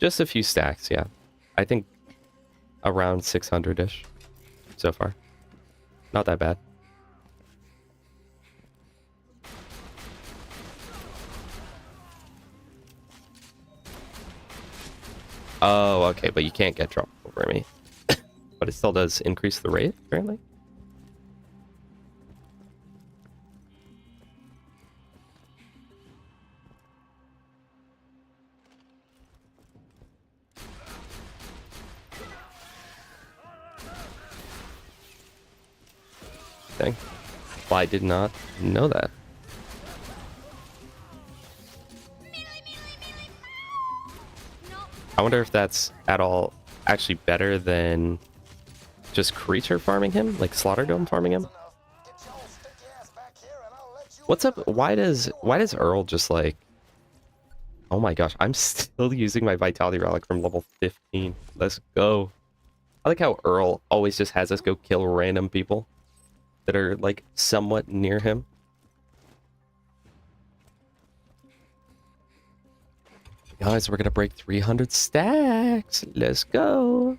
Just a few stacks, yeah. I think around 600-ish so far. Not that bad. Oh, okay, but you can't get drop over me. But it still does increase the rate, apparently. interesting. Well, I did not know that. I wonder if that's at all actually better than just creature farming him, like Slaughter Dome farming him. What's up? Why does Earl just like? Oh my gosh, I'm still using my Vitality Relic from level 15. Let's go. I like how Earl always just has us go kill random people that are like somewhat near him. Guys, we're gonna break 300 stacks. Let's go.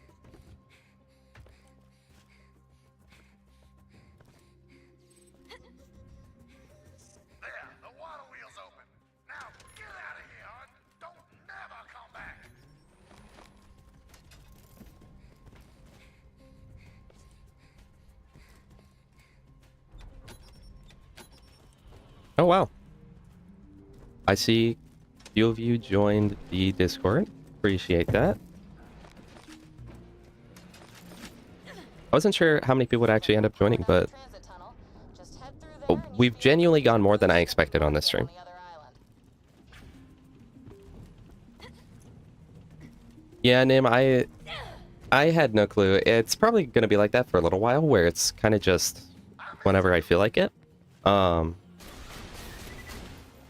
There, the water wheel's open. Now get out of here, and don't never come back. Oh wow. I see a few of you joined the Discord. Appreciate that. I wasn't sure how many people would actually end up joining, but Transit tunnel. Just head through there and you we've should be genuinely gone more than I expected on this stream. on the other island. Yeah, Nim, I had no clue. It's probably going to be like that for a little while, where it's kind of just whenever I feel like it.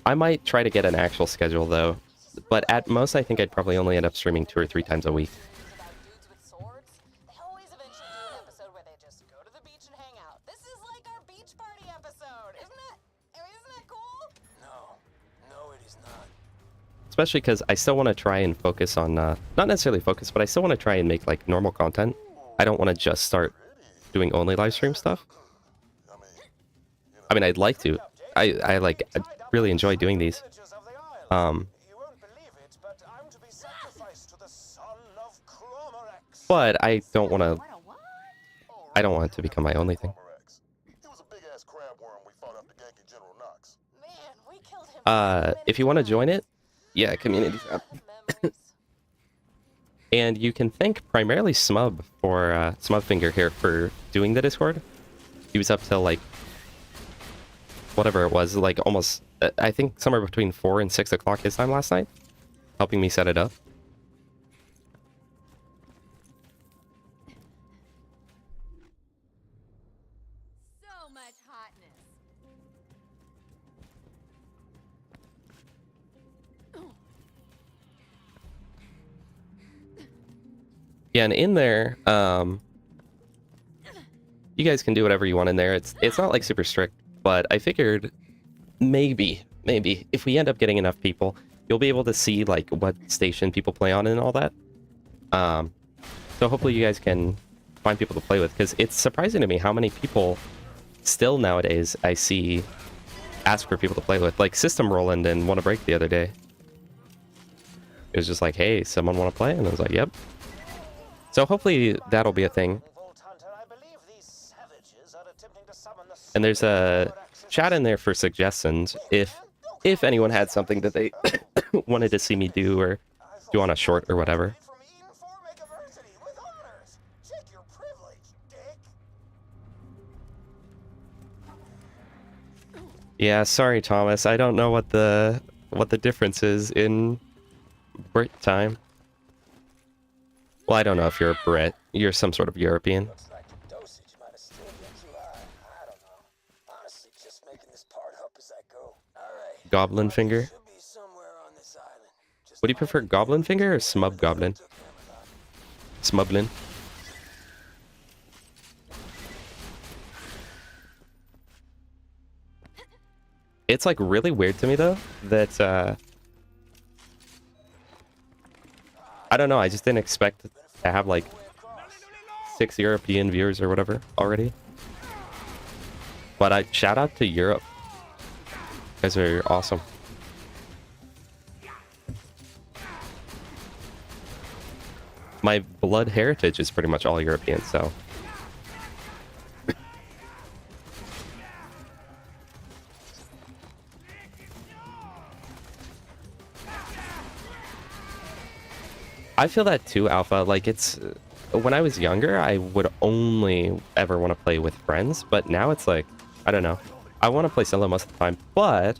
I might try to get an actual schedule, though. But at most, I think I'd probably only end up streaming 2 or 3 times a week. About dudes with swords, they always eventually do an episode where they just go to the beach and hang out. This is like our beach party episode, isn't it? I mean, isn't that cool? No, it is not. Especially because I still want to try and focus on, not necessarily focus, but I still want to try and make, like, normal content. I don't want to just start doing only live stream stuff. I mean, I'd like to. I really enjoy doing these. You won't believe it, but I'm to be sacrificed to the son of Cromorex. But I don't want to. I don't want it to become my only thing. He was a big-ass crab worm we fought after ganking General Knox. Man, we killed him. If you want to join it, yeah, community tab. Memories. And you can thank primarily Smub for Smubfinger here for doing the Discord. He was up till like whatever it was, like almost I think somewhere between 4 and 6 o'clock his time last night, helping me set it up. So much hotness. Yeah, and in there, you guys can do whatever you want in there. It's not like super strict, but I figured maybe if we end up getting enough people, you'll be able to see like what station people play on and all that. So hopefully you guys can find people to play with, because it's surprising to me how many people still nowadays I see ask for people to play with. Like System Roland and Wanna Break the other day. It was just like, hey, someone want to play? And I was like, yep. So hopefully that'll be a thing. And there's a chat in there for suggestions if anyone had something that they wanted to see me do or do on a short or whatever. Yeah, sorry Thomas, I don't know what the difference is in Brit time. Well, I don't know if you're a Brit. You're some sort of European. Looks like the dosage might have still been too high. I don't know. Honestly, just making this part up as I go. Alright. Goblin finger. Should be somewhere on this island. Just What do you prefer, Goblin finger or Smub Goblin? Smublin. It's like really weird to me though that I don't know, I just didn't expect to have like 6 European viewers or whatever already. But I shout out to Europe. You guys are awesome. My blood heritage is pretty much all European, so. I feel that too, Alpha. Like, it's when I was younger, I would only ever want to play with friends, but now it's like, I don't know. I want to play solo most of the time, but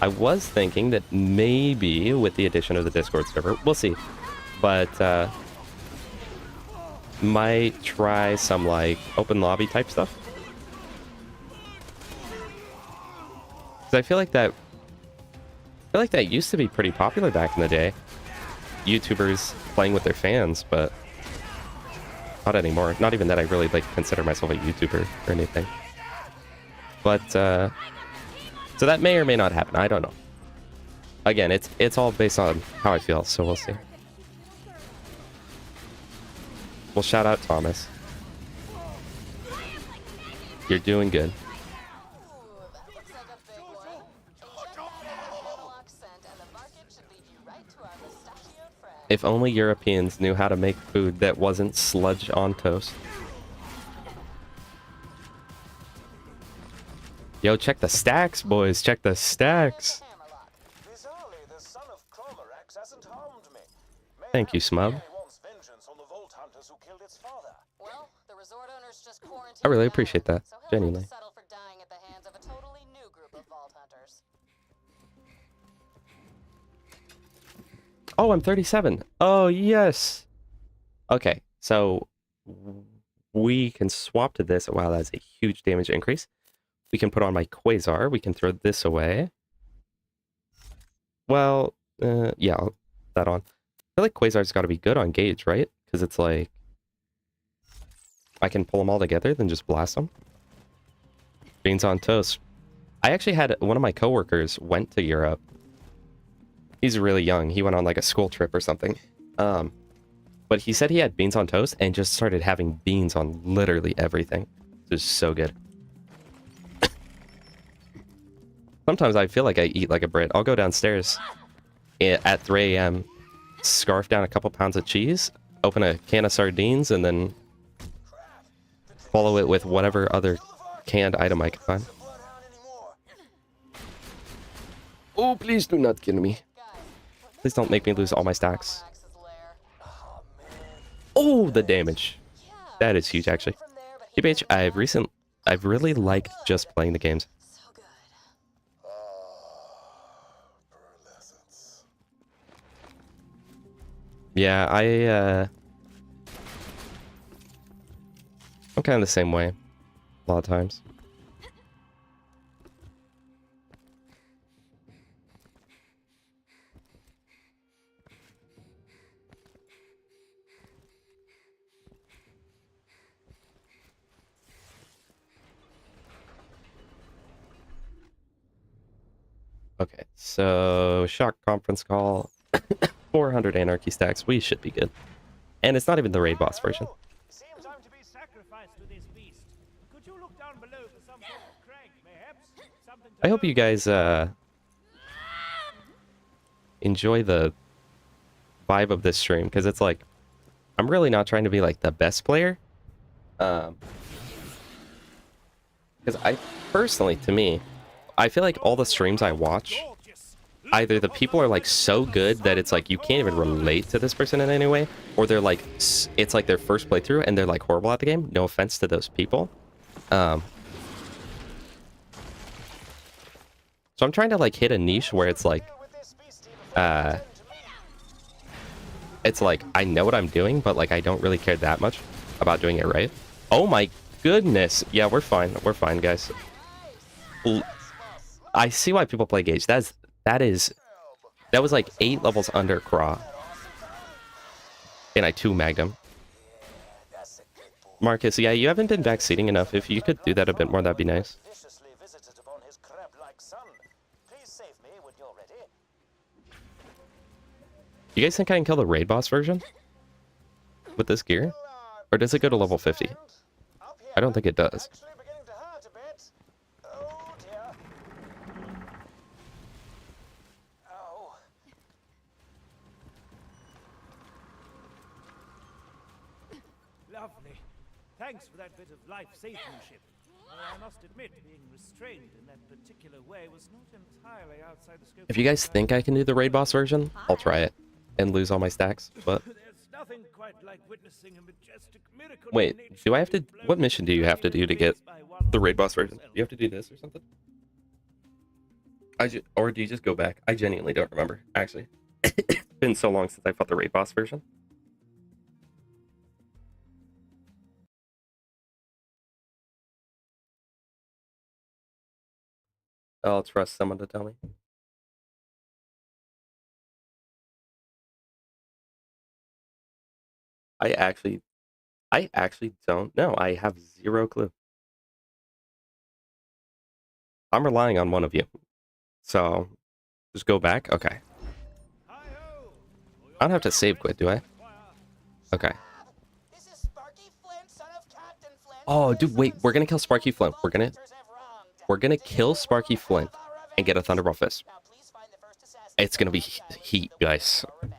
I was thinking that maybe with the addition of the Discord server, we'll see. But might try some like open lobby type stuff. Because I feel like that used to be pretty popular back in the day. YouTubers playing with their fans, but not anymore. Not even that I really like consider myself a YouTuber or anything. But so that may or may not happen. I don't know. Again, it's all based on how I feel, so we'll see. Well, shout out Thomas. You're doing good. If only Europeans knew how to make food that wasn't sludge on toast. Yo, check the stacks, boys. Check the stacks. Thank you, Smub. I really appreciate that. Genuinely. Oh, I'm 37. Oh, yes. Okay, so we can swap to this. Wow, that's a huge damage increase. We can put on my Quasar. We can throw this away. Well, yeah, I'll put that on. I feel like Quasar's got to be good on Gaige, right? Because it's like, I can pull them all together, then just blast them. Beans on toast. I actually had one of my coworkers went to Europe. He's really young. He went on like a school trip or something. But he said he had beans on toast and just started having beans on literally everything. It was so good. Sometimes I feel like I eat like a Brit. I'll go downstairs at 3 a.m., scarf down a couple pounds of cheese, open a can of sardines, and then follow it with whatever other canned item I can find. Oh, please do not kill me. Please don't make me lose all my stacks. Oh, the damage. That is huge, actually. TBH, I've really liked just playing the games. Yeah, I'm kind of the same way a lot of times. Okay, so shock conference call. 400 anarchy stacks. We should be good. And it's not even the raid boss version. Seems I'm to be sacrificed to this beast. Could you look down below for some sort of crank, mayhaps? Something to I hope you guys enjoy the vibe of this stream, because it's like, I'm really not trying to be like the best player. Because I personally, to me, I feel like all the streams I watch, either the people are like so good that it's like you can't even relate to this person in any way, or they're like, it's like their first playthrough and they're like horrible at the game. No offense to those people. So I'm trying to like hit a niche where it's like, I know what I'm doing, but like I don't really care that much about doing it right. Oh my goodness. Yeah, we're fine. We're fine, guys. I see why people play Gaige. That was like 8 levels under Craw. And I 2 Magnum. Marcus, yeah, you haven't been backseating enough. If you could do that a bit more, that'd be nice. You guys think I can kill the raid boss version with this gear? Or does it go to level 50? I don't think it does. Lovely. Thanks for that bit of life salesmanship. I must admit, being restrained in that particular way was not entirely outside the scope. If you guys think I can do the raid boss version, I'll try it and lose all my stacks, but nothing quite like witnessing a majestic miracle. of Wait, nature do I have to? being What blown mission do you have to do to get by one the raid boss version? Do itself. you have to do this or something? Or do you just go back? I genuinely don't remember. Actually, it's been so long since I fought the raid boss version. I'll trust someone to tell me. I actually don't know. I have zero clue. I'm relying on one of you. So, just go back? Okay. Hi-ho! I don't have to save quit, do I? Okay. This is Sparky Flint, son of Captain Flint. Oh, dude, wait. We're gonna kill Sparky Flint. We're gonna kill Sparky Flint and get a Thunderbolt Fist. Now please find the first assassin. It's gonna be heat, guys. Our revenge.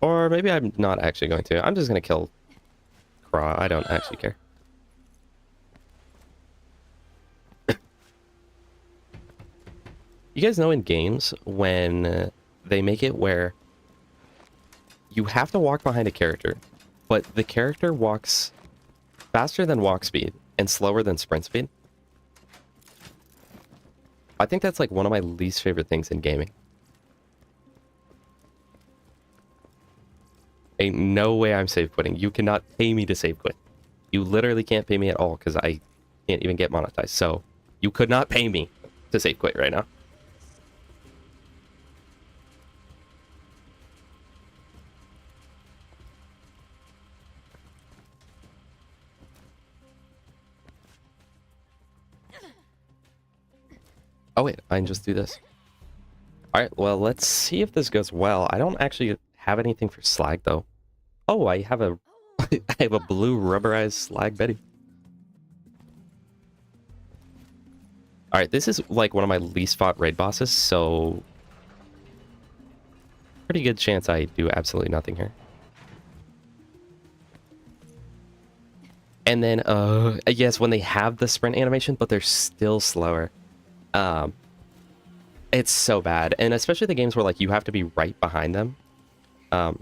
Or maybe I'm not actually going to. I'm just gonna kill Craw. I don't actually care. You guys know in games when they make it where you have to walk behind a character, but the character walks faster than walk speed and slower than sprint speed? I think that's like one of my least favorite things in gaming. Ain't no way I'm save quitting. You cannot pay me to save quit. You literally can't pay me at all because I can't even get monetized. So you could not pay me to save quit right now. Oh wait, I can just do this. Alright, well, let's see if this goes well. I don't actually have anything for slag, though. Oh, I have a I have a blue rubberized slag Betty. Alright, this is like one of my least fought raid bosses, so pretty good chance I do absolutely nothing here. And then, yes, when they have the sprint animation, but they're still slower. It's so bad, and especially the games where like you have to be right behind them. I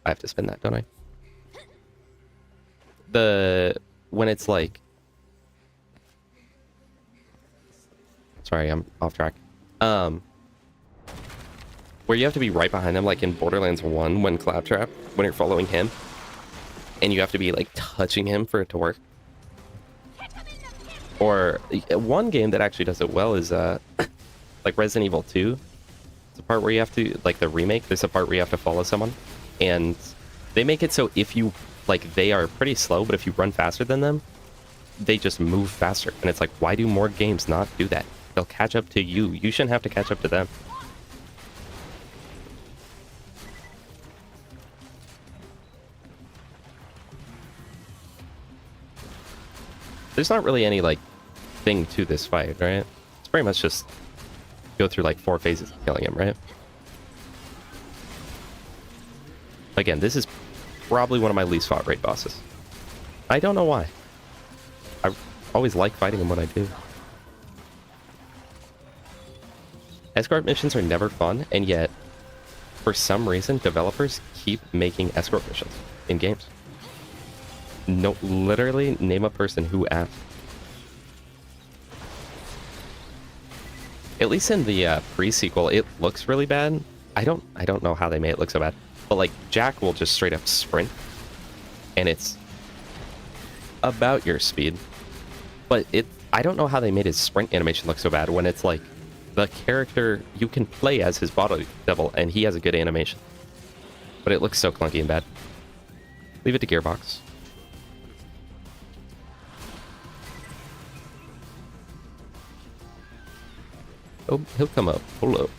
have to spin that, don't I? When it's like, sorry, I'm off track. Where you have to be right behind them, like in Borderlands 1, when Claptrap, when you're following him, and you have to be like touching him for it to work. Or one game that actually does it well is like Resident Evil 2. It's a part where you have to, like the remake, there's a part where you have to follow someone. And they make it so if you, like they are pretty slow, but if you run faster than them, they just move faster. And it's like, why do more games not do that? They'll catch up to you. You shouldn't have to catch up to them. There's not really any, like, thing to this fight, right? It's pretty much just go through, like, 4 phases of killing him, right? Again, this is probably one of my least fought raid bosses. I don't know why. I always like fighting him when I do. Escort missions are never fun, and yet, for some reason, developers keep making escort missions in games. No, literally name a person who asked. At least in the pre-sequel, it looks really bad. I don't know how they made it look so bad. But like Jack will just straight up sprint, and it's about your speed. But I don't know how they made his sprint animation look so bad when it's like the character you can play as his body double, and he has a good animation. But it looks so clunky and bad. Leave it to Gearbox. Oh, he'll come up. Hold up.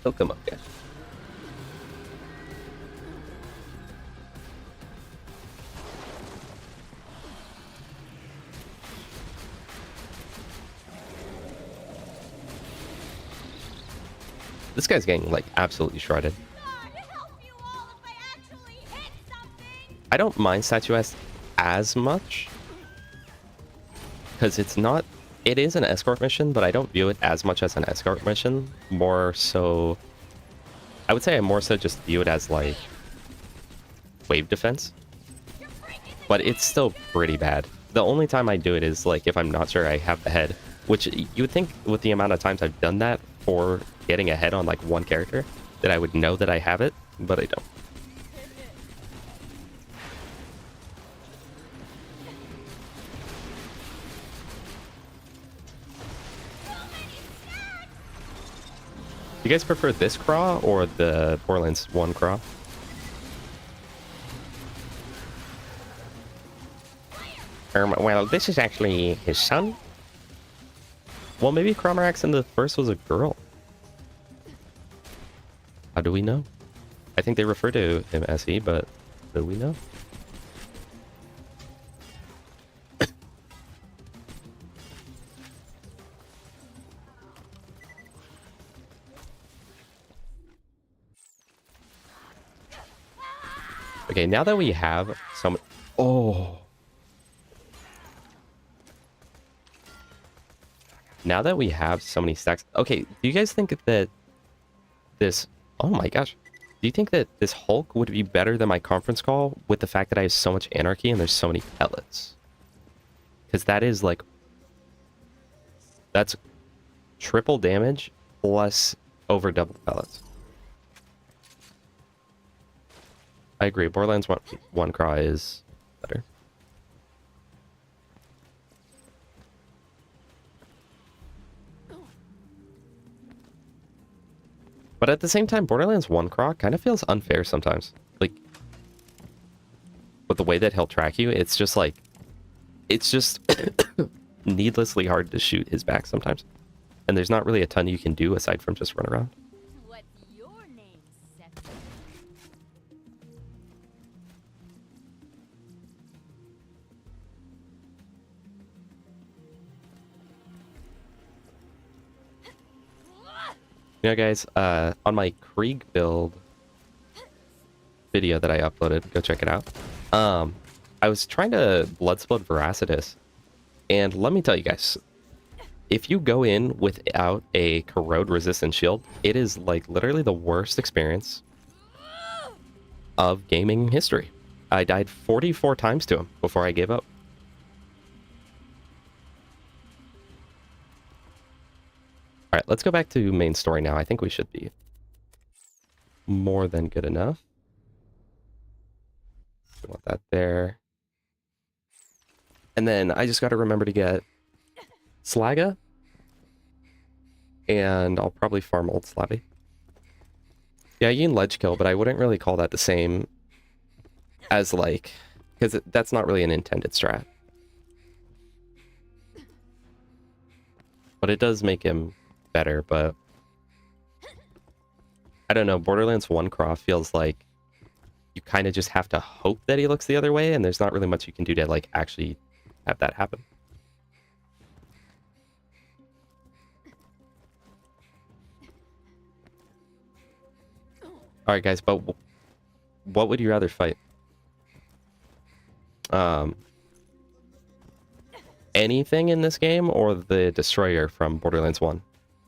He'll come up, guys. This guy's getting, like, absolutely shredded. I don't mind Statuesque as much. because it's not. It is an escort mission, but I don't view it as much as an escort mission. More so, I would say I more so just view it as like wave defense. But it's still pretty bad. The only time I do it is like if I'm not sure I have the head, which you would think with the amount of times I've done that for getting a head on like one character that I would know that I have it, but I don't. You guys prefer this craw or the Borderlands 1 craw? Well, this is actually his son. Well, maybe Cromarax in the first was a girl. How do we know? I think they refer to him as he, but do we know? Okay, now that we have some... Oh! Now that we have so many stacks... Okay, do you guys think that this... Oh my gosh. Do you think that this Hulk would be better than my conference call with the fact that I have so much anarchy and there's so many pellets? Because that is like... That's triple damage plus over double pellets. I agree. Borderlands 1 cry is better. But at the same time, Borderlands 1 craw kind of feels unfair sometimes. Like, with the way that he'll track you, it's just like... It's just needlessly hard to shoot his back sometimes. And there's not really a ton you can do aside from just run around. What's your name, Seth? You know, guys, on my Krieg build video that I uploaded, go check it out. I was trying to Bloodsplit Veracitus, and let me tell you guys, if you go in without a corrode-resistant shield, it is like literally the worst experience of gaming history. I died 44 times to him before I gave up. All right, let's go back to main story now. I think we should be more than good enough. We want that there. And then I just got to remember to get Slaga. And I'll probably farm Old Slavy. Yeah, you can ledge kill, but I wouldn't really call that the same as like... Because that's not really an intended strat. But it does make him better, but I don't know. Borderlands 1 craw feels like you kind of just have to hope that he looks the other way, and there's not really much you can do to like actually have that happen. All right, guys, but what would you rather fight? Anything in this game or the Destroyer from Borderlands 1?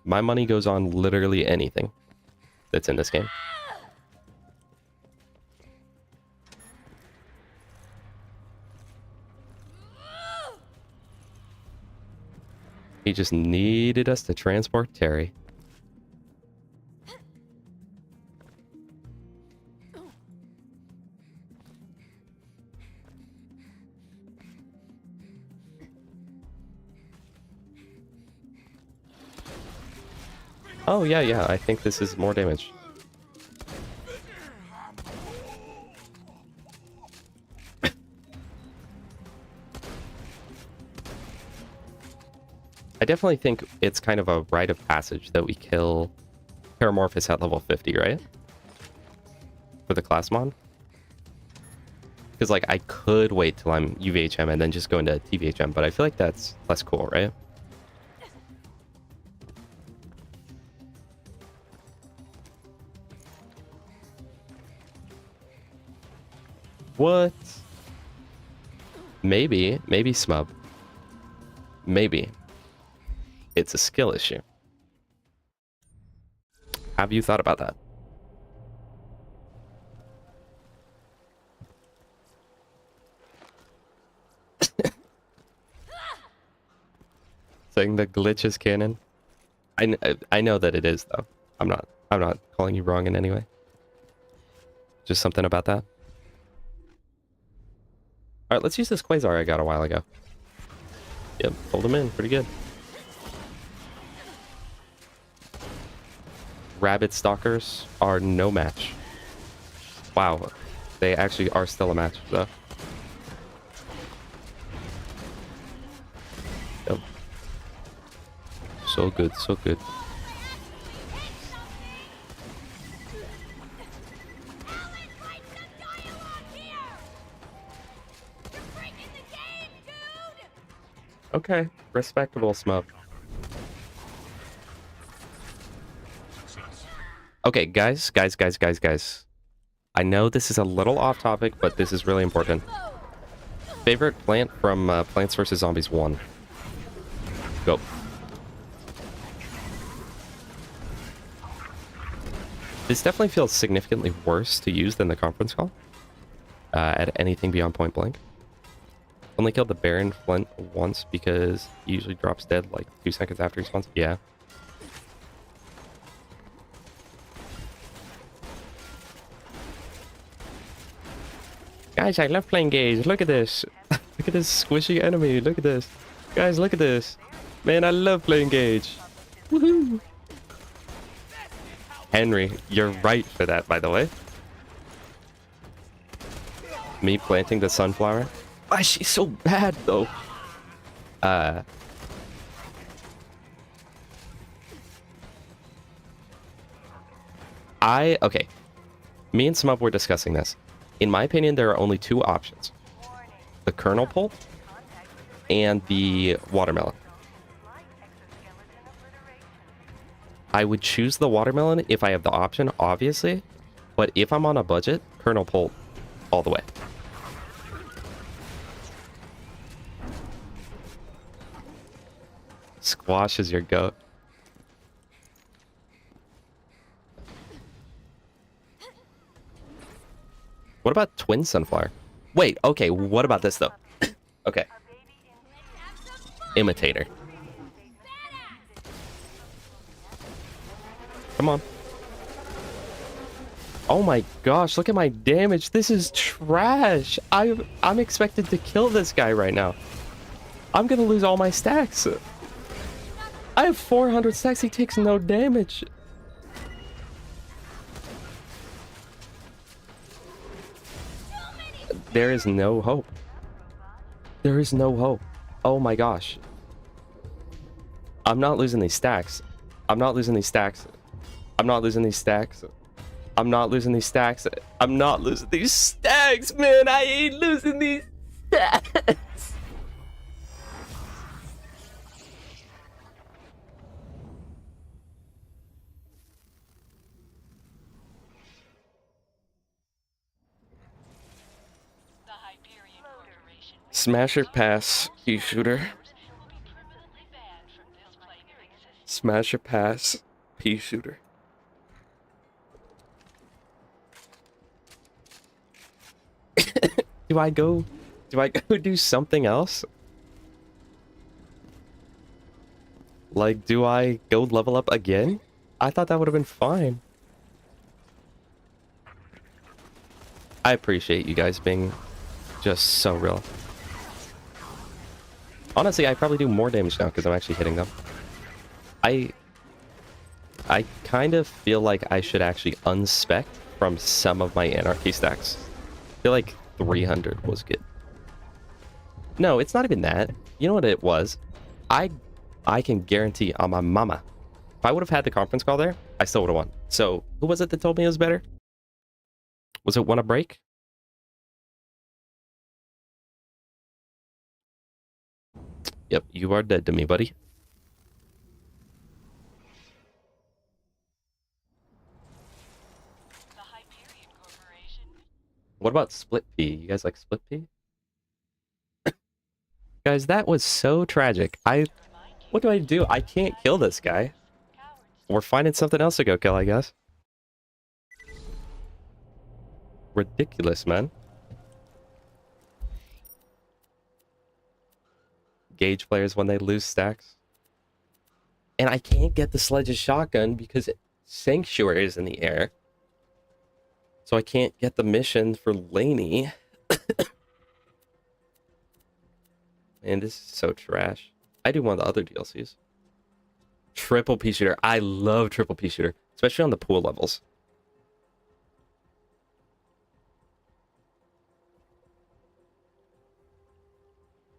My money goes on literally anything that's in this game. He just needed us to transport Terry. Oh, yeah, I think this is more damage. I definitely think it's kind of a rite of passage that we kill Paramorphous at level 50, right? For the class mod. Because, like, I could wait till I'm UVHM and then just go into TVHM, but I feel like that's less cool, right? What? Maybe Smub. maybe it's a skill issue. Have you thought about that? Saying the glitch is canon. I know that it is though. I'm not calling you wrong in any way. Just something about that. All right, let's use this Quasar I got a while ago. Yep, hold him in pretty good. Rabbit stalkers are no match. Wow, they actually are still a match though. Yep. So good, so good. Okay, respectable smub. Okay, guys. I know this is a little off topic, but this is really important. Favorite plant from Plants vs. Zombies 1? Go. This definitely feels significantly worse to use than the conference call. At anything beyond point blank. Only killed the Baron Flint once because he usually drops dead like 2 seconds after he spawns. Yeah. Guys, I love playing Gaige. Look at this. Look at this squishy enemy. Look at this. Guys, look at this. Man, I love playing Gaige. Woohoo! Henry, you're right for that, by the way. Me planting the sunflower. Why is she so bad, though? Okay. Me and Smub were discussing this. In my opinion, there are only 2 options. The kernel pulp and the watermelon. I would choose the watermelon if I have the option, obviously. But if I'm on a budget, kernel pulp all the way. Squash is your goat. What about twin sunflower? Wait, okay, what about this though? Okay. Imitator. Come on. Oh my gosh, look at my damage. This is trash. I'm expected to kill this guy right now. I'm gonna lose all my stacks. I have 400 stacks. He takes no damage. There is no hope. There is no hope. Oh my gosh. I'm not losing these stacks. I'm not losing these stacks. I'm not losing these stacks. I'm not losing these stacks. I'm not losing these stacks, man. I ain't losing these stacks. Smasher pass, pea shooter. Smasher pass, pea shooter. Do I go do something else? Like, do I go level up again? I thought that would have been fine. I appreciate you guys being just so real. Honestly, I probably do more damage now because I'm actually hitting them. I kind of feel like I should actually unspec from some of my anarchy stacks. I feel like 300 was good. No, it's not even that. You know what it was? I can guarantee on my mama, if I would have had the conference call there, I still would have won. So who was it that told me it was better? Was it Wanna Break? Yep, you are dead to me, buddy. What about split pea? You guys like split pea? Guys, that was so tragic. What do I do? I can't kill this guy. We're finding something else to go kill, I guess. Ridiculous, man. Gaige players when they lose stacks. And I can't get the Sledge's shotgun because Sanctuary is in the air. So I can't get the mission for Laney. Man, this is so trash. I do want the other DLCs. Triple P shooter. I love triple P shooter, especially on the pool levels.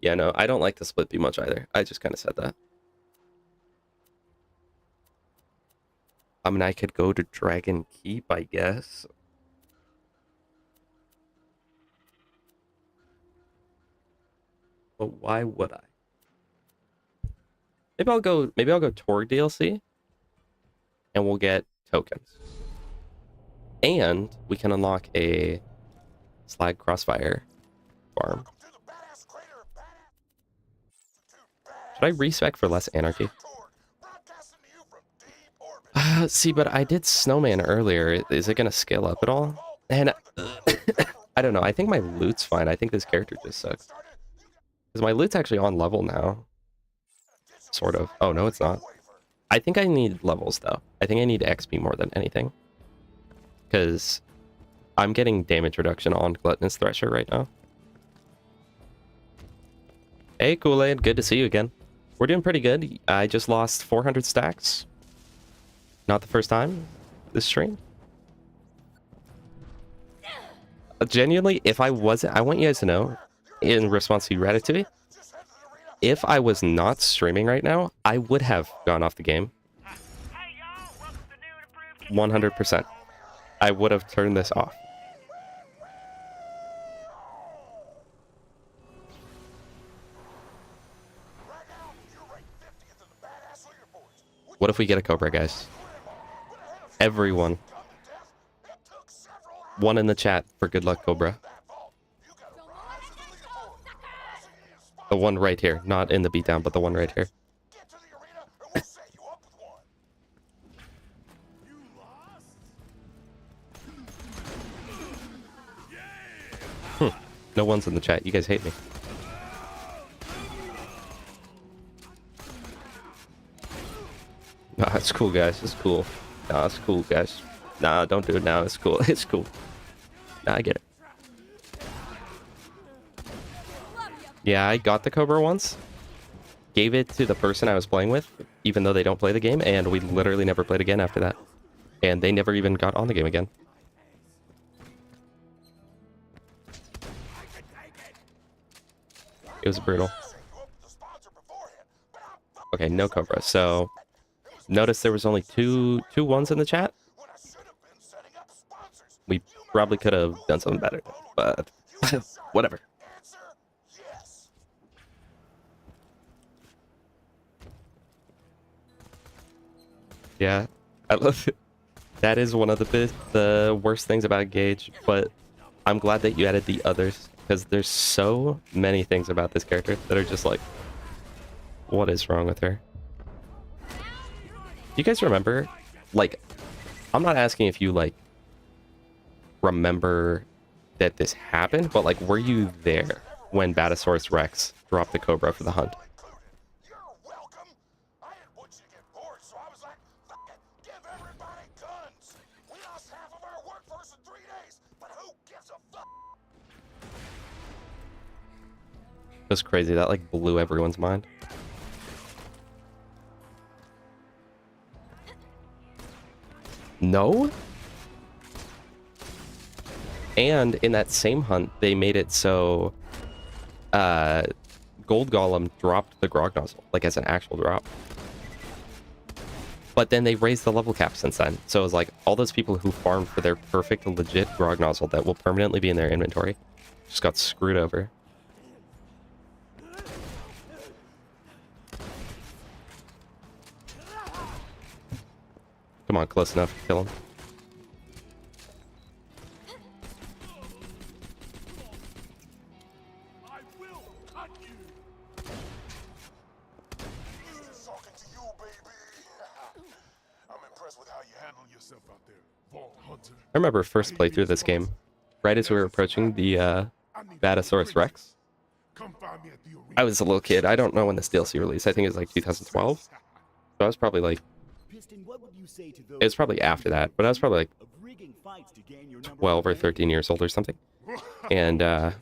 Yeah, no, I don't like the split B much either. I just kind of said that. I mean, I could go to Dragon Keep, I guess. But why would I? Maybe I'll go Torg DLC and we'll get tokens. And we can unlock a Slag Crossfire farm. Should I respec for less anarchy? See, but I did Snowman earlier. Is it going to scale up at all? And I don't know. I think my loot's fine. I think this character just sucks. Because my loot's actually on level now. Sort of. Oh, no, it's not. I think I need levels, though. I think I need XP more than anything. Because I'm getting damage reduction on Gluttonous Thresher right now. Hey, Kool-Aid. Good to see you again. We're doing pretty good. I just lost 400 stacks. Not the first time this stream. Genuinely, if I wasn't... I want you guys to know, in response to Ratatouille, if I was not streaming right now, I would have gone off the game. 100%. I would have turned this off. What if we get a Cobra, guys? Everyone. One in the chat for good luck, Cobra. The one right here. Not in the beatdown, but the one right here. No one's in the chat. You guys hate me. Nah, it's cool, guys. It's cool. Nah, it's cool, guys. Nah, don't do it now. It's cool. It's cool. Nah, I get it. Yeah, I got the Cobra once. Gave it to the person I was playing with, even though they don't play the game, and we literally never played again after that. And they never even got on the game again. It was brutal. Okay, no Cobra. So, notice there was only two ones in the chat. We probably could have done something better, but whatever. Yeah, I love it. That is one of the worst things about Gaige, but I'm glad that you added the others, because there's so many things about this character that are just like, what is wrong with her? Do you guys remember, like, I'm not asking if you, like, remember that this happened, but, like, were you there when Batasaurus Rex dropped the Cobra for the hunt? It was crazy. That, like, blew everyone's mind. No? And in that same hunt, they made it so Gold Golem dropped the Grog Nozzle, like as an actual drop. But then they raised the level cap since then. So it was like all those people who farmed for their perfect, legit Grog Nozzle that will permanently be in their inventory just got screwed over. Come on, close enough to kill him. impressed with how you handle yourself out there, Vault Hunter. I remember first playthrough of this game, right as we were approaching the Batasaurus Rex. Come find me at the arena. I was a little kid. I don't know when this DLC released. I think it was like 2012. So I was probably like, Piston, what would you say to those it was probably after that, but I was probably like of rigging fights to gain your number 12 or one 13 years old or something. And Well,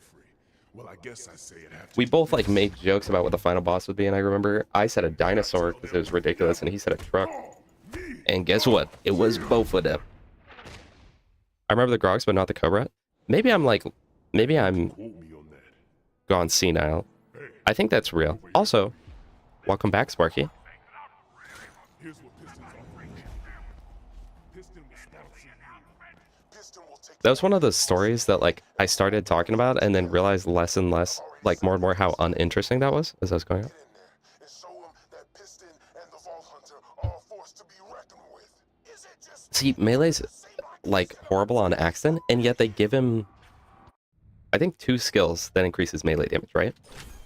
I guess I say it have to we be both like made jokes about what the final boss would be. And I remember I said a dinosaur because it was ridiculous, and he said a truck. And guess what? It was both of them. I remember the Grogs, but not the Cobra. Maybe I'm quote me on that. gone senile. I think that's real. Also, welcome back, Sparky. Here's what Piston's offering. Piston will sponsor you. Piston will take That was one of those stories that like I started talking about and then realized less and less, like more and more, how uninteresting that was as I was going on. in there and show him that Piston and the Vault Hunter are a force to be reckoned with. Is it just See, Melee's like horrible on accident, and yet they give him, I think, 2 skills that increases melee damage, right?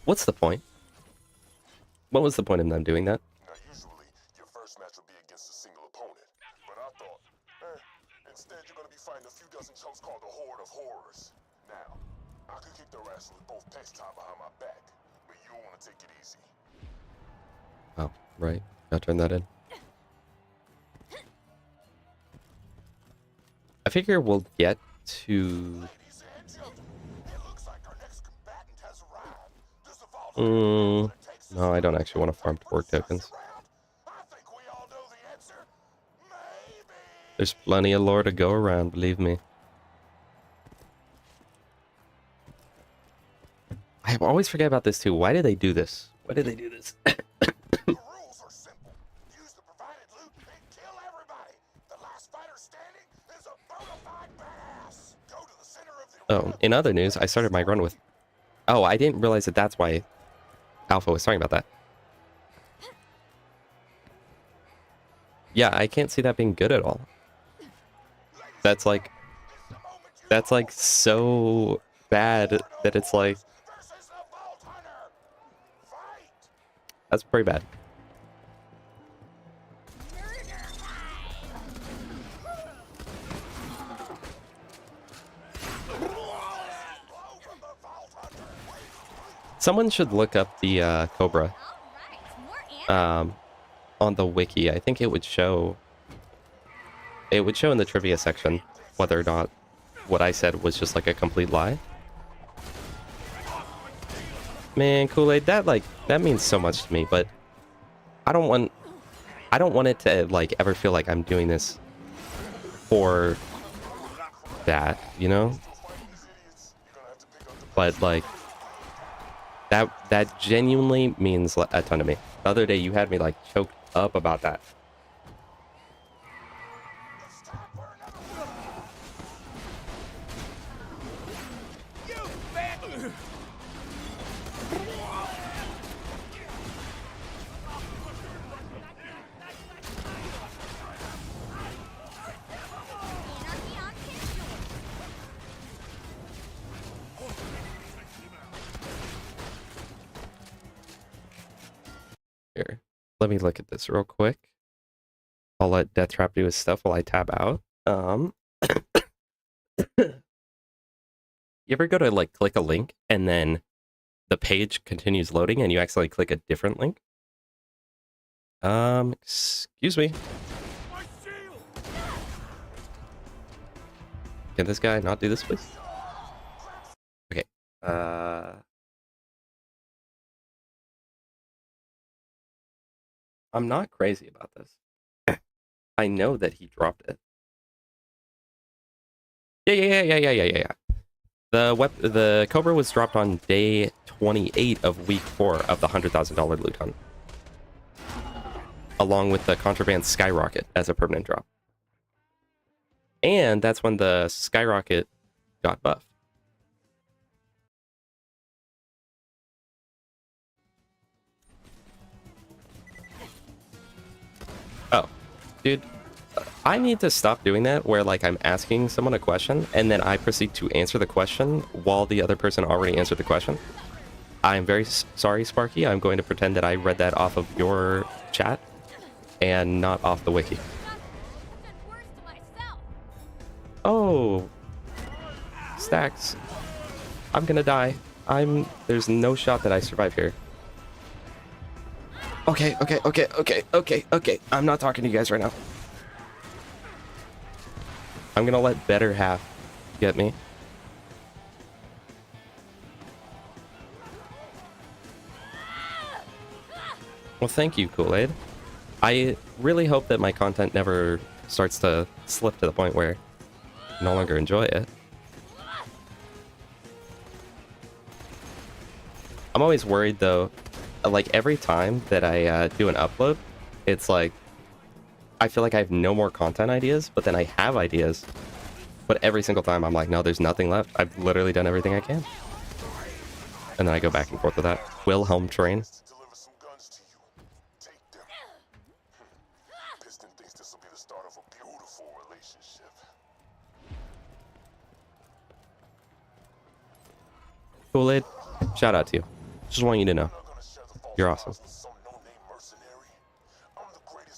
What's the point? What was the point of them doing that? Now, usually, your first match would be against a single opponent. But I thought, instead you're going to be fighting a few dozen chumps called the Horde of Horrors. Now, I could kick their ass with both pecs tied behind my back, but you'll want to take it easy. Oh, right. Gotta turn that in. I figure we'll get to... Ladies and gentlemen, it looks like our next combatant has arrived. Does the Vault Hunter No, I don't actually want to farm work tokens. I think we all know the answer. Maybe. There's plenty of lore to go around, believe me. I always forget about this too. Why did they do this? Why did they do this? The rules are simple. Use the provided loot and kill everybody. The last fighter standing is a bona fide badass. Go to the center of the Oh, in other news, I started my run with... Oh, I didn't realize that that's why Alpha was talking about that. Yeah, I can't see that being good at all. That's like so bad that it's like... versus the Vault Hunter. Fight. That's pretty bad. Someone should look up the Cobra on the wiki. I think it would show in the trivia section whether or not what I said was just like a complete lie. Man, Kool-Aid, that means so much to me, but I don't want it to like ever feel like I'm doing this for that, you know? But like that genuinely means a ton to me. The other day you had me like choked up about that. Here, let me look at this real quick. I'll let Deathtrap do his stuff while I tab out. You ever go to like click a link and then the page continues loading and you accidentally click a different link? Excuse me. Can this guy not do this, please? Okay. I'm not crazy about this. I know that he dropped it. Yeah. The Cobra was dropped on day 28 of week 4 of the $100,000 loot hunt, along with the contraband Skyrocket as a permanent drop. And that's when the Skyrocket got buffed. Oh, dude, I need to stop doing that where like I'm asking someone a question and then I proceed to answer the question while the other person already answered the question. I'm very sorry, Sparky. I'm going to pretend that I read that off of your chat and not off the wiki. Oh, Stacks. I'm gonna die. There's no shot that I survive here. Okay. I'm not talking to you guys right now. I'm gonna let better half get me. Well, thank you, Kool-Aid. I really hope that my content never starts to slip to the point where I no longer enjoy it. I'm always worried, though, like, every time that I do an upload, it's like, I feel like I have no more content ideas, but then I have ideas. But every single time, I'm like, no, there's nothing left. I've literally done everything I can. And then I go back and forth with that. Wilhelm train. Deliver some guns to you. Take them. Piston thinks this will be the start of a beautiful relationship. Kool-Aid, shout out to you. Just want you to know. You're awesome.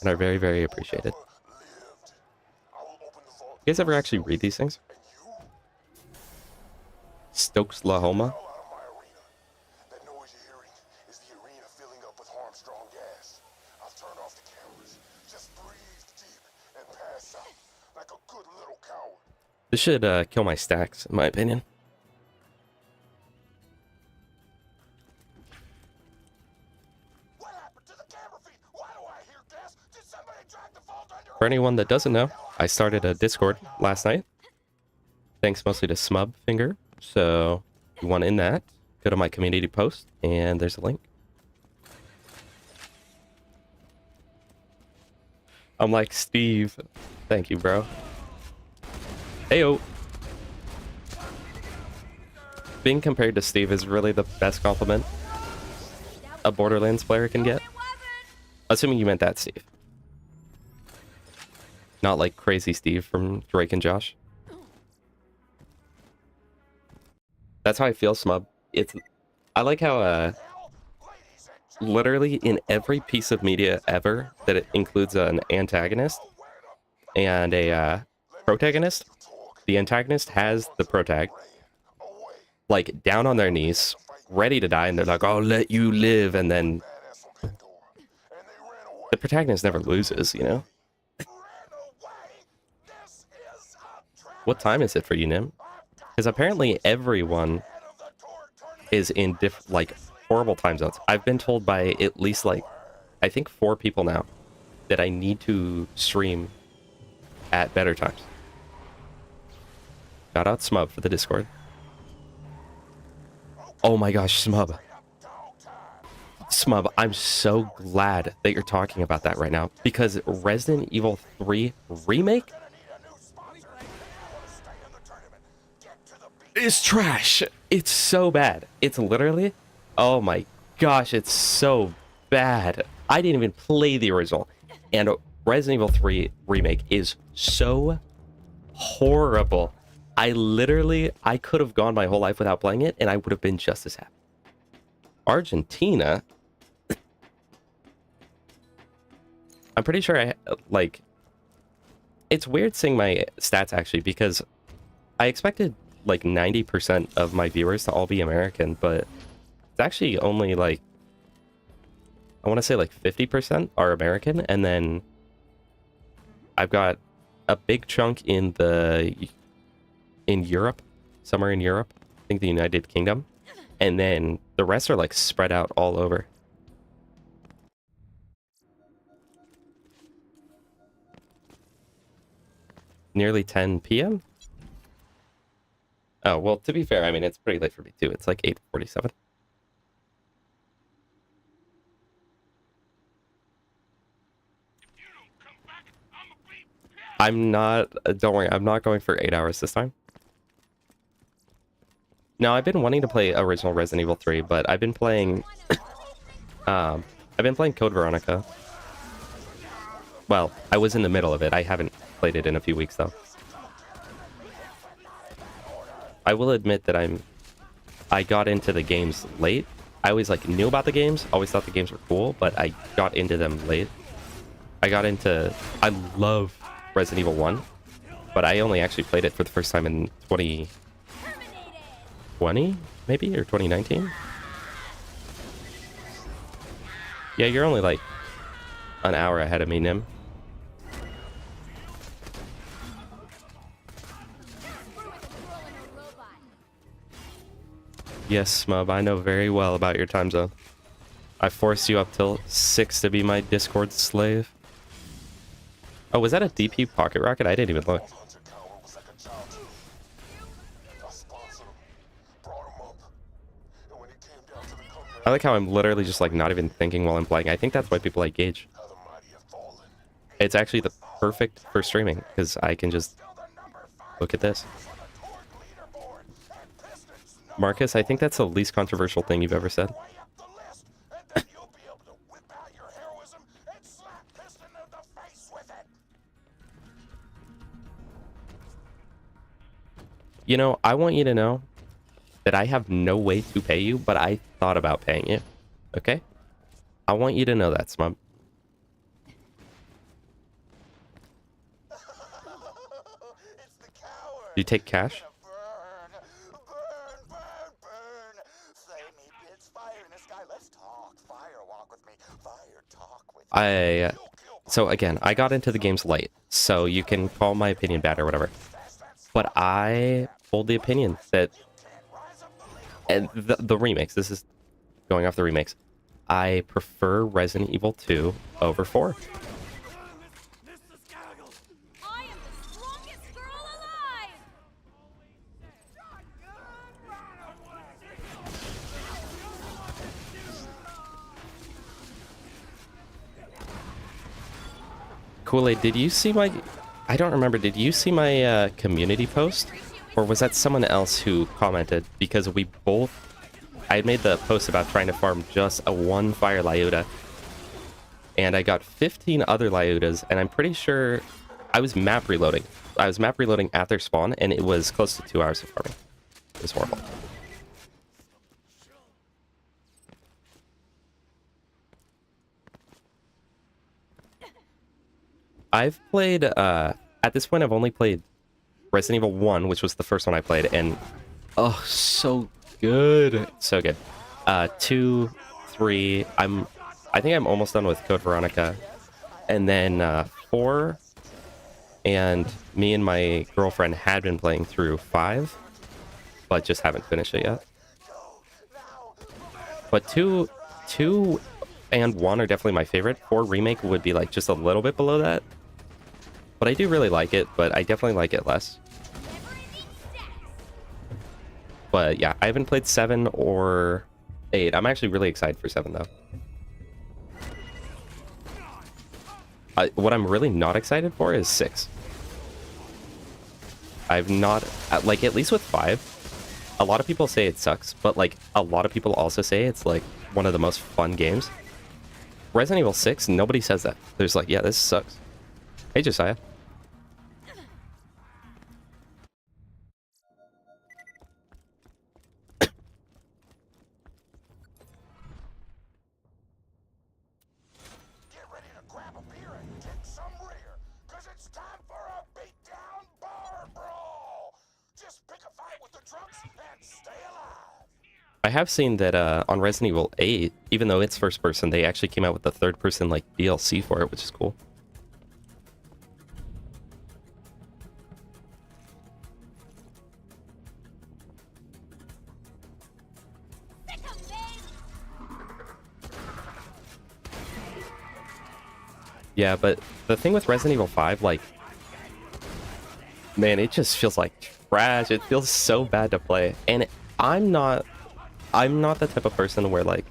And are very, very appreciated. You guys ever actually read these things? Stokes Lahoma? That noise you're hearing is the arena filling up with harm-strong gas. I'll turn off the cameras. Just breathe deep and pass out like a good little coward. This should kill my stacks, in my opinion. What happened to the camera feed? Why do I hear gas? Did somebody drag the vault under? For anyone that doesn't know, I started a Discord last night. Thanks mostly to Smub Finger. So, if you want in that, go to my community post, and there's a link. I'm like, Steve. Thank you, bro. Heyo. Being compared to Steve is really the best compliment a Borderlands player can get. Assuming you meant that Steve. Not like crazy Steve from Drake and Josh. That's how I feel, Smub. I like how, literally in every piece of media ever that it includes an antagonist and a protagonist, the antagonist has the protag, like, down on their knees, ready to die, and they're like, I'll let you live, and then the protagonist never loses, you know? What time is it for you, Nim? Because apparently everyone is in like horrible time zones. I've been told by at least like, I think 4 people now that I need to stream at better times. Shout out Smub for the Discord. Oh my gosh, Smub. Smub, I'm so glad that you're talking about that right now, because Resident Evil 3 Remake is trash. It's so bad. It's literally, oh my gosh, it's so bad. I didn't even play the original, and Resident Evil 3 Remake is so horrible. I could have gone my whole life without playing it, and I would have been just as happy. Argentina? I'm pretty sure it's weird seeing my stats, actually, because I expected like 90% of my viewers to all be American, but it's actually only like, I want to say like 50% are American, and then I've got a big chunk in Europe, somewhere in Europe, I think the United Kingdom, and then the rest are like spread out all over. Nearly 10 p.m. Oh, well, to be fair, I mean, it's pretty late for me too. It's like 8:47. I'm not, don't worry, I'm not going for 8 hours this time. No, I've been wanting to play original Resident Evil 3, but I've been playing, Code Veronica. Well, I was in the middle of it. I haven't played it in a few weeks, though. I will admit that I got into the games late. I always like knew about the games, always thought the games were cool, but I got into them late. I love Resident Evil 1, but I only actually played it for the first time in 2020, maybe, or 2019. Yeah, you're only like an hour ahead of me, Nim. Yes, Smub, I know very well about your time zone. I forced you up till 6 to be my Discord slave. Oh, was that a DP pocket rocket? I didn't even look. I like how I'm literally just like not even thinking while I'm playing. I think that's why people like Gaige. It's actually the perfect for streaming because I can just look at this. Marcus, I think that's the least controversial thing you've ever said. You know, I want you to know that I have no way to pay you, but I thought about paying you. Okay? I want you to know that, Smub. Do you take cash? So again, I got into the games late, so you can call my opinion bad or whatever. But I hold the opinion that, and the remakes, this is going off the remakes, I prefer Resident Evil 2 over 4. I am the strongest girl alive! Kool-Aid, did you see my... I don't remember, did you see my community post? Or was that someone else who commented? Because we both... I made the post about trying to farm just a 1 fire Lyuda. And I got 15 other Lyudas, and I'm pretty sure I was map reloading. I was map reloading at their spawn, and it was close to 2 hours of farming. It was horrible. I've played, at this point I've only played Resident Evil 1, which was the first one I played, and oh, so good. So good. 2, 3, I think I'm almost done with Code Veronica. And then 4, and me and my girlfriend had been playing through 5, but just haven't finished it yet. But 2 and 1 are definitely my favorite. 4 Remake would be like just a little bit below that. But I do really like it, but I definitely like it less. But yeah, I haven't played 7 or 8. I'm actually really excited for 7 though. What I'm really not excited for is 6. I've not, like, at least with 5, a lot of people say it sucks, but like a lot of people also say it's like one of the most fun games. Resident Evil 6, nobody says that. There's like, yeah, this sucks. Hey, Josiah. I have seen that on Resident Evil 8, even though it's first person, they actually came out with the third person like DLC for it, which is cool. Yeah, but the thing with Resident Evil 5, like, man, it just feels like trash. It feels so bad to play. And I'm not the type of person where like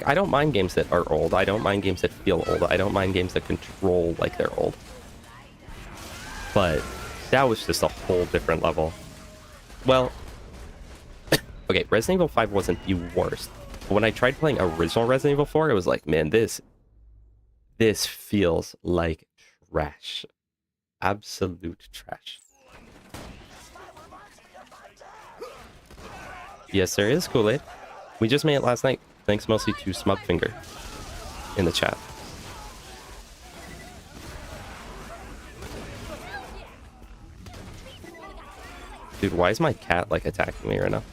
I don't mind games that are old. I don't mind games that feel old. I don't mind games that control like they're old. But that was just a whole different level. Well, okay, Resident Evil 5 wasn't the worst. But when I tried playing original Resident Evil 4, it was like, man, this feels like trash. Absolute trash. Yes, there is Kool-Aid. We just made it last night. Thanks mostly to Smugfinger in the chat. Dude, why is my cat like attacking me right now?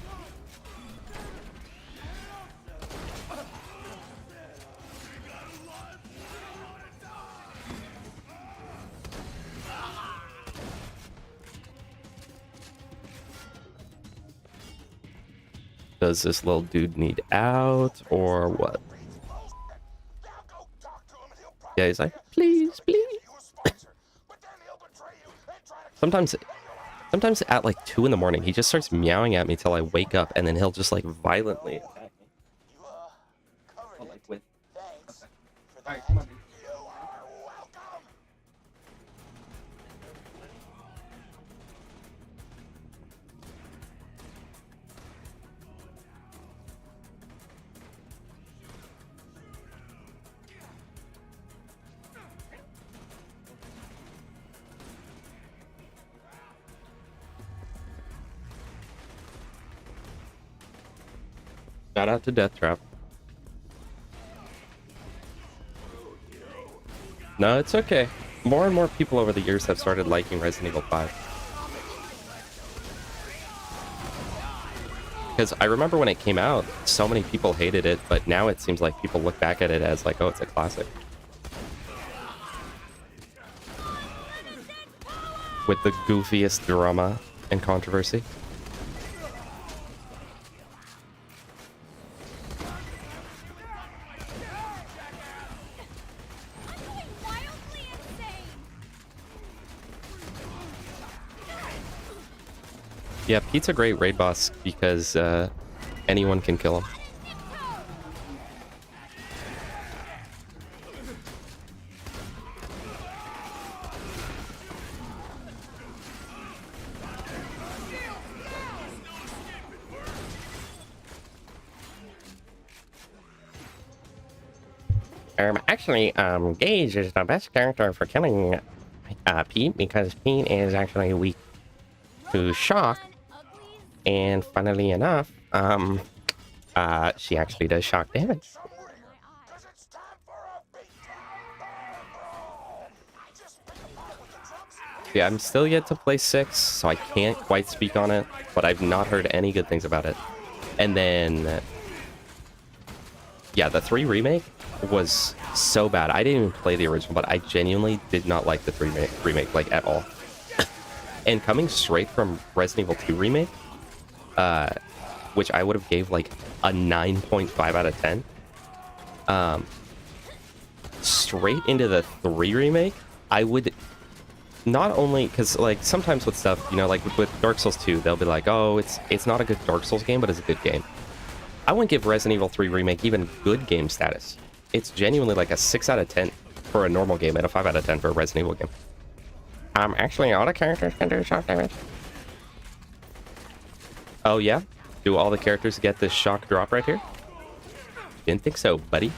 Does this little dude need out or what? Yeah, he's like, please, please. Sometimes at like 2 in the morning, he just starts meowing at me till I wake up, and then he'll just like violently attack me. Oh, like with... Alright, come on, dude. Shout out to Death Trap. No, it's okay. More and more people over the years have started liking Resident Evil 5. Because I remember when it came out, so many people hated it, but now it seems like people look back at it as like, oh, it's a classic. With the goofiest drama and controversy. Yeah, Pete's a great raid boss because anyone can kill him. Actually, Gaige is the best character for killing Pete because Pete is actually weak to shock. And funnily enough, she actually does shock damage. Yeah, I'm still yet to play 6, so I can't quite speak on it, but I've not heard any good things about it. And then, yeah, the 3 remake was so bad. I didn't even play the original, but I genuinely did not like the 3 remake, like, at all. And coming straight from Resident Evil 2 remake, which I would have gave like a 9.5 out of 10. Straight into the 3 remake, I would not only, because like sometimes with stuff, you know, like with Dark Souls 2, they'll be like, oh, it's not a good Dark Souls game, but it's a good game. I wouldn't give Resident Evil 3 remake even good game status. It's genuinely like a 6 out of 10 for a normal game and a 5 out of 10 for a Resident Evil game. Actually, all the characters can do shock damage. Oh, yeah? Do all the characters get this shock drop right here? Didn't think so, buddy.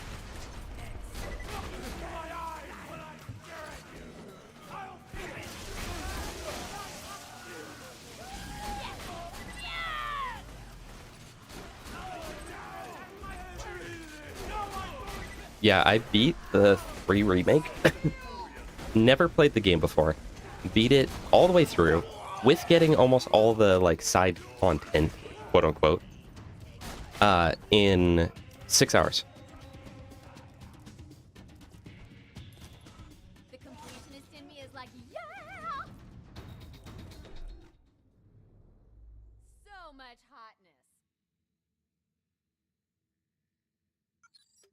Yeah, I beat the 3 remake. Never played the game before. Beat it all the way through with getting almost all the like side content, quote unquote, in 6 hours. The completionist in me is like, yeah! So much hotness.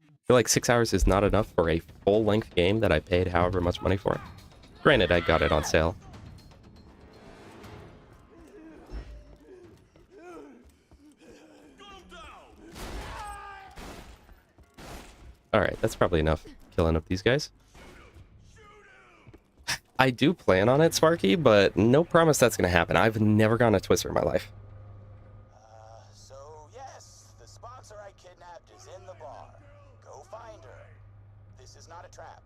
I feel like 6 hours is not enough for a full-length game that I paid however much money for. Granted, I got it on sale. Alright, that's probably enough killing up these guys. I do plan on it, Sparky, but no promise that's going to happen. I've never gone to Twister in my life. So yes, the sponsor I kidnapped is in the bar. Go find her. This is not a trap.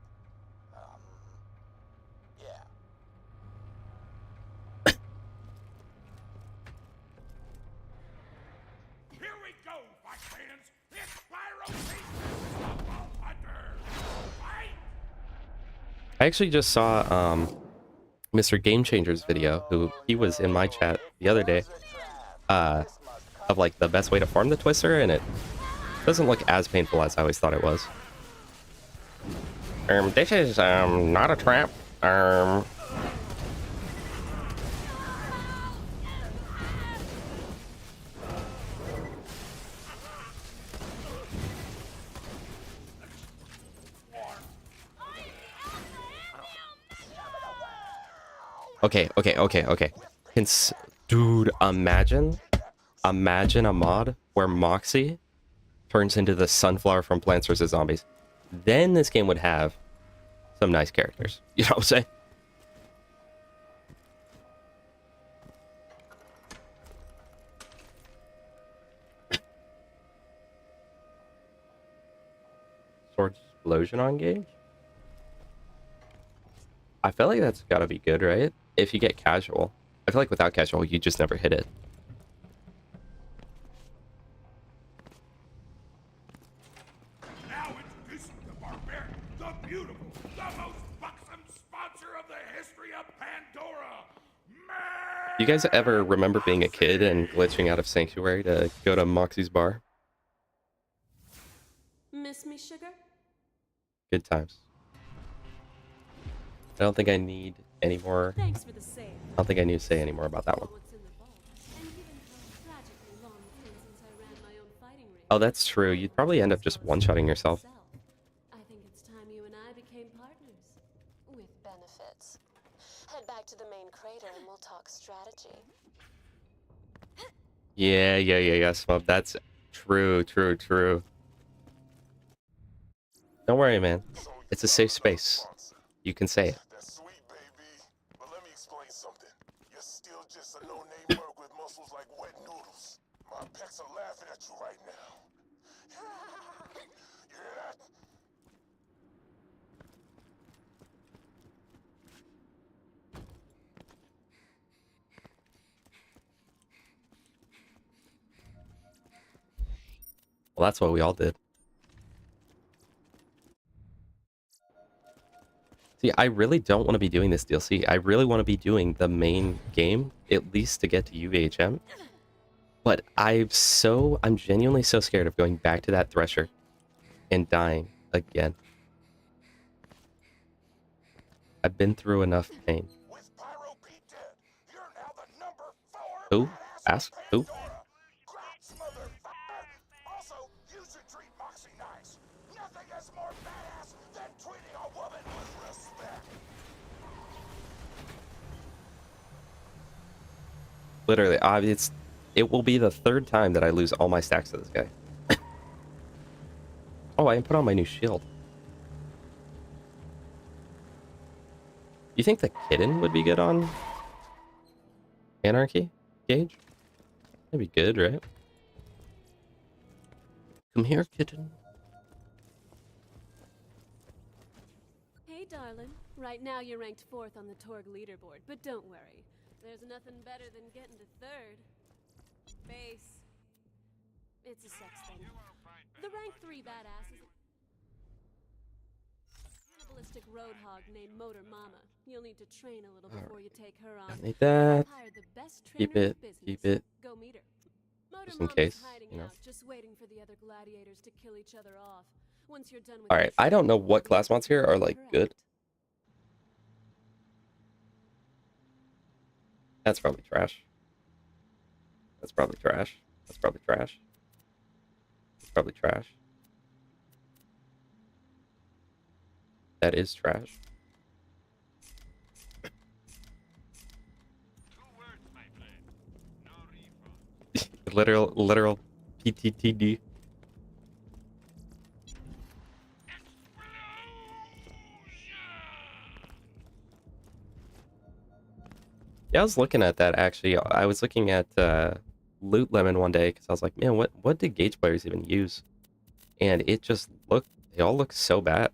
Yeah. Here we go, fight fans! It's Pyro Season! Hunter! Fight! I actually just saw Mr. Game Changer's video, who he was in my chat the other day, of like the best way to farm the Twister, and it doesn't look as painful as I always thought it was. This is not a trap. Okay. Dude, imagine a mod where Moxie turns into the sunflower from Plants vs. Zombies. Then this game would have some nice characters. You know what I'm saying? Sword explosion on Gaige? I feel like that's gotta be good, right? If you get casual. I feel like without casual, you just never hit it. Now introducing the barbarian, the beautiful, the most buxom sponsor of the history of Pandora. You guys ever remember being a kid and glitching out of Sanctuary to go to Moxie's bar? Miss me, sugar? Good times. I don't think I need any more. Thanks for the save. I don't think I need to say any more about that one. Oh, that's true. You'd probably end up just one-shotting yourself. I think it's time you and I became partners. With benefits. Head back to the main crater and we'll talk strategy. Yeah, Smub. That's true. Don't worry, man. It's a safe space. You can say it. That's sweet, baby. But let me explain something. You're still just a no-name merc with muscles like wet noodles. My pecs are laughing at you right now. You hear that? Well, that's what we all did. See, I really don't want to be doing this DLC. I really want to be doing the main game, at least to get to UVHM. But I'm genuinely so scared of going back to that Thresher and dying again. I've been through enough pain. Who? Ask? Who? Also, you should treat Moxie nice. Nothing is more badass than treating a woman with respect. Literally, it will be the third time that I lose all my stacks to this guy. Oh, I put on my new shield. You think the kitten would be good on Anarchy, Gaige? That'd be good, right? Come here, kitten. Hey, darling. Right now you're ranked 4th on the Torg leaderboard, but don't worry. There's nothing better than getting to 3rd. Base. It's a sex thing. The rank 3 badass is a cannibalistic roadhog named Motor Mama. You'll need to train a little before you take her on. Don't need that. I've hired the best Keep trainer in it. the business. Keep it. Go meet her. Motor Just in Mama's case, hiding you know. out, just waiting for the other gladiators to kill each other off. Once you're done with Alright, I don't know what class mods here are, like, good. That's probably trash. That's probably trash. That's probably trash. That's probably trash. That is trash. literal PTTD. Yeah, I was looking at that actually. I was looking at Loot Lemon one day because I was like, man, what did Gaige players even use? And it just they all look so bad.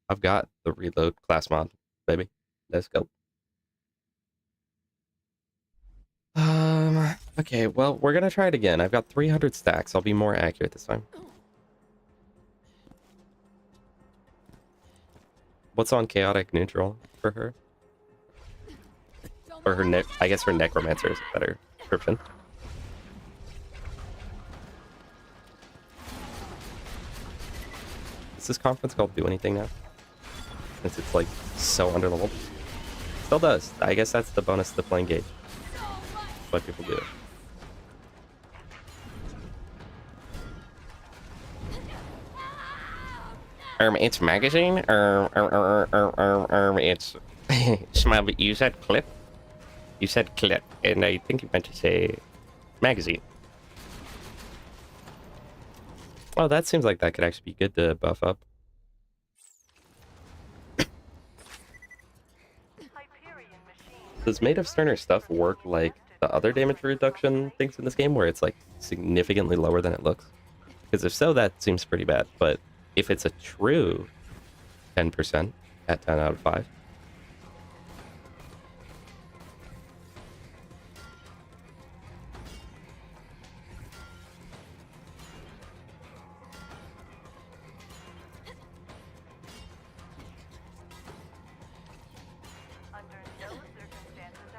I've got the reload class mod, baby. Let's go. Okay, well, we're gonna try it again. I've got 300 stacks. I'll be more accurate this time. What's on chaotic neutral for her? Or her I guess her necromancer is a better description. Does this conference called do anything now? Since it's like so underleveled. Still does. I guess that's the bonus to playing Gaige. That's why people do it. It's magazine. It's smile. You said clip. You said clip, and I think you meant to say magazine. Oh, that seems like that could actually be good to buff up. Does Made of Sterner stuff work like the other damage reduction things in this game, where it's like significantly lower than it looks? Because if so, that seems pretty bad. But if it's a true 10% at 10 out of 5.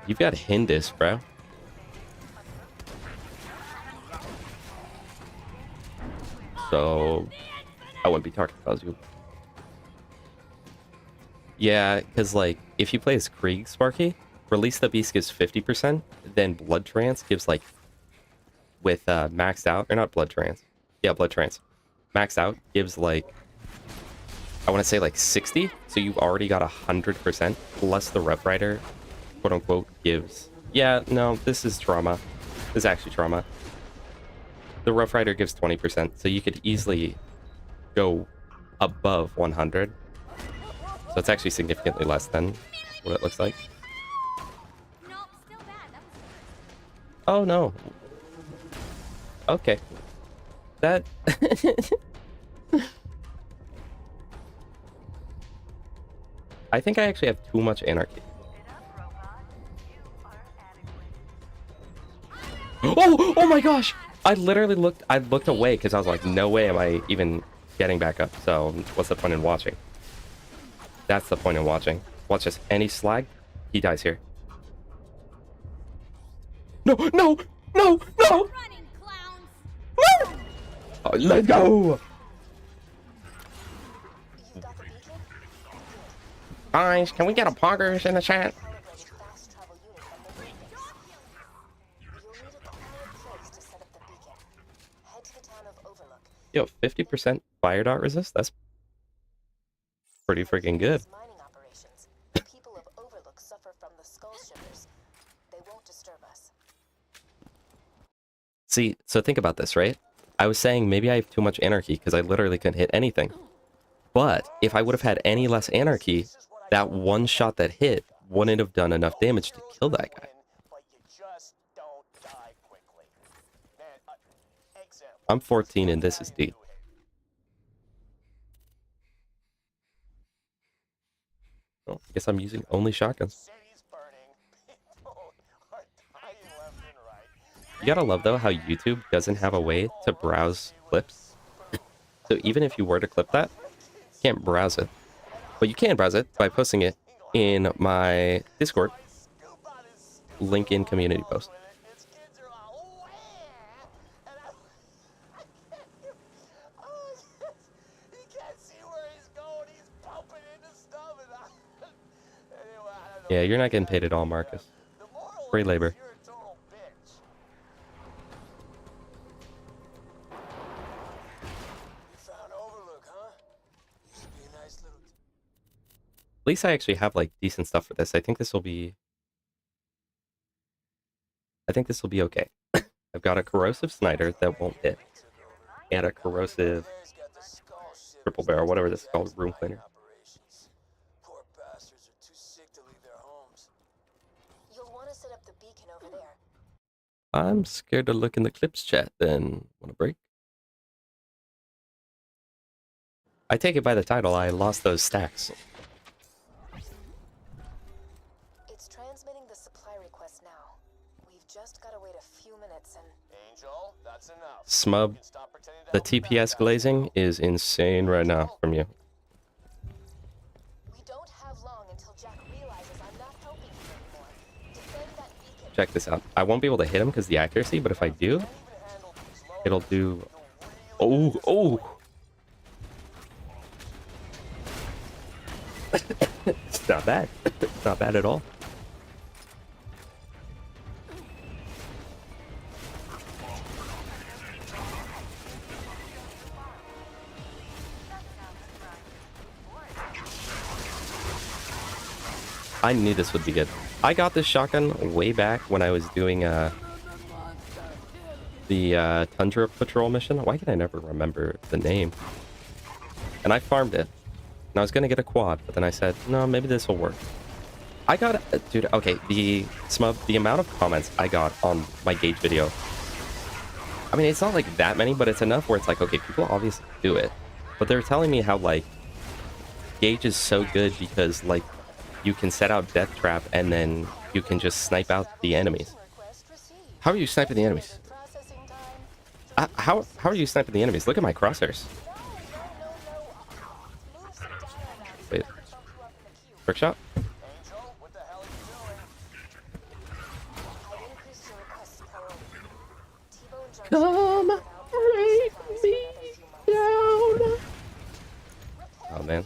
You've got Hindus, bro. So I wouldn't be talking about you. Yeah, because like if you play as Krieg Sparky, Release the Beast gives 50%, then Blood Trance gives like with maxed out, or not Blood Trance. Yeah, Blood Trance. Maxed out gives like I want to say like 60, so you've already got 100% plus the Rough Rider, quote unquote, gives. Yeah, no, this is trauma. This is actually trauma. The Rough Rider gives 20%, so you could easily go above 100. So it's actually significantly less than what it looks like. Oh no. Okay. That... I think I actually have too much anarchy. Oh! Oh my gosh! I literally looked away because I was like, no way am I even getting back up. So what's the point in watching? That's the point in watching. Watch this. Any slag, he dies here. No! No! No! No! No! Oh, let's go! Guys, can we get a poggers in the chat? Yo, 50% fire dot resist? That's pretty freaking good. See, so think about this, right? I was saying maybe I have too much anarchy because I literally couldn't hit anything. But if I would have had any less anarchy, that one shot that hit wouldn't have done enough damage to kill that guy. I'm 14 and this is D. Well, I guess I'm using only shotguns. You gotta love, though, how YouTube doesn't have a way to browse clips. So even if you were to clip that, you can't browse it. But you can browse it by posting it in my Discord. Link in community post. Yeah, you're not getting paid at all, Marcus. Free labor. At least I actually have like decent stuff for this. I think this will be okay. I've got a corrosive Snyder that won't hit. And a corrosive triple barrel, whatever this is called, room cleaner. I'm scared to look in the clips chat then. Want a break? I take it by the title, I lost those stacks. It's transmitting the supply request now. We've just gotta wait a few minutes. That's enough. Smub, You can stop pretending to the help the bad TPS guys. glazing is insane right now from you. We don't have long until Jack realizes I'm not helping him anymore. Defend that beacon. Check this out. I won't be able to hit him because of the accuracy, but if I do, it'll do... Oh, oh! It's not bad. It's not bad at all. I knew this would be good. I got this shotgun way back when I was doing the Tundra Patrol mission. Why can I never remember the name? And I farmed it. And I was gonna get a quad, but then I said, no, maybe this will work. I got, dude, okay, the amount of comments I got on my Gaige video. I mean, it's not like that many, but it's enough where it's like, okay, people obviously do it. But they're telling me how, like, Gaige is so good because, like, you can set out death trap and then you can just snipe out the enemies. How are you sniping the enemies? How are you sniping the enemies? Look at my crosshairs. Wait. Trick shot? Angel, what the hell are you doing? Come break me down. Oh man.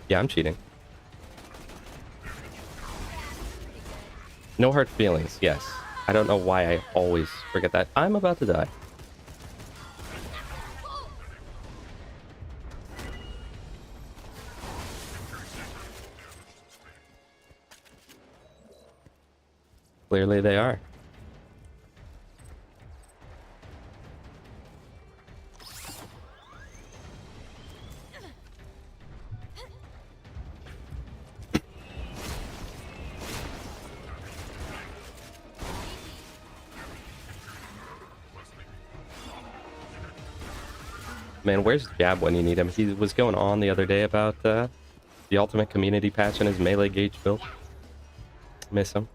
Yeah, I'm cheating. No hard feelings, yes. I don't know why I always forget that. I'm about to die. Clearly they are. Man, where's Jab when you need him? He was going on the other day about the ultimate community patch in his melee Gaige build. Miss him.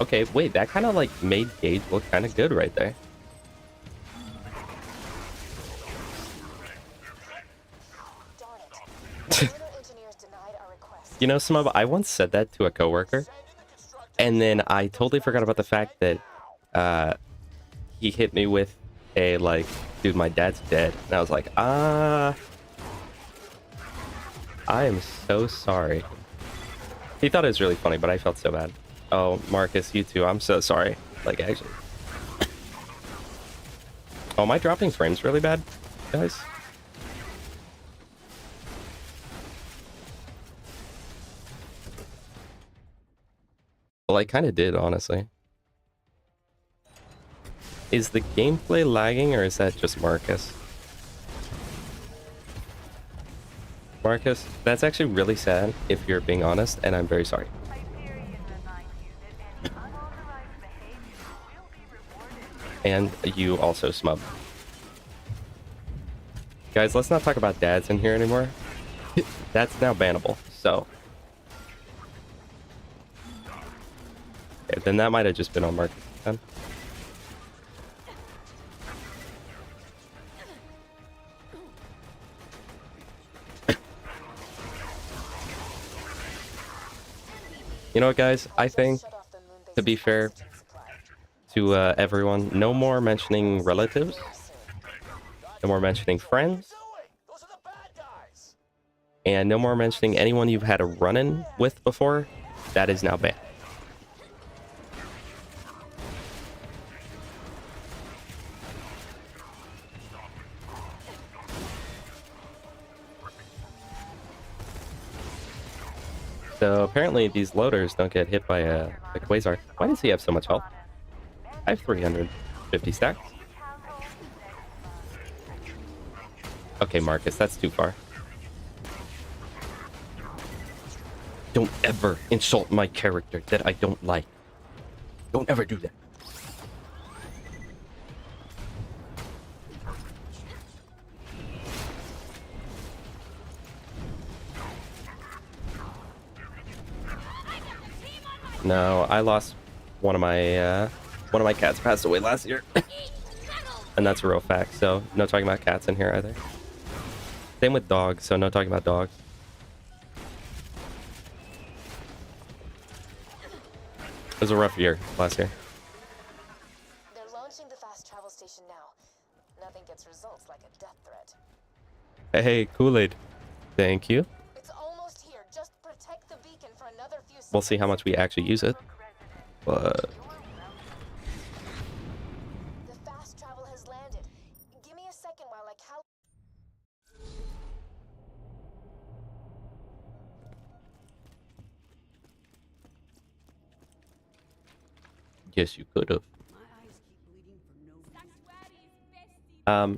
Okay, wait, that kind of like made Gaige look kind of good right there. You know, Smub, I once said that to a coworker, and then I totally forgot about the fact that he hit me with a, like, dude, my dad's dead. And I was like, I am so sorry. He thought it was really funny, but I felt so bad. Oh, Marcus, you too. I'm so sorry. Like, actually. Oh, am I dropping frames really bad, guys? Well, I kind of did, honestly. Is the gameplay lagging, or is that just Marcus? Marcus, that's actually really sad, if you're being honest, and I'm very sorry. And you also, Smub. Guys, let's not talk about dads in here anymore. That's now bannable, so... Okay, then that might have just been on Marcus then. You know what, guys? I think, to be fair to everyone, no more mentioning relatives, no more mentioning friends, and no more mentioning anyone you've had a run-in with before. That is now banned. So apparently these loaders don't get hit by a Quasar. Why does he have so much health? I have 350 stacks. Okay, Marcus, that's too far. Don't ever insult my character that I don't like. Don't ever do that. No, I lost one of my cats passed away last year. And that's a real fact, so no talking about cats in here either. Same with dogs, so no talking about dogs. It was a rough year last year. They're launching the fast travel station now. Nothing gets results like a death threat. Hey, Kool-Aid. Thank you. It's almost here. Just protect the beacon for another few seconds. We'll see how much we actually use it. But The fast travel has landed. Give me a second while I cal. yes, you could have.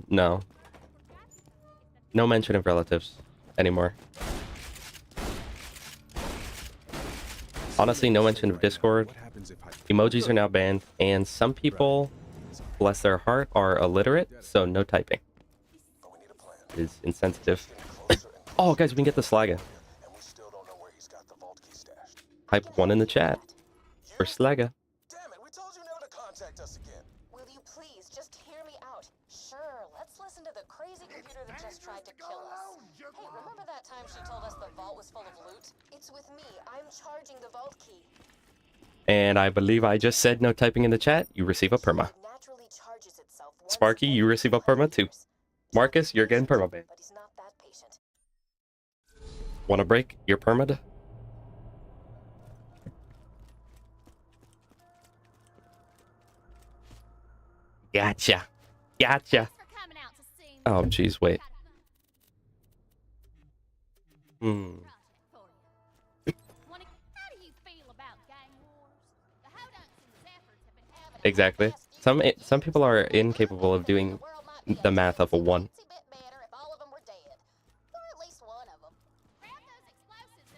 No. No mention of relatives anymore. Honestly, no mention of Discord. Emojis are now banned, and some people, bless their heart, are illiterate, so no typing. It is insensitive. Oh, guys, we can get the Slaga. Type 1 in the chat for Slaga. Damn it, we told you never to contact us again. Will you please just hear me out? Sure, let's listen to the crazy computer that just tried to kill us. Hey, remember that time she told us the vault was full of loot? It's with me. I'm charging the vault key. And I believe I just said no typing in the chat. You receive a perma. It naturally charges itself once Sparky, you receive a perma too. Marcus, you're getting perma banned. but he's not that patient. Wanna break your perma? Gotcha. Gotcha. For coming out to see me. Oh, jeez, wait. Hmm. How do you feel about gang wars? The Hodunks and Zephyrs have been having Exactly. Some people are incapable of doing the math of a 1.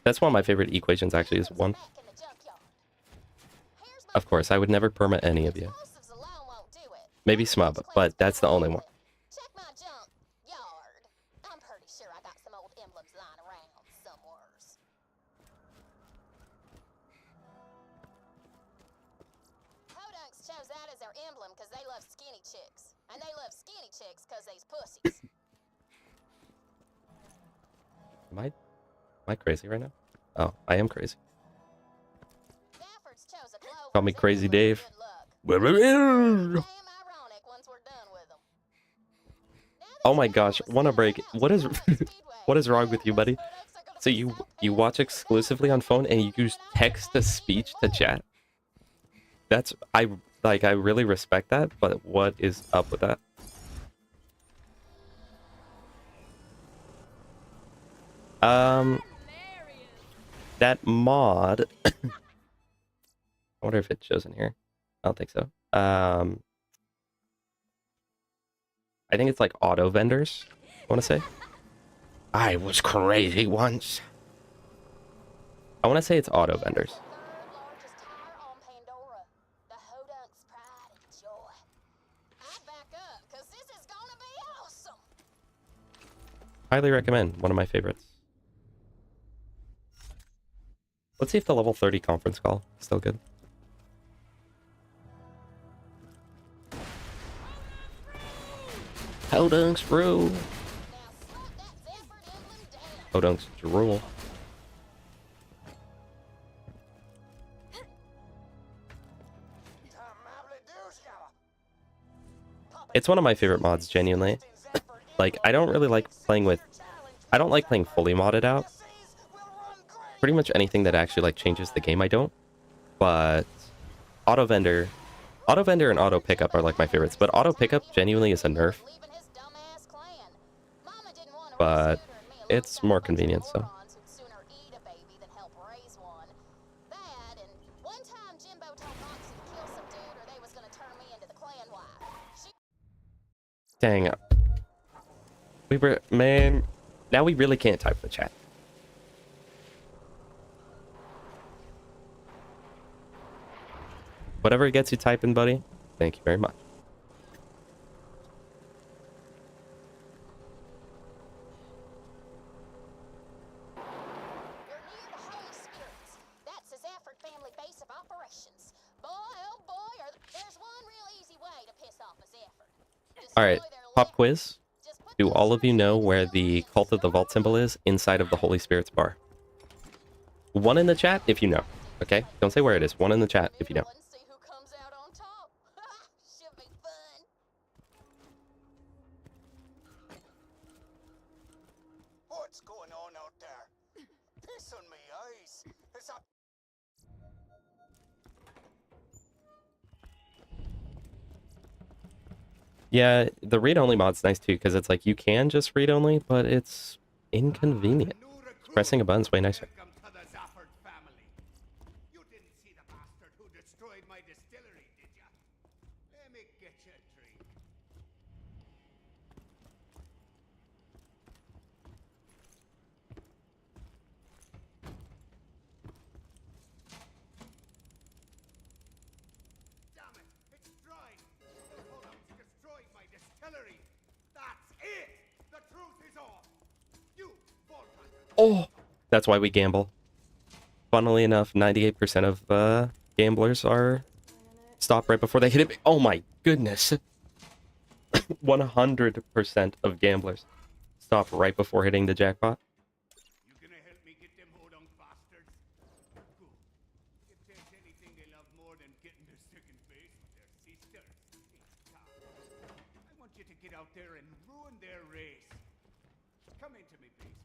That's one of my favorite equations, actually, is 1. Of course, I would never perma any of you. Maybe Smub, but that's the only one. Check my junk yard. I'm pretty sure I got some old emblems lying around somewheres. Hodunks chose that as their emblem because they love skinny chicks. And they love skinny chicks because they's pussies. Am I crazy right now? Oh, I am crazy. Gaffords chose a clover. Call me Crazy Dave. Oh my gosh, wanna break. What is what is wrong with you, buddy? So you watch exclusively on phone and you use text to speech to chat? That's I really respect that, but what is up with that? That mod I wonder if it shows in here. I don't think so. I think it's like auto vendors, I want to say. I was crazy once. I want to say it's auto vendors. Highly recommend. One of my favorites. Let's see if the level 30 conference call is still good. Hodunks rule. Hodunks drool. It's one of my favorite mods, genuinely. Like, I don't really like playing with... I don't like playing fully modded out. Pretty much anything that actually, like, changes the game, I don't. But... Auto vendor and auto pickup are, like, my favorites. But auto pickup genuinely is a nerf. But it's more convenient, so... Dang. We were... Man... Now we really can't type the chat. Whatever gets you typing, buddy. Thank you very much. You're near the Holy Spirits. That's the Zephyr family base of Alright, pop quiz. Do all of you know where the Cult of the Vault symbol is inside of the Holy Spirit's bar? One in the chat if you know. Okay? Don't say where it is. One in the chat if you know. See who comes out on top. Should be fun. What's going on out there? Piss on me eyes. It's a Yeah, the read-only mod's nice too, because it's like you can just read-only, but it's inconvenient. Pressing a button's way nicer. Welcome to the Zafford family. You didn't see the bastard who destroyed my distillery, did ya? Let me get you a drink. Damn it, it's dry. The Hollands destroyed my distillery. That's it. The truth is all. You, Volkan. Oh! That's why we gamble. Funnily enough, 98% of gamblers are stop right before they hit it. Oh my goodness. 100% of gamblers stop right before hitting the jackpot. You gonna help me get them hodunk bastards? Good. If there's anything they love more than getting to second base with their sisters, it's time. I want you to get out there and ruin their race. Come into me basement.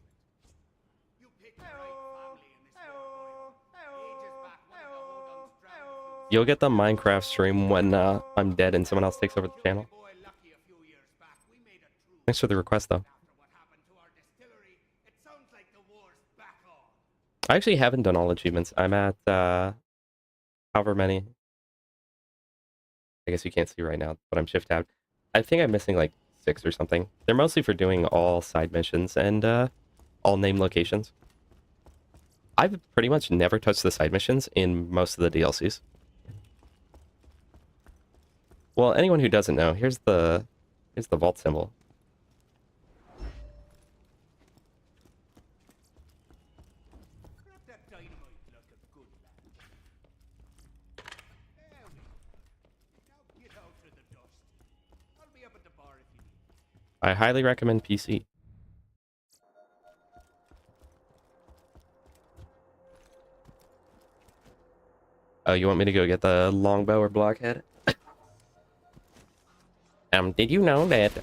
You picked the right family in this war, boy. Gaige is back, one of the hodunks drowned. You'll get the Minecraft stream when I'm dead and someone else takes over the channel. Boy, lucky a few years back. We made a truce. Thanks for the request, though. After what happened to our distillery, it sounds like the war's back on. I actually haven't done all achievements. I'm at, however many. I guess you can't see right now, but I'm shift-tabbed. I think I'm missing, like, 6 or something. They're mostly for doing all side missions and, all named locations. I've pretty much never touched the side missions in most of the DLCs. Well, anyone who doesn't know, here's the vault symbol. Grab that dynamite like a good lad. There we go. Now get out of the dust. I'll be up at the bar if you need. I highly recommend PC. Oh, you want me to go get the longbow or blockhead? Did you know that,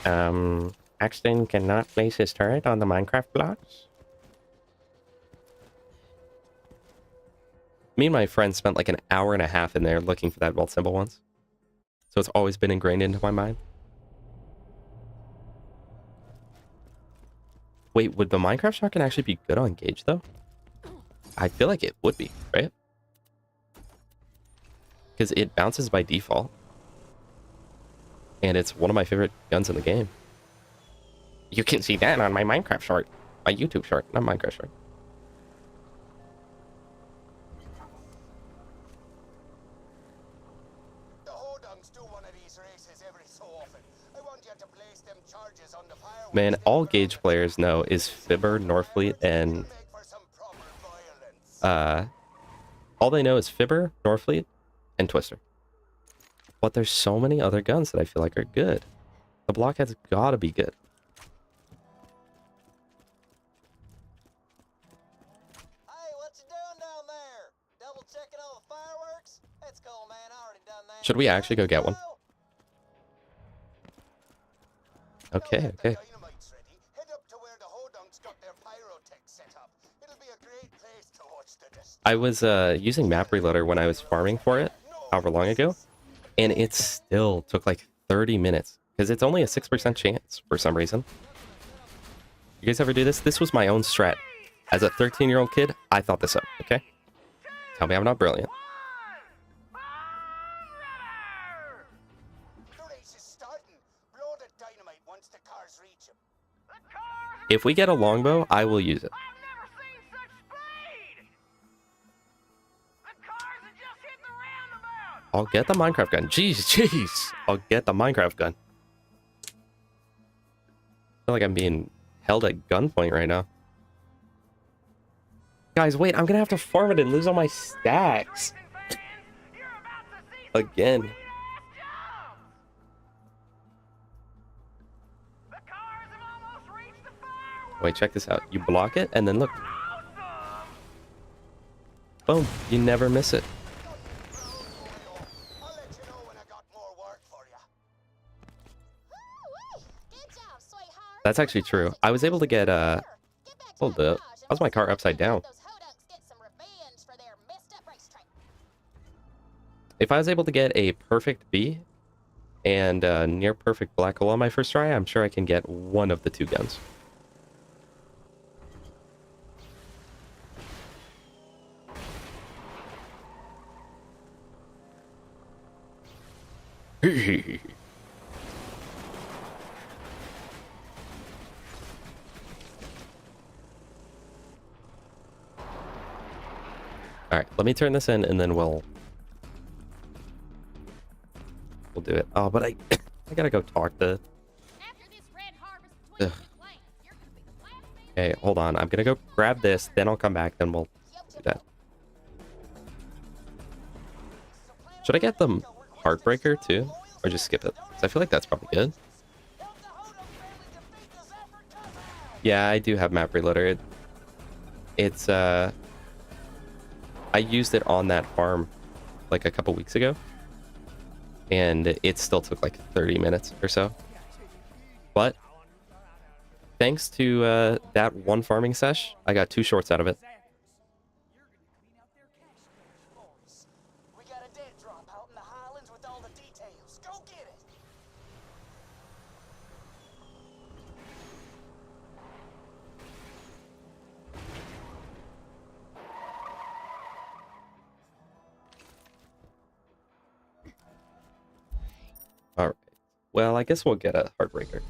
Axton cannot place his turret on the Minecraft blocks? Me and my friend spent like an hour and a half in there looking for that vault symbol once. So it's always been ingrained into my mind. Wait, would the Minecraft shotgun actually be good on Gaige, though? I feel like it would be, right? Because it bounces by default. And it's one of my favorite guns in the game. You can see that on my Minecraft short. My YouTube short, not Minecraft short. The hodunks do one of these races every so often. I want you to place them charges on the fireworks. Man, all Gaige players know is Fibber, Northfleet, and Make for some proper violence. all they know is Fibber, Northfleet, and Twister. But there's so many other guns that I feel like are good. The blockhead's gotta be good. Hey, what you doing down there? Double checking all the fireworks? Let's go, man. I already done that. Should we actually go get one? Okay, okay. Dynamite's ready. Head up to where the hodunks got their pyrotech set up. It'll be a great place to watch the distance. I was using Map Reloader when I was farming for it, however long ago, and it still took like 30 minutes, because it's only a 6% chance for some reason. You guys ever do this? This was my own strat. As a 13-year-old kid, I thought this up, okay? Tell me I'm not brilliant. The race is starting. Blow the dynamite once the cars reach him. If we get a longbow, I will use it. I've never seen such speed! The cars have just hit the roundabout! I'll get the Minecraft gun. Jeez. I'll get the Minecraft gun. I feel like I'm being held at gunpoint right now. Guys, wait, I'm gonna have to farm it and lose all my stacks. Again. Wait, check this out. You block it, and then look. Boom. You never miss it. I'll let you know when I got more work for you. Woo-wee. Good job, sweetheart. That's actually true. I was able to get, Get back to hold that up. garage and How's my let's car see if upside we can down? let those hodunks get some revenge for their messed up racetrack. If I was able to get a perfect B and a near perfect black hole on my first try, I'm sure I can get one of the two guns. Alright, let me turn this in and then we'll do it. Oh, but I gotta go talk to... After this red harvest between Ugh. the clans, you're gonna be the last man. Okay, hold on. I'm gonna go grab this, then I'll come back, then we'll do that. Should I get the Heartbreaker too? Or just skip it? 'Cause I feel like that's probably good. Yeah, I do have map reloader. It's I used it on that farm like a couple weeks ago, and it still took like 30 minutes or so. But thanks to that one farming sesh, I got 2 shorts out of it. We got a dead drop out in the Highlands with all the details. Go get it. All right. Well, I guess we'll get a Heartbreaker.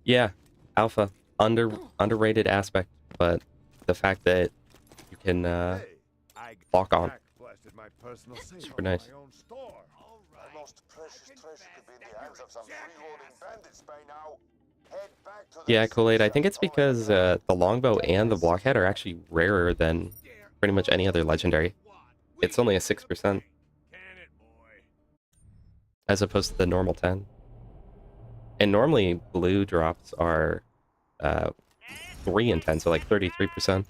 Yeah, Alpha. Underrated aspect, but the fact that you can lock on. Super nice. Almost precious treasure could be in the hands of some freeloading bandits by now. Head back to the Yeah, Kool-Aid, I think it's because the longbow and the blockhead are actually rarer than pretty much any other legendary. It's only a 6%. As opposed to the normal 10. And normally blue drops are 3 and 10, so like 33%.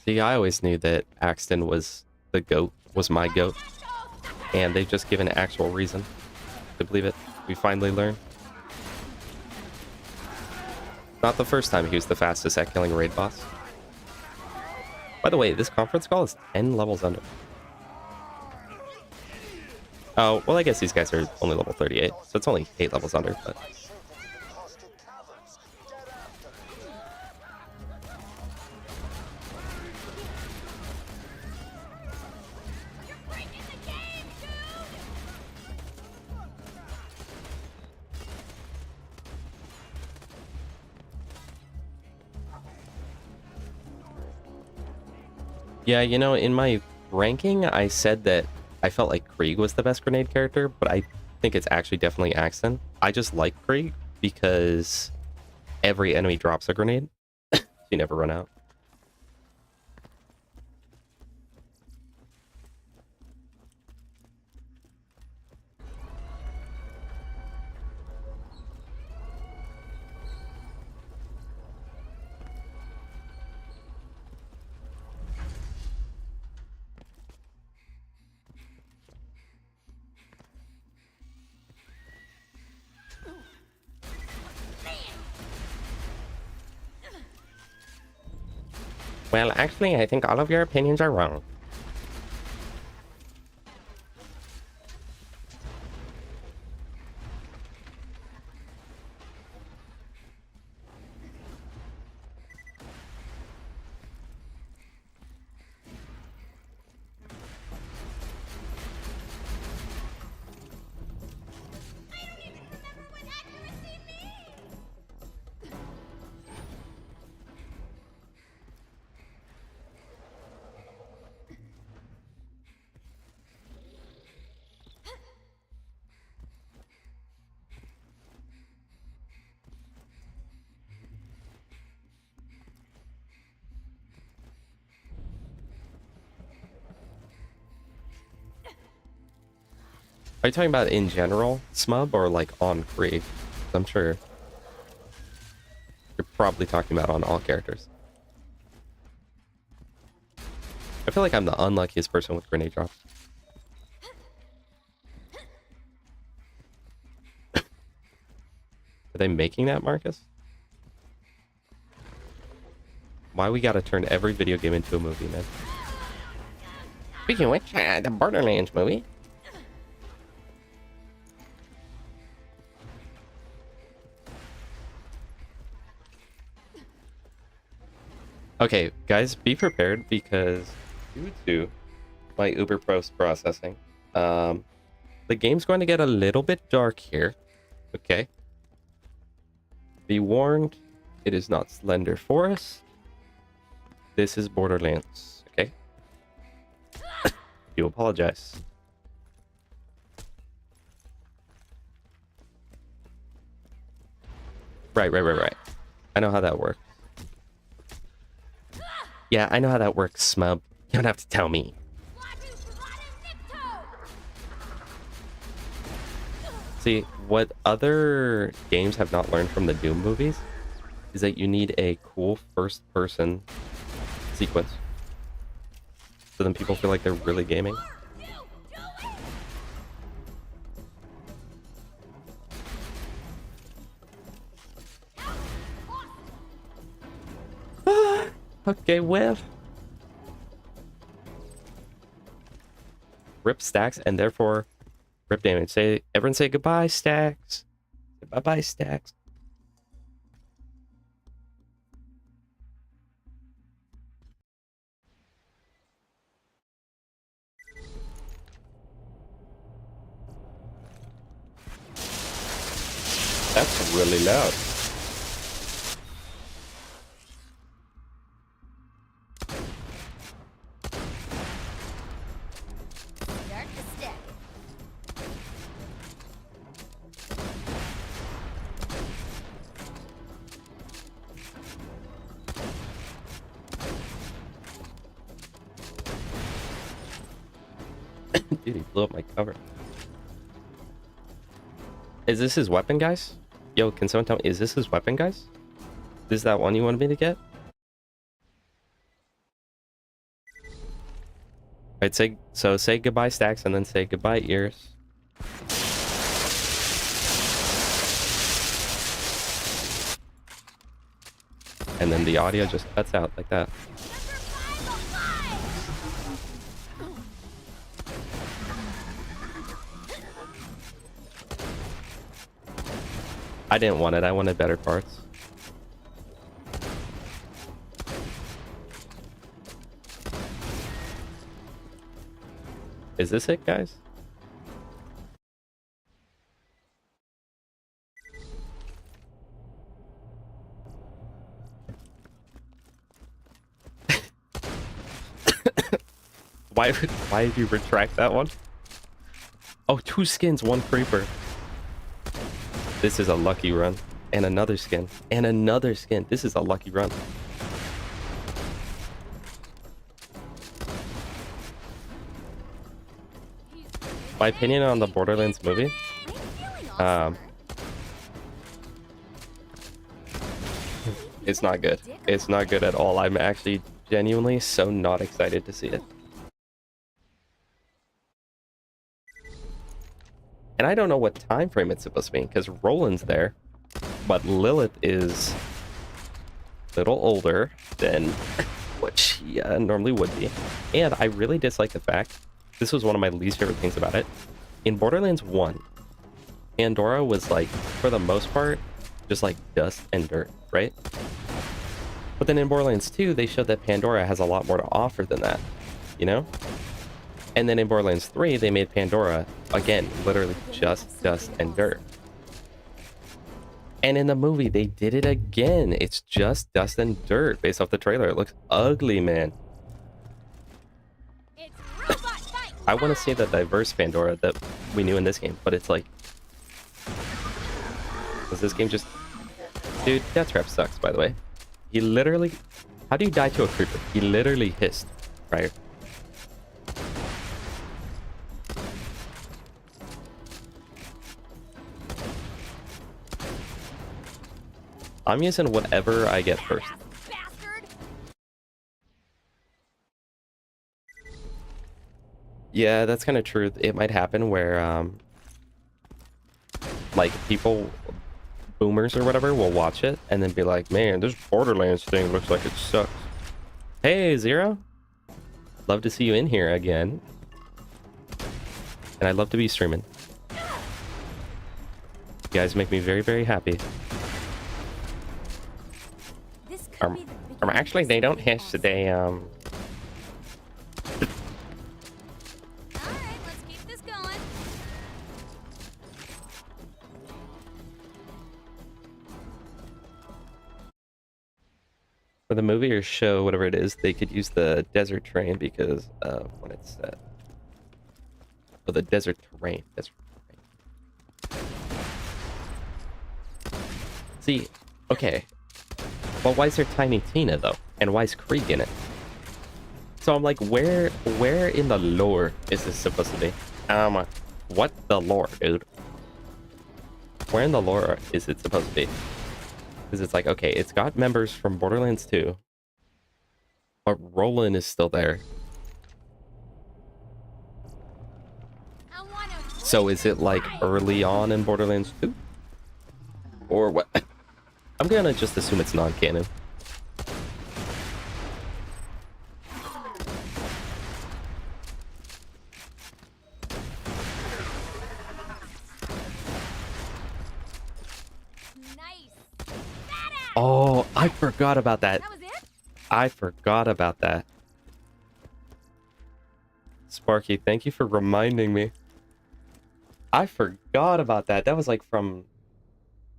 See, I always knew that Axton was the GOAT, was my GOAT. And they've just given actual reason to believe it. We finally learned. Not the first time he was the fastest at killing a raid boss. By the way, this conference call is 10 levels under. Oh, well, I guess these guys are only level 38, so it's only 8 levels under, but... Yeah, you know, in my ranking, I said that I felt like Krieg was the best grenade character, but I think it's actually definitely Axton. I just like Krieg because every enemy drops a grenade. You never run out. Well, actually, I think all of your opinions are wrong. Are you talking about in general, Smub, or like on Kree? I'm sure you're probably talking about on all characters. I feel like I'm the unluckiest person with grenade drops. Are they making that, Marcus? Why we gotta turn every video game into a movie, man? Speaking of which, the Borderlands movie. Okay, guys, be prepared because due to my Uber post processing, the game's going to get a little bit dark here. Okay. Be warned, it is not Slender Forest. This is Borderlands. Okay. You apologize. Right. I know how that works. Yeah, I know how that works, Smub. You don't have to tell me. See, what other games have not learned from the Doom movies is that you need a cool first-person sequence. So then people feel like they're really gaming. Okay, well. Rip Stacks, and therefore rip damage. Everyone say goodbye, Stacks. Bye-bye, Stacks. That's really loud. Dude, he blew up my cover. Is this his weapon, guys? Yo, can someone tell me, is this his weapon, guys? Is that one you wanted me to get? Alright, say goodbye, Stacks, and then say goodbye, Ears. And then the audio just cuts out like that. I didn't want it. I wanted better parts. Is this it, guys? Why did you retract that one? Oh, 2 skins, 1 creeper. This is a lucky run. And another skin. And another skin. This is a lucky run. My opinion on the Borderlands movie. It's not good. It's not good at all. I'm actually genuinely so not excited to see it. And I don't know what time frame it's supposed to be, because Roland's there, but Lilith is a little older than what she normally would be. And I really dislike the fact, this was one of my least favorite things about it. In Borderlands 1, Pandora was like, for the most part, just like dust and dirt, right? But then in Borderlands 2, they showed that Pandora has a lot more to offer than that, you know? And then in Borderlands 3, they made Pandora, again, literally just dust and dirt. And in the movie, they did it again. It's just dust and dirt based off the trailer. It looks ugly, man. I want to see the diverse Pandora that we knew in this game, but it's like... Was this game just... Dude, Death Trap sucks, by the way. He literally... How do you die to a creeper? He literally hissed, right? I'm using whatever I get first. Bastard! Yeah, that's kind of true. It might happen where, like, people, boomers or whatever, will watch it and then be like, man, this Borderlands thing looks like it sucks. Hey, Zero. Love to see you in here again. And I'd love to be streaming. You guys make me very, very happy. This could be the beginning Actually, of they don't something have today, Alright, let's keep this going. for the movie or show, whatever it is, they could use the desert train because of when it's set. Oh, the desert terrain. Desert terrain. See, okay. Well, why is there Tiny Tina, though? And why is Krieg in it? So I'm like, where in the lore is this supposed to be? What the lore, dude? Where in the lore is it supposed to be? Because it's like, okay, it's got members from Borderlands 2. But Roland is still there. So is it like early on in Borderlands 2? Or what? I'm gonna just assume it's non-canon. Oh, I forgot about that. That was it? I forgot about that. Sparky, thank you for reminding me. I forgot about that. That was like from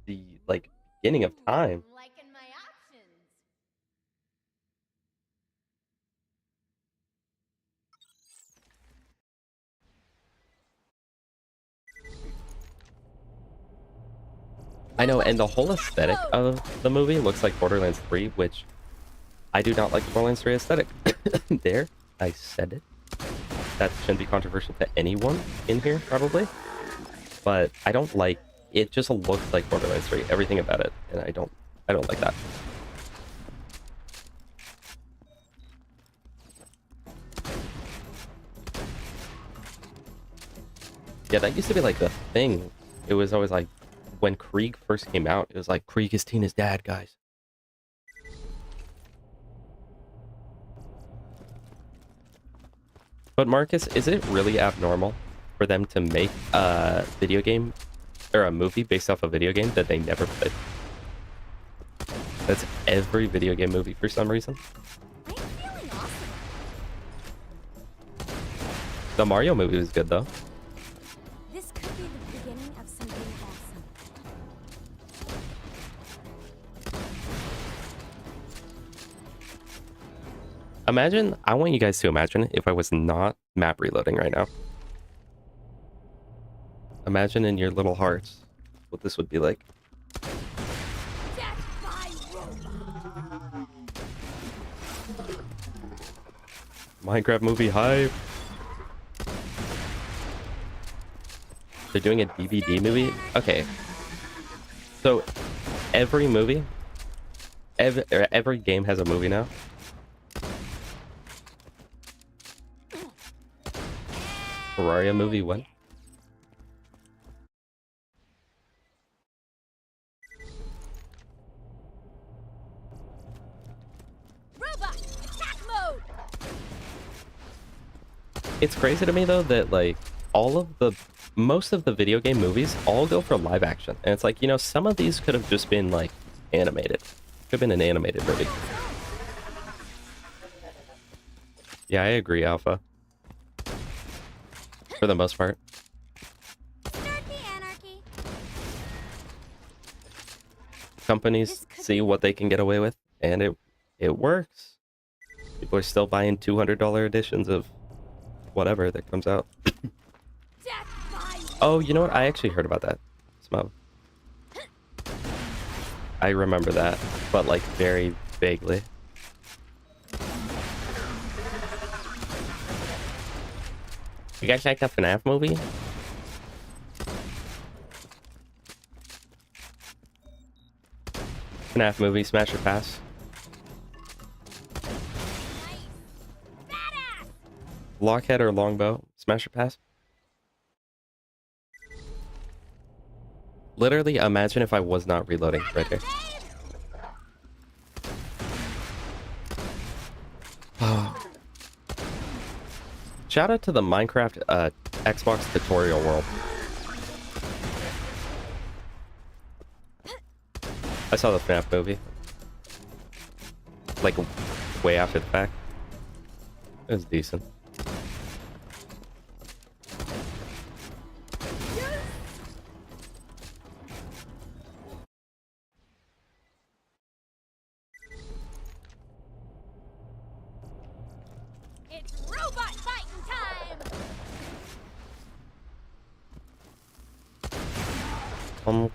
the beginning of time. Liking my options. I know, and the whole aesthetic of the movie looks like Borderlands 3, which I do not like the Borderlands 3 aesthetic. There, I said it. That shouldn't be controversial to anyone in here, probably. But I don't like it. Just looks like Borderlands 3, everything about it, and I don't like that. Yeah, that used to be like the thing. It was always like when Krieg first came out, it was like Krieg is Tina's dad, guys. But Marcus, is it really abnormal for them to make a video game or a movie based off a video game that they never played? That's every video game movie for some reason. I'm feeling awesome. The Mario movie was good though. This could be the beginning of something awesome. Imagine, I want you guys to imagine if I was not map reloading right now. Imagine in your little hearts what this would be like. Death by robot. Minecraft movie hype. They're doing a DVD movie? Okay. So, every movie, every game has a movie now. Terraria movie, what? Robot, attack mode. It's crazy to me though that like most of the video game movies all go for live action. And it's like, you know, some of these could have just been like animated. Could have been an animated movie. Yeah, I agree, Alpha. For the most part. Start the anarchy. Companies see what they can get away with, and it works. People are still buying $200 editions of whatever that comes out. Oh, you know what? I actually heard about that. Smoke. I remember that, but like very vaguely. You guys like the FNAF movie? FNAF movie, smash or pass. Lockhead or longbow, smash or pass. Literally, imagine if I was not reloading right here. Shout out to the Minecraft Xbox tutorial world. I saw the FNAF movie. Like, way after the fact. It was decent. It's robot fighting time!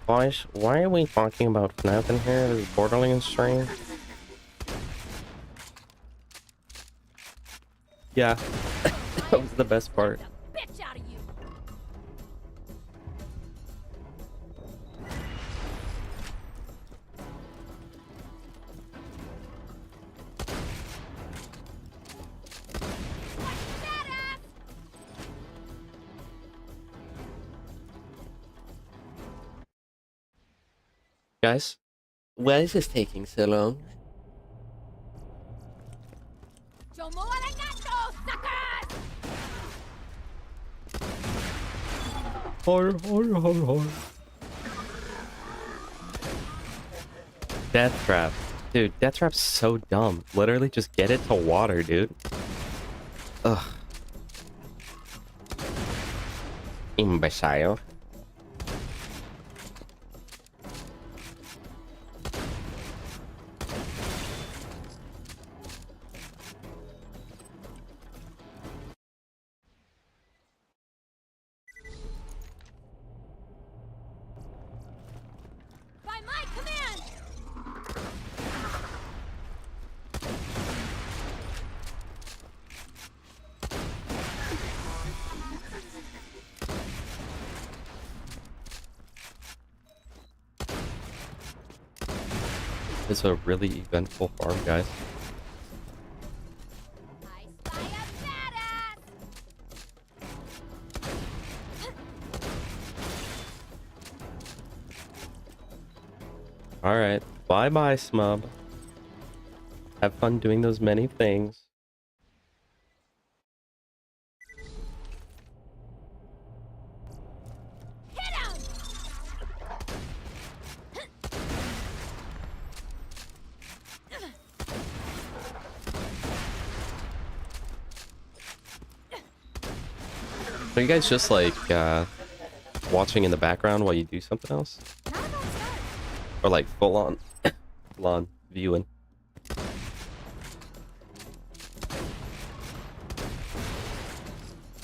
Guys, why are we talking about FNAF in here? This is Borderlands stream. Yeah, that was the best part. Bitch out of you! Guys, why is this taking so long? Death Trap. Dude, Death Trap's so dumb. Literally just get it to water, dude. Ugh. Imbecile. By my command! It's a really eventful farm, guys. Alright, bye-bye, Smub. Have fun doing those many things. Are you guys just like watching in the background while you do something else? Or like full on viewing?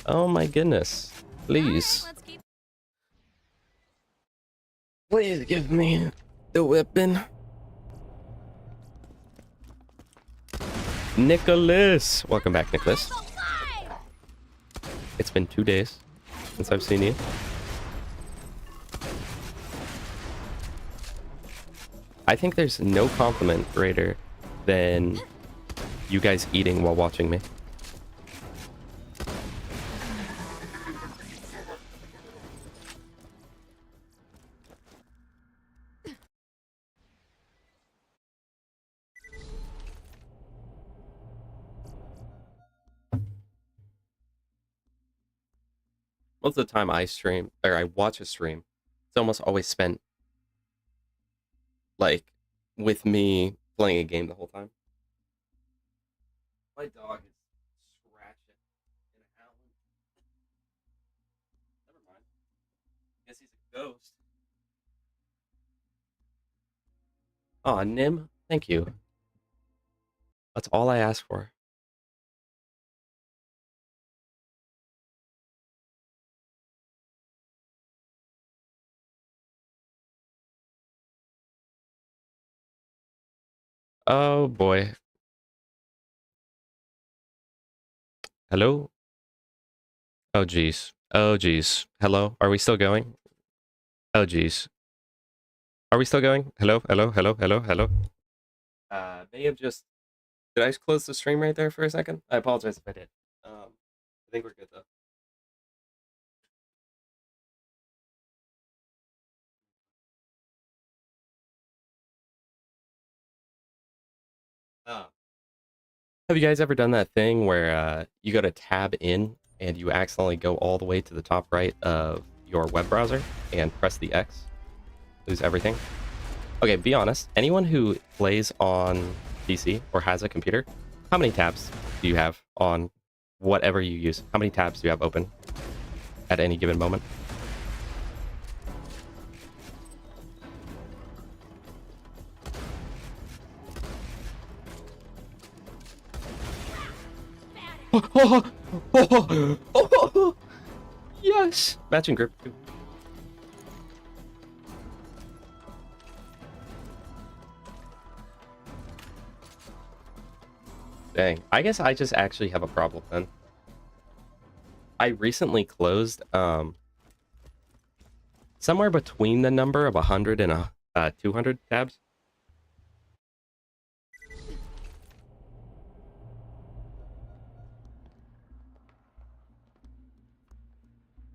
Oh my goodness. Please. Please give me the weapon. Nicholas! Welcome back, Nicholas. It's been 2 days since I've seen you. I think there's no compliment greater than you guys eating while watching me. Most of the time I stream, or I watch a stream, it's almost always spent, like, with me playing a game the whole time. My dog is scratching and howling. Never mind. Guess he's a ghost. Aw, Nim, thank you. That's all I ask for. Oh boy. Hello? Oh geez. Oh geez. Hello? Are we still going? Oh geez. Are we still going? Hello, hello, hello, hello, hello. May have just... Did I just close the stream right there for a second? I apologize if I did. I think we're good though. Have you guys ever done that thing where you go to tab in and you accidentally go all the way to the top right of your web browser and press the X? Lose everything? Okay, be honest. Anyone who plays on PC or has a computer, how many tabs do you have on whatever you use? How many tabs do you have open at any given moment? Yes! Matching grip. Dang. I guess I just actually have a problem then. I recently closed somewhere between the number of 100 and 200 tabs.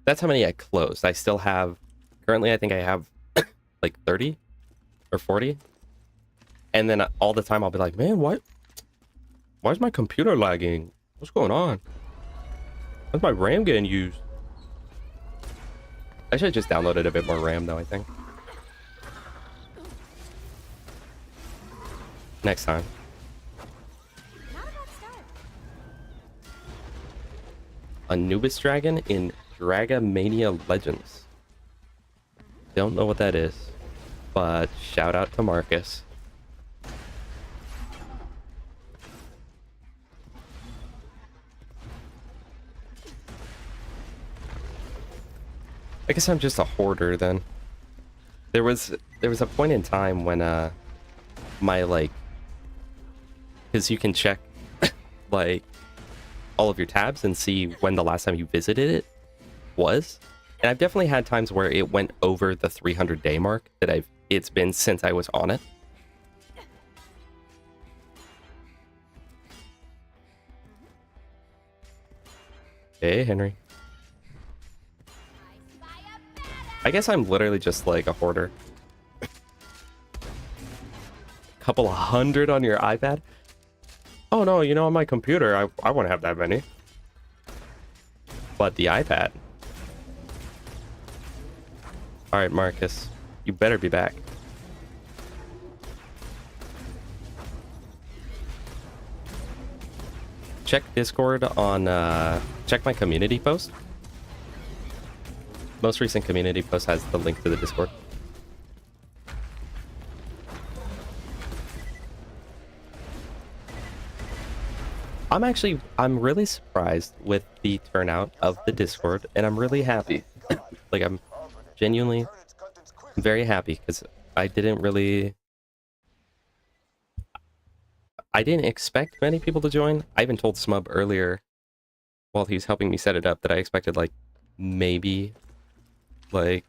That's how many I closed. I still have, currently I think I have like 30 or 40. And then all the time I'll be like, man, why is my computer lagging? What's going on? Why's my RAM getting used? I should have just downloaded a bit more RAM though, I think. Next time. Anubis Dragon in Dragamania Legends. Don't know what that is, but shout out to Marcus. I guess I'm just a hoarder then. There was a point in time when my like, because you can check like all of your tabs and see when the last time you visited it was. And I've definitely had times where it went over the 300-day mark that it's been since I was on it. Hey, Henry. I guess I'm literally just like a hoarder. Couple of 100 on your iPad? Oh no, you know, on my computer, I wouldn't have that many. But the iPad. Alright, Marcus. You better be back. Check Discord on, check my community post. Most recent community post has the link to the Discord. I'm really surprised with the turnout of the Discord, and I'm really happy. Like, I'm genuinely very happy, because I didn't expect many people to join. I even told Smub earlier, while he was helping me set it up, that I expected, like, maybe, like,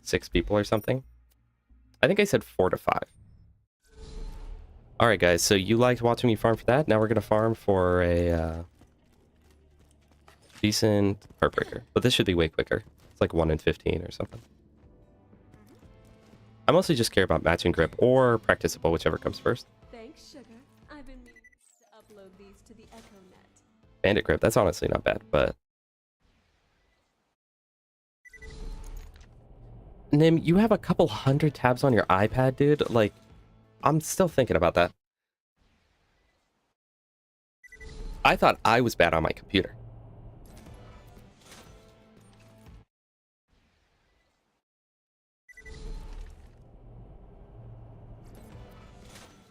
6 people or something. I think I said 4 to 5. Alright guys, so you liked watching me farm for that. Now we're gonna farm for a decent Heartbreaker. But this should be way quicker. It's like 1 in 15 or something. I mostly just care about matching grip or practicable, whichever comes first. Thanks, sugar. I've been meaning to upload these to the EchoNet. Bandit grip, that's honestly not bad, but... Nim, you have a couple 100 tabs on your iPad, dude? Like, I'm still thinking about that. I thought I was bad on my computer.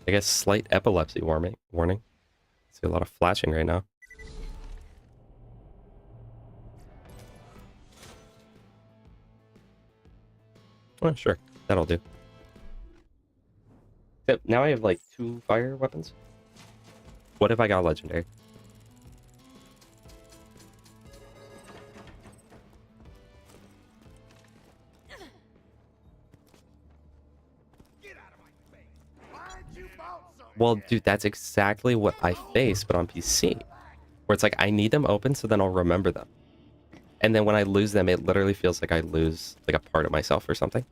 I guess slight epilepsy warning. See a lot of flashing right now. Oh, sure. That'll do. Yep, now I have like 2 fire weapons. What if I got legendary? Well, dude, that's exactly what I face, but on PC. Where it's like, I need them open so then I'll remember them. And then when I lose them, it literally feels like I lose like a part of myself or something.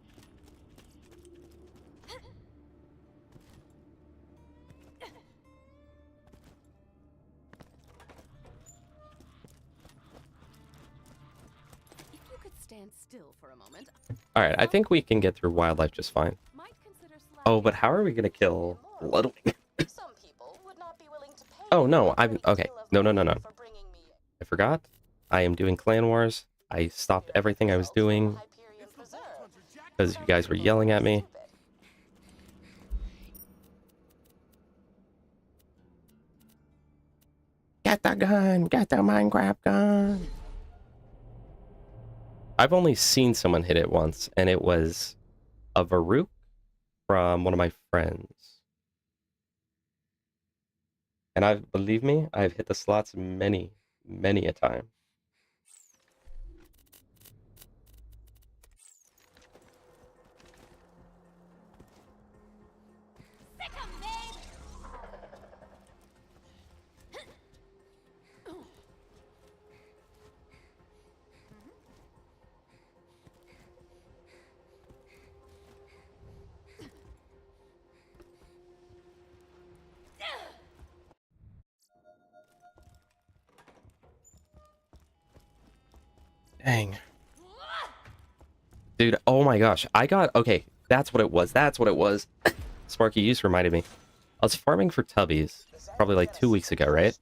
If you could stand still for a moment, All right, I think we can get through wildlife just fine. might consider Oh, but how are we gonna kill Ludwig? Some people would not be willing to pay Oh, no, you a I'm... great Okay, deal of no, no, money no, no. for bringing me I forgot. I am doing Clan Wars. I stopped everything I was doing Hyperion Preserve. because you guys were yelling at me. Get the gun! Get the Minecraft gun! I've only seen someone hit it once, and it was a Varuk from one of my friends. And believe me, I've hit the slots many, many a time. Dang. Dude, oh my gosh. Okay, that's what it was. That's what it was. Sparky, you just reminded me. I was farming for tubbies probably like 2 weeks ago, right?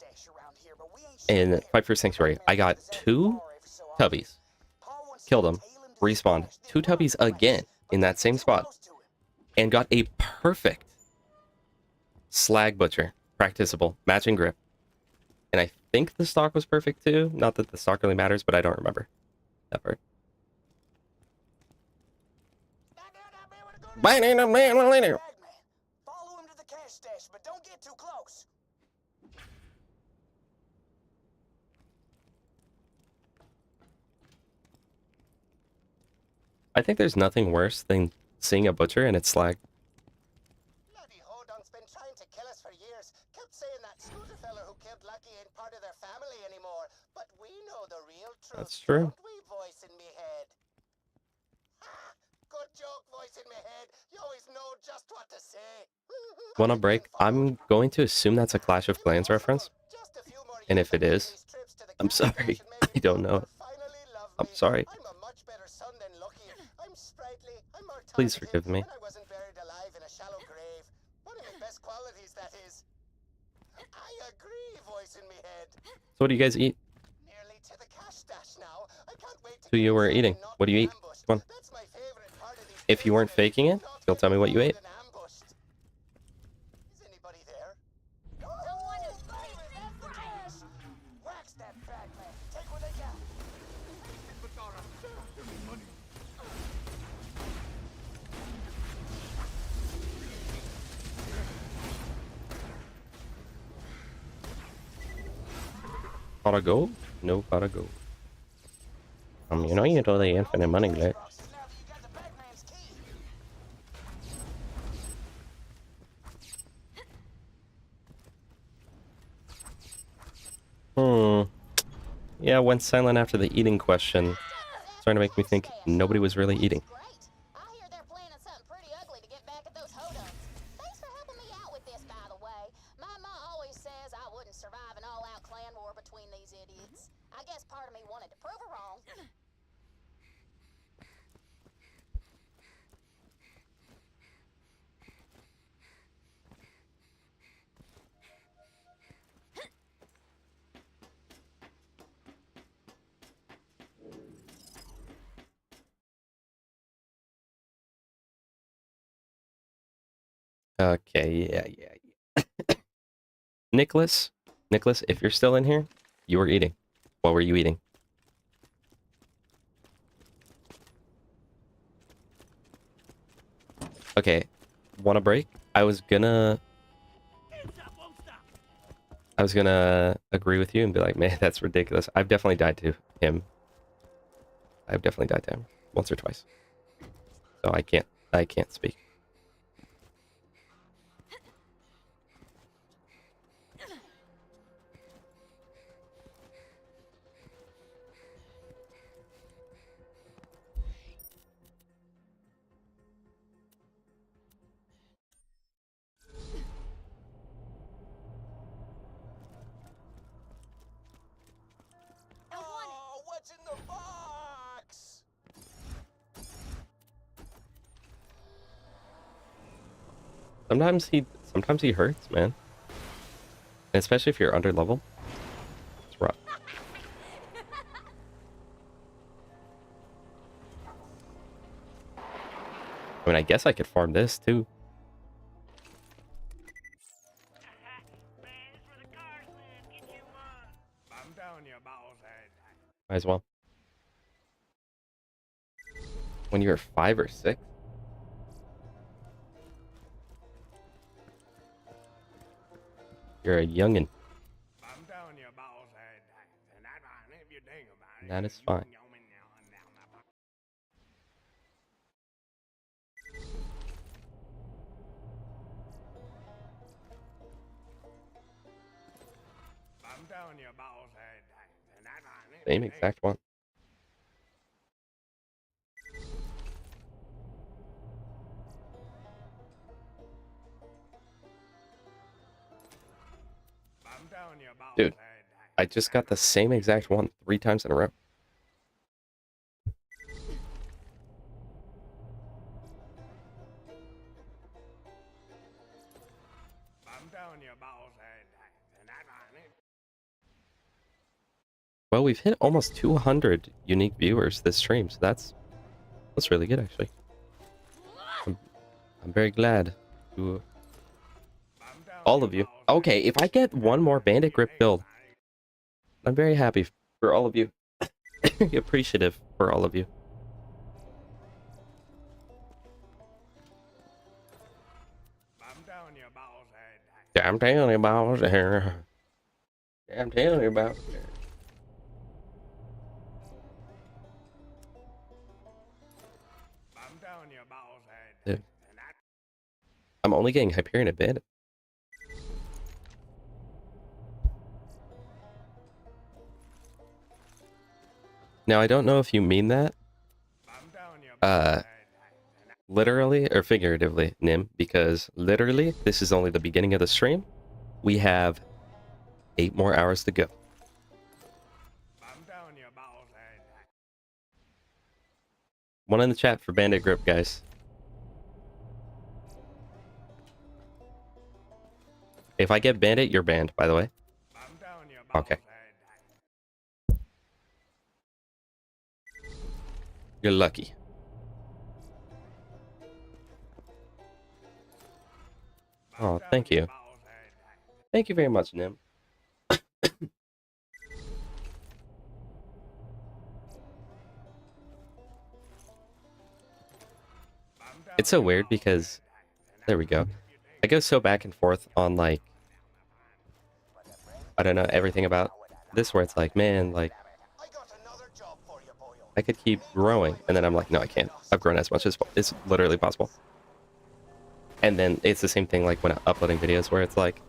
In Fight for Sanctuary, I got 2 tubbies. Killed them. Respawned. 2 tubbies again in that same spot. And got a perfect slag butcher. Practicable. Matching grip. And I think the stock was perfect too. Not that the stock really matters, but I don't remember that part. Follow him to the cash stash, but don't get too close. I think there's nothing worse than seeing a butcher and it's slag. Bloody Hodunk's been trying to kill us for years. Kept saying that scooter fella who killed Lucky ain't part of their family anymore. But we know the real truth. That's true. Don't we, voice in me head? Ha! Good joke, voice in me head. You always know just what to say. Wanna break? I'm going to assume that's a Clash of Clans reference. And if it is, I'm sorry. I don't know. I'm sorry. I'm a much better son than Lucky. I'm sprightly. I'm more Please talkative, forgive me. and I wasn't buried alive in a shallow grave. One of my best qualities, that is. I agree, voice in me head. So what do you guys eat? Nearly to the cash stash now. I can't wait to So you were eating. What do you eat? Come on. That's my favorite part of these If you weren't faking it, you'll tell me what you ate. Is anybody there? Someone is that's the cash. Wax that bag, man. Take what they got. Gotta go? No, gotta go. You know you do the infinite money glitch. Yeah, went silent after the eating question. Starting to make me think nobody was really eating. Great. I hear they're planning something pretty ugly to get back at those Hoduns. Thanks for helping me out with this, by the way. My ma always says I wouldn't survive an all-out clan war between these idiots. I guess part of me wanted to prove her wrong. Okay, yeah. Nicholas, if you're still in here, you were eating. What were you eating? Okay, want a break? I was gonna agree with you and be like, man, that's ridiculous. I've definitely died to him. I've definitely died to him once or twice. So I can't speak. Sometimes he hurts, man. And especially if you're under level. It's rough. I mean, I guess I could farm this too. I'm telling you, boss. Might as well. When you're 5 or 6? You're a youngin'. I'm telling you, boss. And that's fine if you think about it. That is fine. I'm telling you, boss. And that's fine if Same you think. exact one. I'm telling you, boss. Dude, I just got the same exact one 3 times in a row. I'm telling you, boss. And that's fine if. Well, we've hit almost 200 unique viewers this stream, so that's really good, actually. I'm very glad to all of you. Okay, if I get one more bandit grip build, I'm very happy for all of you. Appreciative for all of you. I'm telling you, boss. Yeah, I'm telling you about here. Yeah, I'm telling you about here. I'm telling you, boss. Dude. I'm only getting Hyperion and Bandit. Now, I don't know if you mean that literally or figuratively, Nim, because literally, this is only the beginning of the stream. We have 8 more hours to go. I'm telling you, boss. One in the chat for Bandit Grip, guys. If I get Bandit, you're banned, by the way. I'm telling you, boss. Okay. You're lucky. Oh, thank you. Thank you very much, Nim. It's so weird because... There we go. I go so back and forth on, like... I don't know, everything about this, where it's like, man, like... I could keep growing, and then I'm like, no, I can't. I've grown as much as it's literally possible. And then it's the same thing like when I'm uploading videos, where it's like,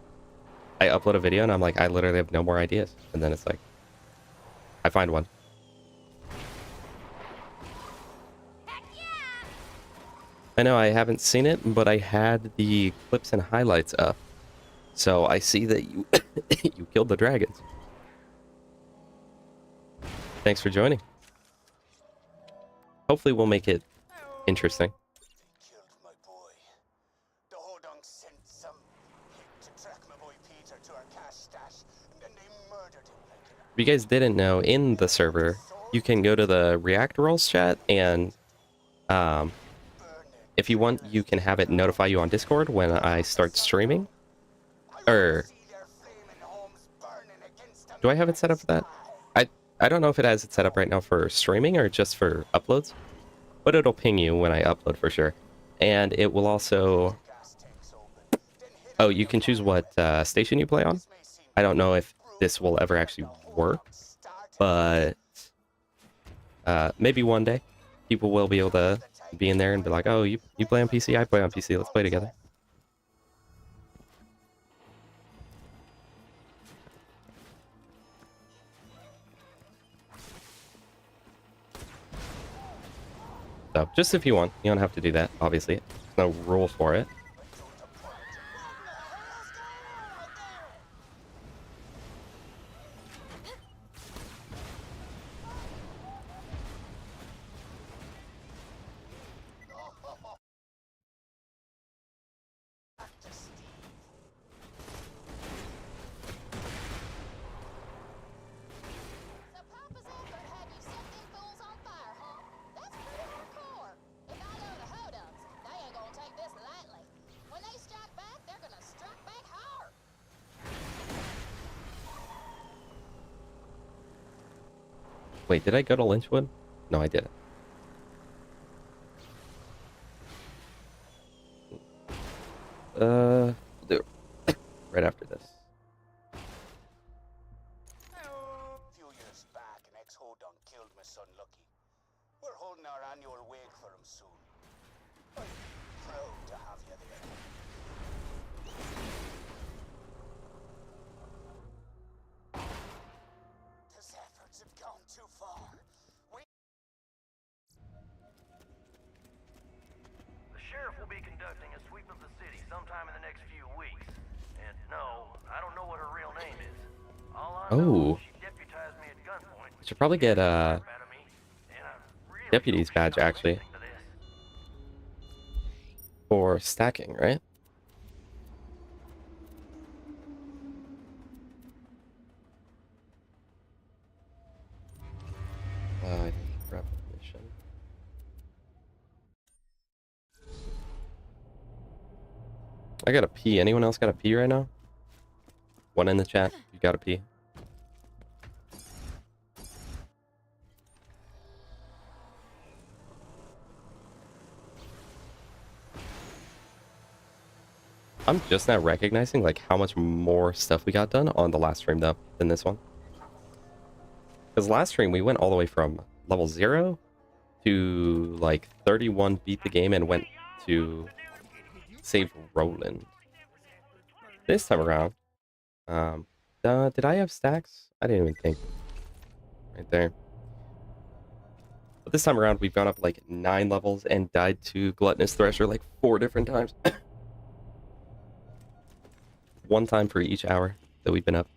I upload a video and I'm like, I literally have no more ideas. And then it's like, I find one. I know I haven't seen it, but I had the clips and highlights up. So I see that you you killed the dragons. Thanks for joining. Hopefully we'll make it interesting. If you guys didn't know, in the server, you can go to the React roles chat, and if you want, you can have it notify you on Discord when I start streaming. Or do I have it set up for that? I don't know if it has it set up right now for streaming or just for uploads, but it'll ping you when I upload for sure. And it will also... Oh, you can choose what station you play on. I don't know if this will ever actually work, but maybe one day people will be able to be in there and be like, oh, you play on PC, I play on PC, let's play together. So, just if you want. You don't have to do that, obviously. There's no rule for it. Wait, did I go to Lynchwood? No, I didn't. We'll do it right after this. A few years back, an ex-Hodon killed my son Lucky. We're holding our annual wake for him soon. I'm proud to have you there. His efforts have gone too far. The sheriff will be conducting a sweep of the city sometime in the next few weeks. And no, I don't know what her real name is. All I know, she deputized me at gunpoint. Should probably get deputy's badge actually for stacking, right? I need to grab a mission. I got a P. Anyone else got a P right now? One in the chat. You got a P. I'm just now recognizing like how much more stuff we got done on the last stream though than this one. Because last stream we went all the way from level 0 to like 31, beat the game, and went to save Roland. This time around, did I have stacks? I didn't even think. Right there. But this time around we've gone up like 9 levels and died to Gluttonous Thresher like 4 different times. 1 time for each hour that we've been up.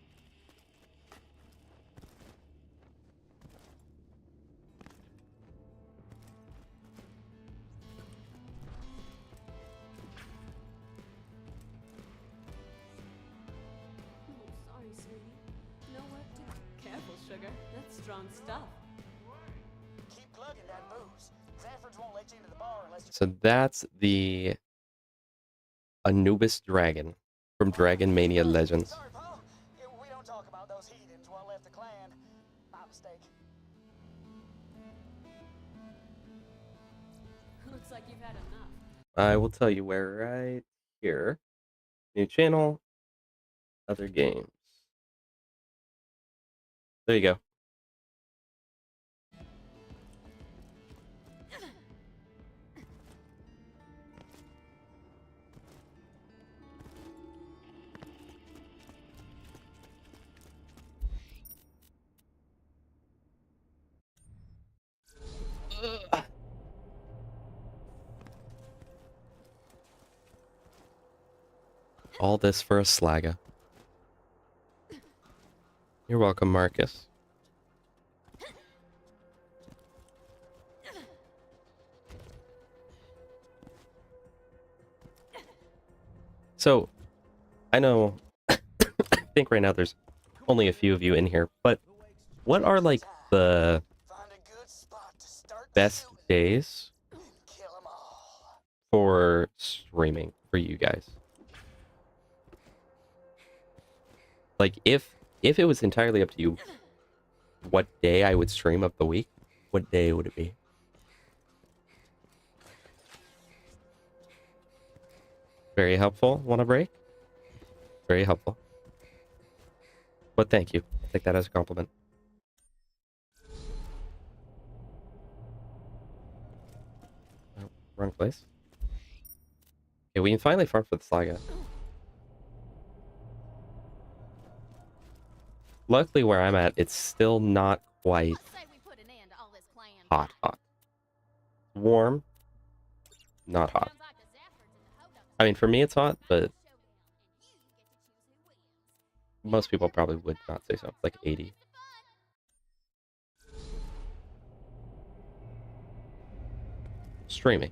Sorry, sweetie. No work to... Careful, sugar. That's strong stuff. Keep plugging that booze. Zephyrs won't let you into the bar unless you... So that's the Anubis Dragon from Dragon Mania Legends. Sorry, Paul. We don't talk about those heathens while left the clan. My mistake. Looks like you've had enough. I will tell you where right here. New channel, other games. There you go. All this for a slagga. You're welcome, Marcus. So, I know, I think right now there's only a few of you in here, but what are like the best days for streaming for you guys? Like, if it was entirely up to you, what day I would stream of the week, what day would it be? Very helpful. Want a break? Very helpful. But thank you. I'll take that as a compliment. Oh, wrong place. Okay, we can finally farm for the Saga. Luckily, where I'm at, it's still not quite hot. Warm, not hot. I mean, for me, it's hot, but most people probably would not say so. It's like 80. Streaming.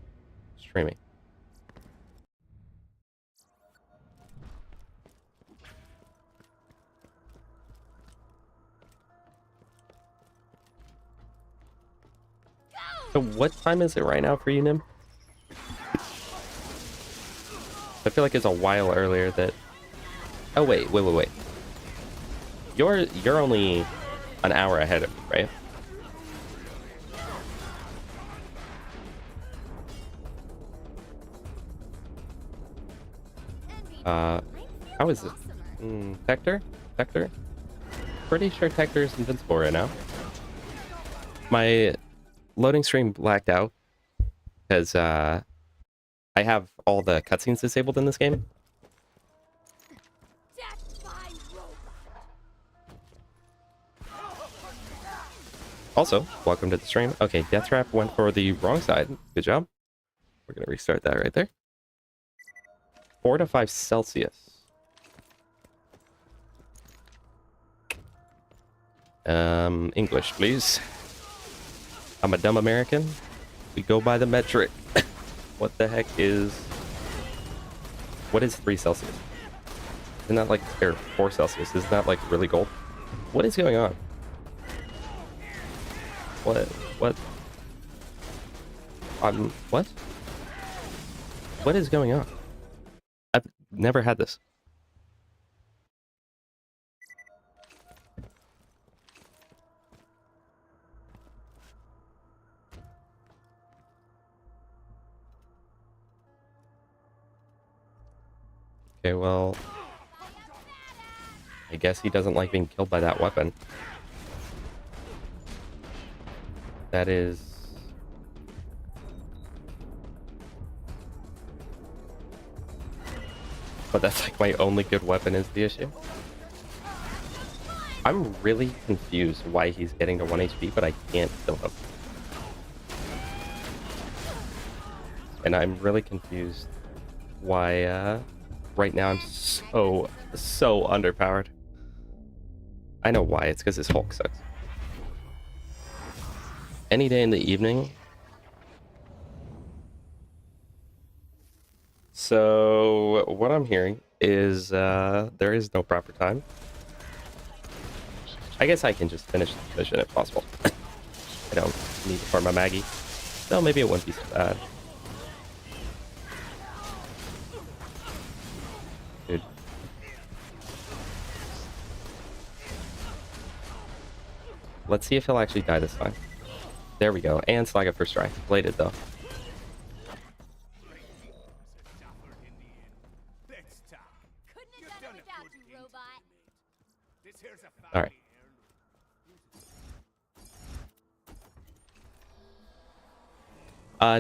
So what time is it right now for you, Nim? I feel like it's a while earlier that... Oh, wait. You're only an hour ahead of me, right? How is it? Tector? Tector? Pretty sure Tector is invincible right now. My loading screen blacked out because I have all the cutscenes disabled in this game. Also, welcome to the stream. Okay, Death Trap went for the wrong side. Good job. We're gonna restart that right there. 4 to 5 Celsius. English, please. I'm a dumb American. We go by the metric. What the heck is... What is 3 Celsius? Isn't that like... Or 4 Celsius? Isn't that like really gold? What is going on? What? What? What? What is going on? I've never had this. Okay, well... I guess he doesn't like being killed by that weapon. That is... But that's like my only good weapon is the issue. I'm really confused why he's getting to 1 HP, but I can't kill him. And I'm really confused why, right now I'm so underpowered. I know why, it's because his Hulk sucks. Any day in the evening. So, what I'm hearing is, there is no proper time. I guess I can just finish the mission if possible. I don't need to farm my Maggie. So maybe it wouldn't be so bad. Dude. Let's see if he'll actually die this time. There we go. And Slaga first try. Bladed though. Alright.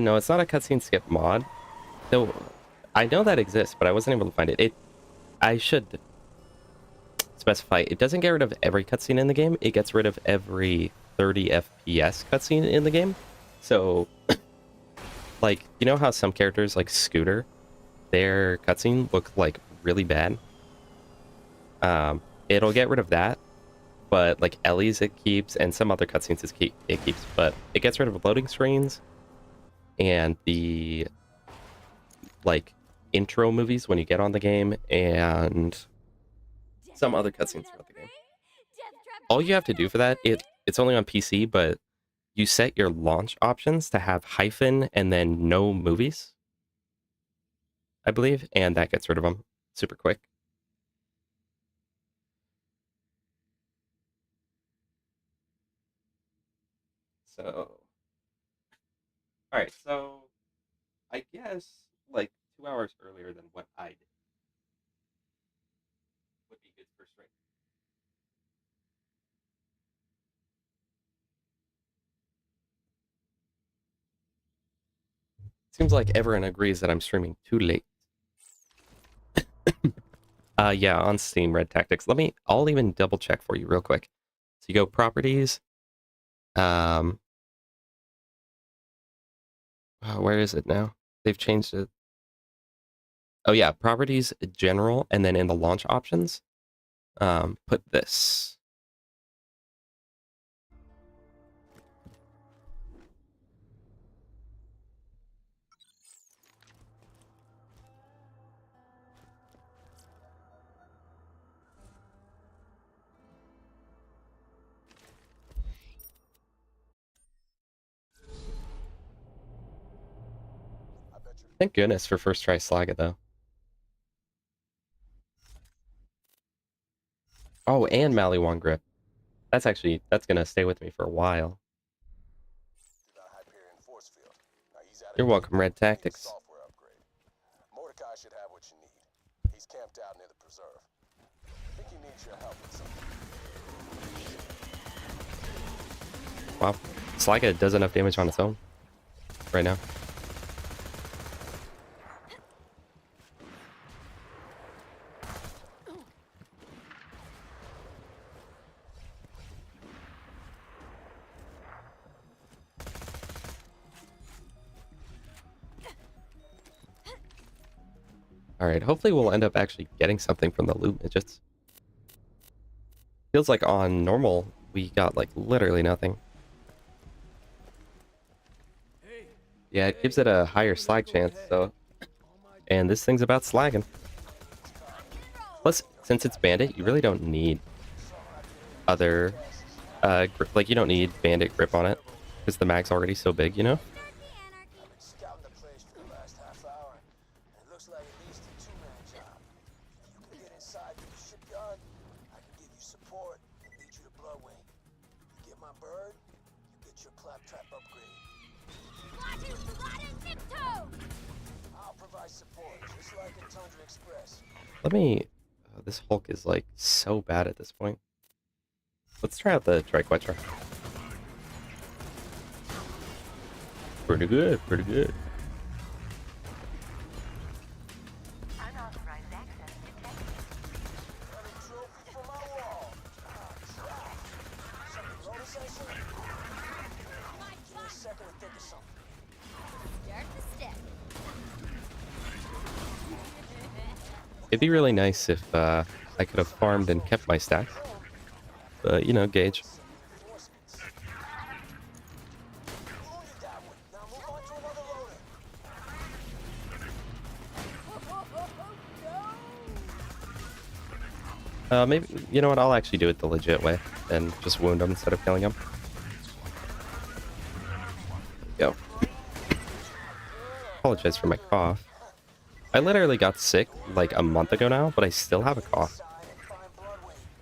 No, it's not a cutscene skip mod. Though I know that exists, but I wasn't able to find it. I should specify, it doesn't get rid of every cutscene in the game. It gets rid of every 30 FPS cutscene in the game. So, like, you know how some characters, like Scooter, their cutscene look like really bad? It'll get rid of that. But like Ellie's it keeps, and some other cutscenes it keeps, but it gets rid of loading screens and the like intro movies when you get on the game and some other cutscenes throughout the game. All you have to do for that, it's only on PC, but you set your launch options to have hyphen and then no movies, I believe, and that gets rid of them super quick. So, alright, so I guess like 2 hours earlier than what I did would be good for stream. Seems like everyone agrees that I'm streaming too late. Yeah, on Steam, Red Tactics. I'll even double check for you real quick. So you go properties. Where is it now? They've changed it. Oh yeah, properties general, and then in the launch options, put this. Thank goodness for first try Slaga though. Oh, and Maliwan grip. That's gonna stay with me for a while. You're welcome, Red Tactics. Mordecai should have what you need. He's your help with something. Wow. Slaga does enough damage on its own right now. Alright, hopefully we'll end up actually getting something from the loot midgets. Feels like on normal, we got like literally nothing. Yeah, it gives it a higher slag chance, so... And this thing's about slagging. Plus, since it's bandit, you really don't need other... like, you don't need bandit grip on it, because the mag's already so big, you know? I've been scouting the place for the last half hour, and it looks like at least a two-man job. If you can get inside to the shipyard, I can give you support and lead you to Bloodwing. You get my bird, you get your claptrap upgrade. I'll provide support, just like in Tundra Express. Let me... this Hulk is like so bad at this point. Let's try out the Triquetra. Pretty good, pretty good. Unauthorized access detected. Got a trophy for my wall. Something notice I see? Give me a second to think of something. Start the step. It'd be really nice if I could have farmed and kept my stacks. But, you know, Gaige. Maybe, you know what, I'll actually do it the legit way and just wound him instead of killing him. Go. Apologize for my cough. I literally got sick like a month ago now, but I still have a cough.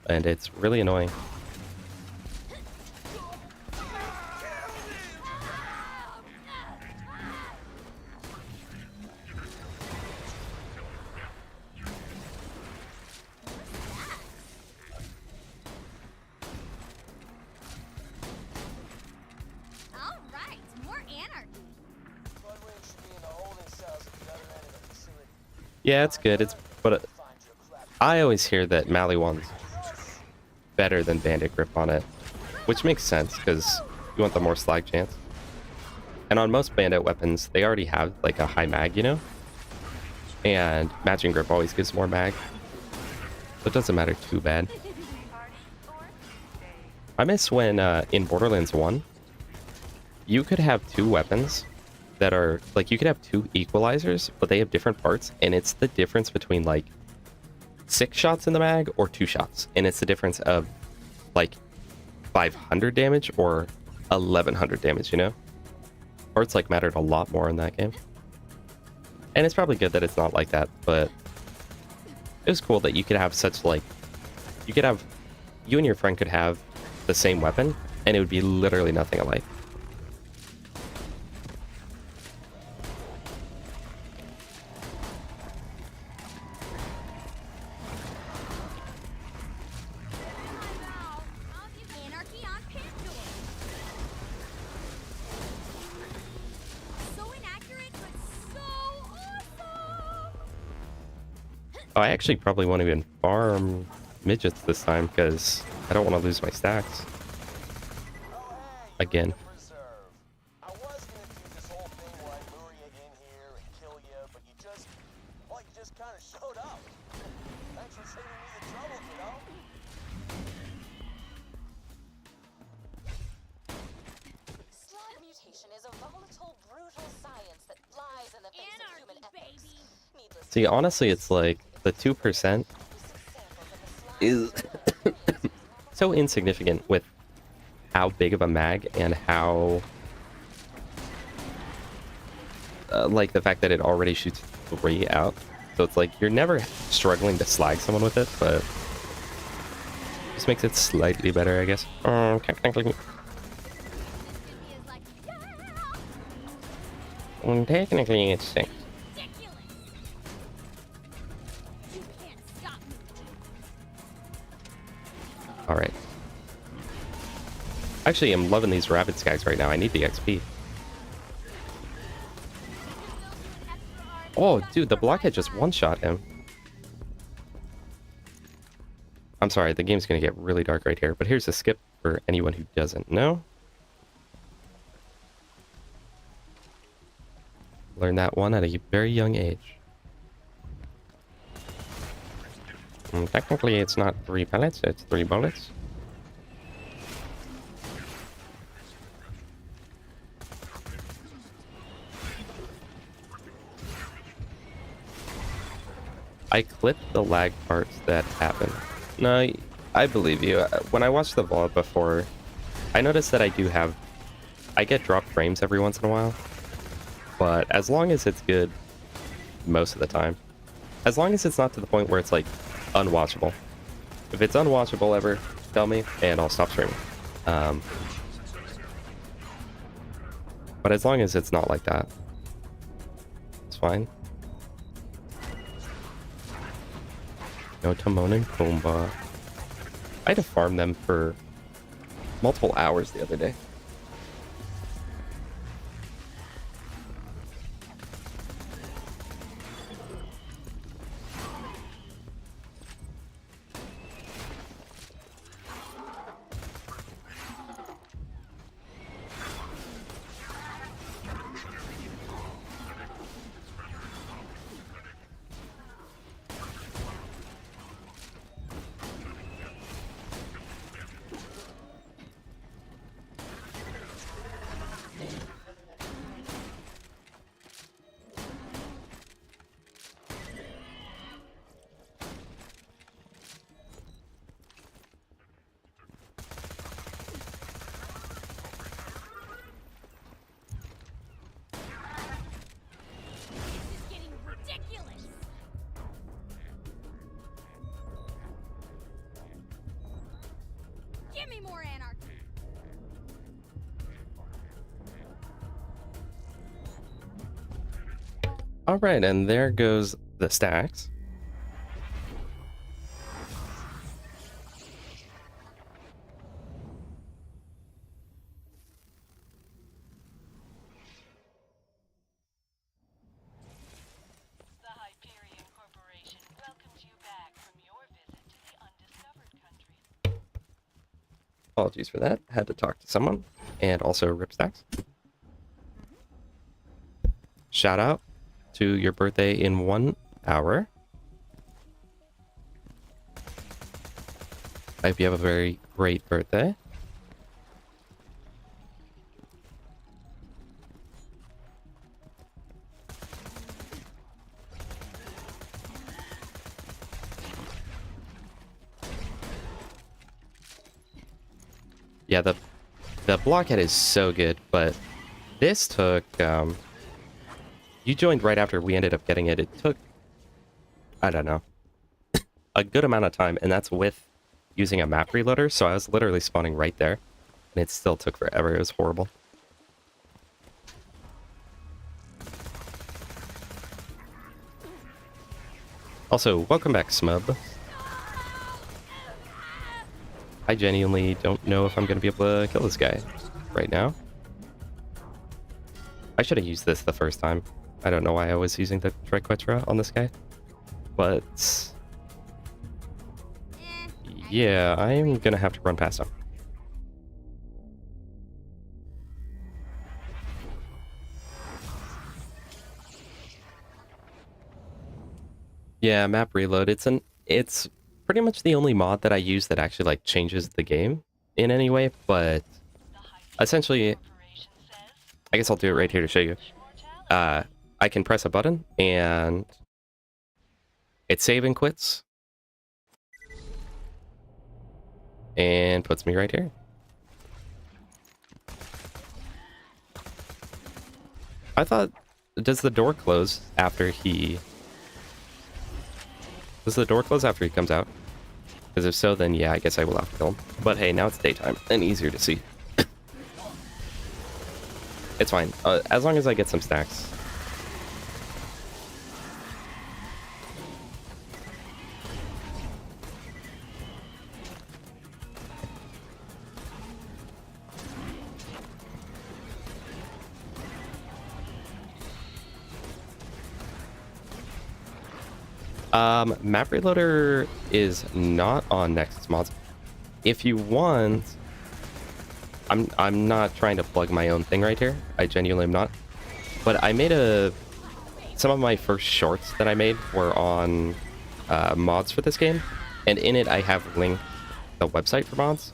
And it's really annoying. All right, more anarchy. Yeah, it's good. It's but I always hear that Maliwan's better than Bandit Grip on it, which makes sense because you want the more slag chance. And on most Bandit weapons, they already have like a high mag, you know, and Matching Grip always gives more mag, so it doesn't matter too bad. I miss when in Borderlands 1, you could have two weapons that are like, you could have two equalizers, but they have different parts, and it's the difference between like 6 shots in the mag or 2 shots, and it's the difference of like 500 damage or 1100 damage, you know? Parts like mattered a lot more in that game. And it's probably good that it's not like that, but it was cool that you could have such like, you could have, you and your friend could have the same weapon and it would be literally nothing alike. Anarchy on Pandora. So inaccurate, but so awesome. Oh, I actually probably won't even farm midgets this time because I don't want to lose my stacks. Again. I was gonna do this whole thing where I lure you in here and kill you, but you just kind of showed up. Thanks for saving me the trouble, kiddo. Slag mutation is a volatile, brutal science that flies in the face of human ethics. Needless See, honestly, it's like the 2% is so insignificant with how big of a mag and how like the fact that it already shoots 3 out, so it's like you're never struggling to slag someone with it, but just makes it slightly better, I guess. Technically it's 6. You can't stop me. Alright. Actually, I'm loving these rabbit skags right now. I need the XP. Oh, dude, the blockhead just one-shot him. I'm sorry, the game's gonna get really dark right here, but here's a skip for anyone who doesn't know. Learned that one at a very young age. Technically, it's not 3 pellets, it's 3 bullets. I clipped the lag parts that happen. No, I believe you. When I watched the VOD before, I noticed that I get dropped frames every once in a while. But as long as it's good, most of the time. As long as it's not to the point where it's like unwatchable. If it's unwatchable ever, tell me and I'll stop streaming. But as long as it's not like that, it's fine. No Timon and Pumbaa. I had to farm them for multiple hours the other day. Give me more anarchy. All right, and there goes the stacks. The Hyperion Corporation welcomes you back from your visit to the undiscovered country. Apologies for that. Had to talk to someone. And also rip stacks. Shout out to your birthday in 1 hour. I hope you have a very great birthday. Yeah, the blockhead is so good, but this took you joined right after we ended up getting it. It took, I don't know, a good amount of time, and that's with using a map reloader, so I was literally spawning right there, and it still took forever. It was horrible. Also, welcome back, Smub. I genuinely don't know if I'm going to be able to kill this guy right now. I should have used this the first time. I don't know why I was using the Triquetra on this guy. But yeah, I'm going to have to run past him. Yeah, map reload. It's pretty much the only mod that I use that actually like changes the game in any way, but essentially, I guess I'll do it right here to show you. I can press a button and it save and quits and puts me right here. I thought, does the door close after he... Does the door close after he comes out? Because if so, then yeah, I guess I will have to kill him. But hey, now it's daytime and easier to see. It's fine, as long as I get some stacks. Map Reloader is not on Nexus mods. If you want, I'm not trying to plug my own thing right here. I genuinely am not. But I made some of my first shorts that I made were on mods for this game, and in it I have linked the website for mods,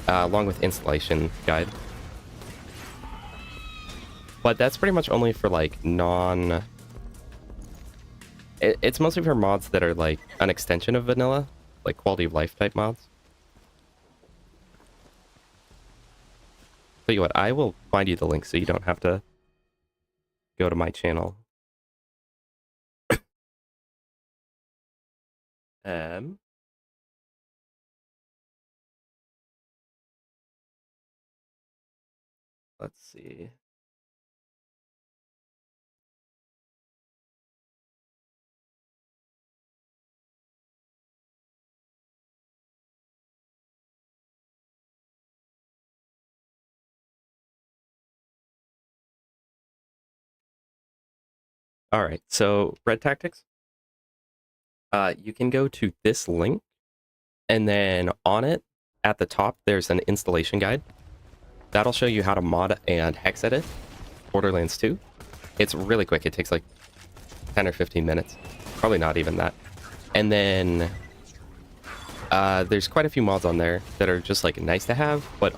along with installation guide. But that's pretty much only for like it's mostly for mods that are like an extension of vanilla, like quality of life type mods. Tell you what, I will find you the link so you don't have to go to my channel. Let's see. All right, so Red Tactics. You can go to this link, and then on it, at the top, there's an installation guide. That'll show you how to mod and hex edit Borderlands 2. It's really quick. It takes like 10 or 15 minutes. Probably not even that. And then there's quite a few mods on there that are just like nice to have, but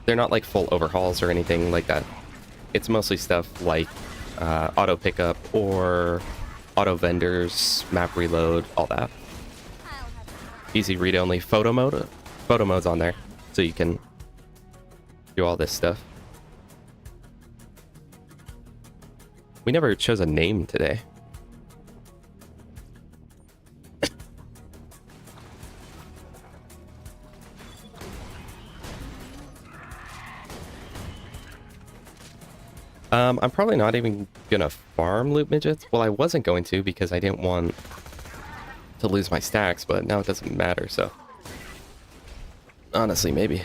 they're not like full overhauls or anything like that. It's mostly stuff like auto pickup or auto vendors, map reload, all that. Easy read-only photo mode. Photo mode's on there, so you can do all this stuff. We never chose a name today. I'm probably not even gonna farm loot midgets. Well, I wasn't going to because I didn't want to lose my stacks, but now it doesn't matter, so honestly, maybe.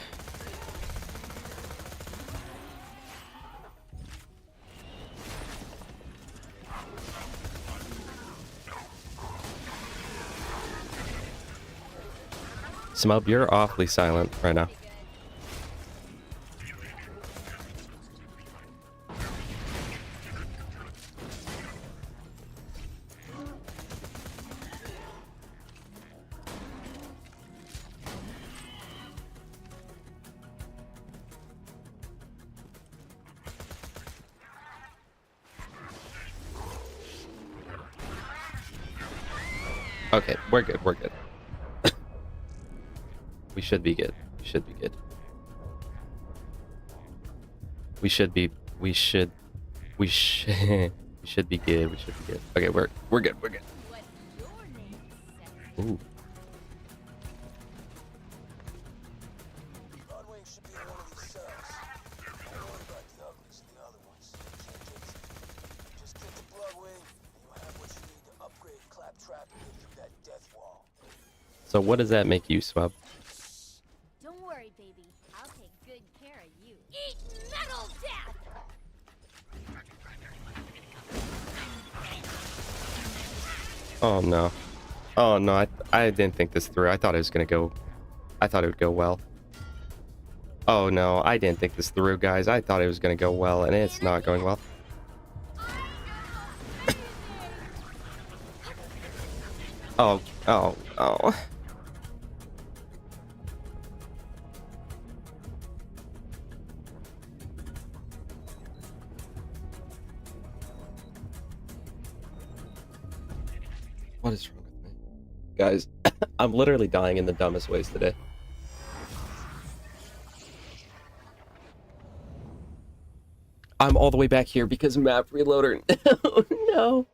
Smub, you're awfully silent right now. Okay, we're good, we're good. We should be good. We should be good. We should be we should we should be good. We should be good. Okay, we're good, we're good. Ooh. Broadway should be in one of these cells. Don't worry about the uglies and the other ones. Just get to Broadway and you'll have what you need to upgrade Claptrap and get through that death wall. So what does that make you, Smub? Don't worry, baby. I'll take good care of you. Eat metal death! Oh no. Oh no, I didn't think this through. I thought it was gonna go. I thought it would go well. Oh no, I didn't think this through, guys. I thought it was gonna go well, and it's not going well. Oh, oh, oh. What is wrong with me? Guys, I'm literally dying in the dumbest ways today. I'm all the way back here because map reloader. Oh no.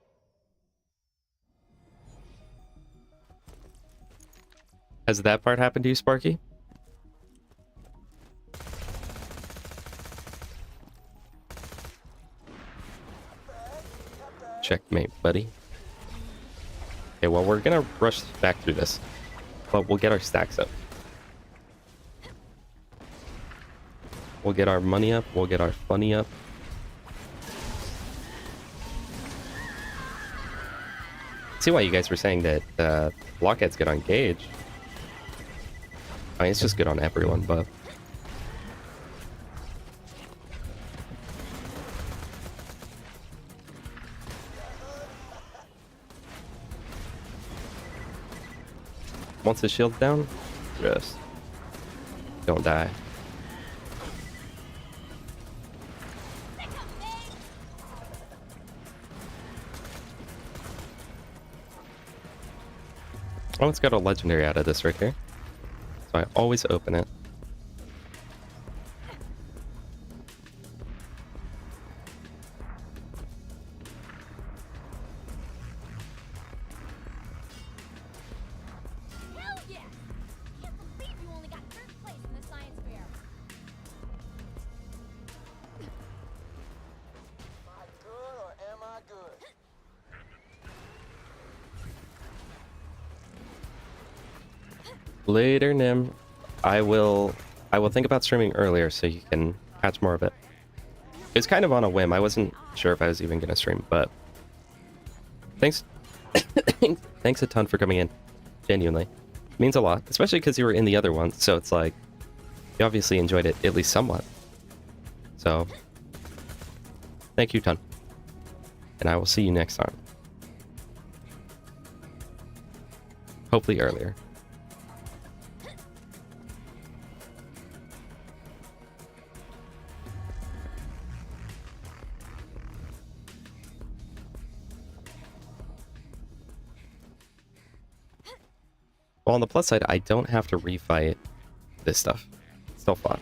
Has that part happened to you, Sparky? Checkmate, buddy. Okay, well, we're gonna rush back through this, but we'll get our stacks up. We'll get our money up. We'll get our funny up. see why you guys were saying that Blockhead's good on Gaige. I mean, it's just good on everyone, but... Once the shield's down, just don't die. Oh, it's got a legendary out of this right here. So I always open it. Hell yeah! Can't believe you only got third place in the science fair. Am I good or am I good? Later, Nim. I will think about streaming earlier so you can catch more of it. It was kind of on a whim. I wasn't sure if I was even gonna stream, but thanks thanks a ton for coming in. Genuinely. It means a lot, especially because you were in the other one, so it's like you obviously enjoyed it at least somewhat. So thank you, ton. And I will see you next time. Hopefully earlier. Well, on the plus side, I don't have to refight this stuff. It's still fun.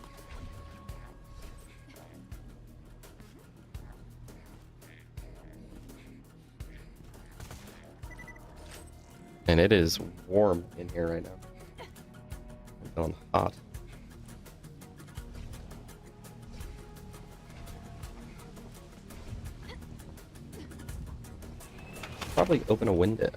And it is warm in here right now. I'm feeling hot. Probably open a window.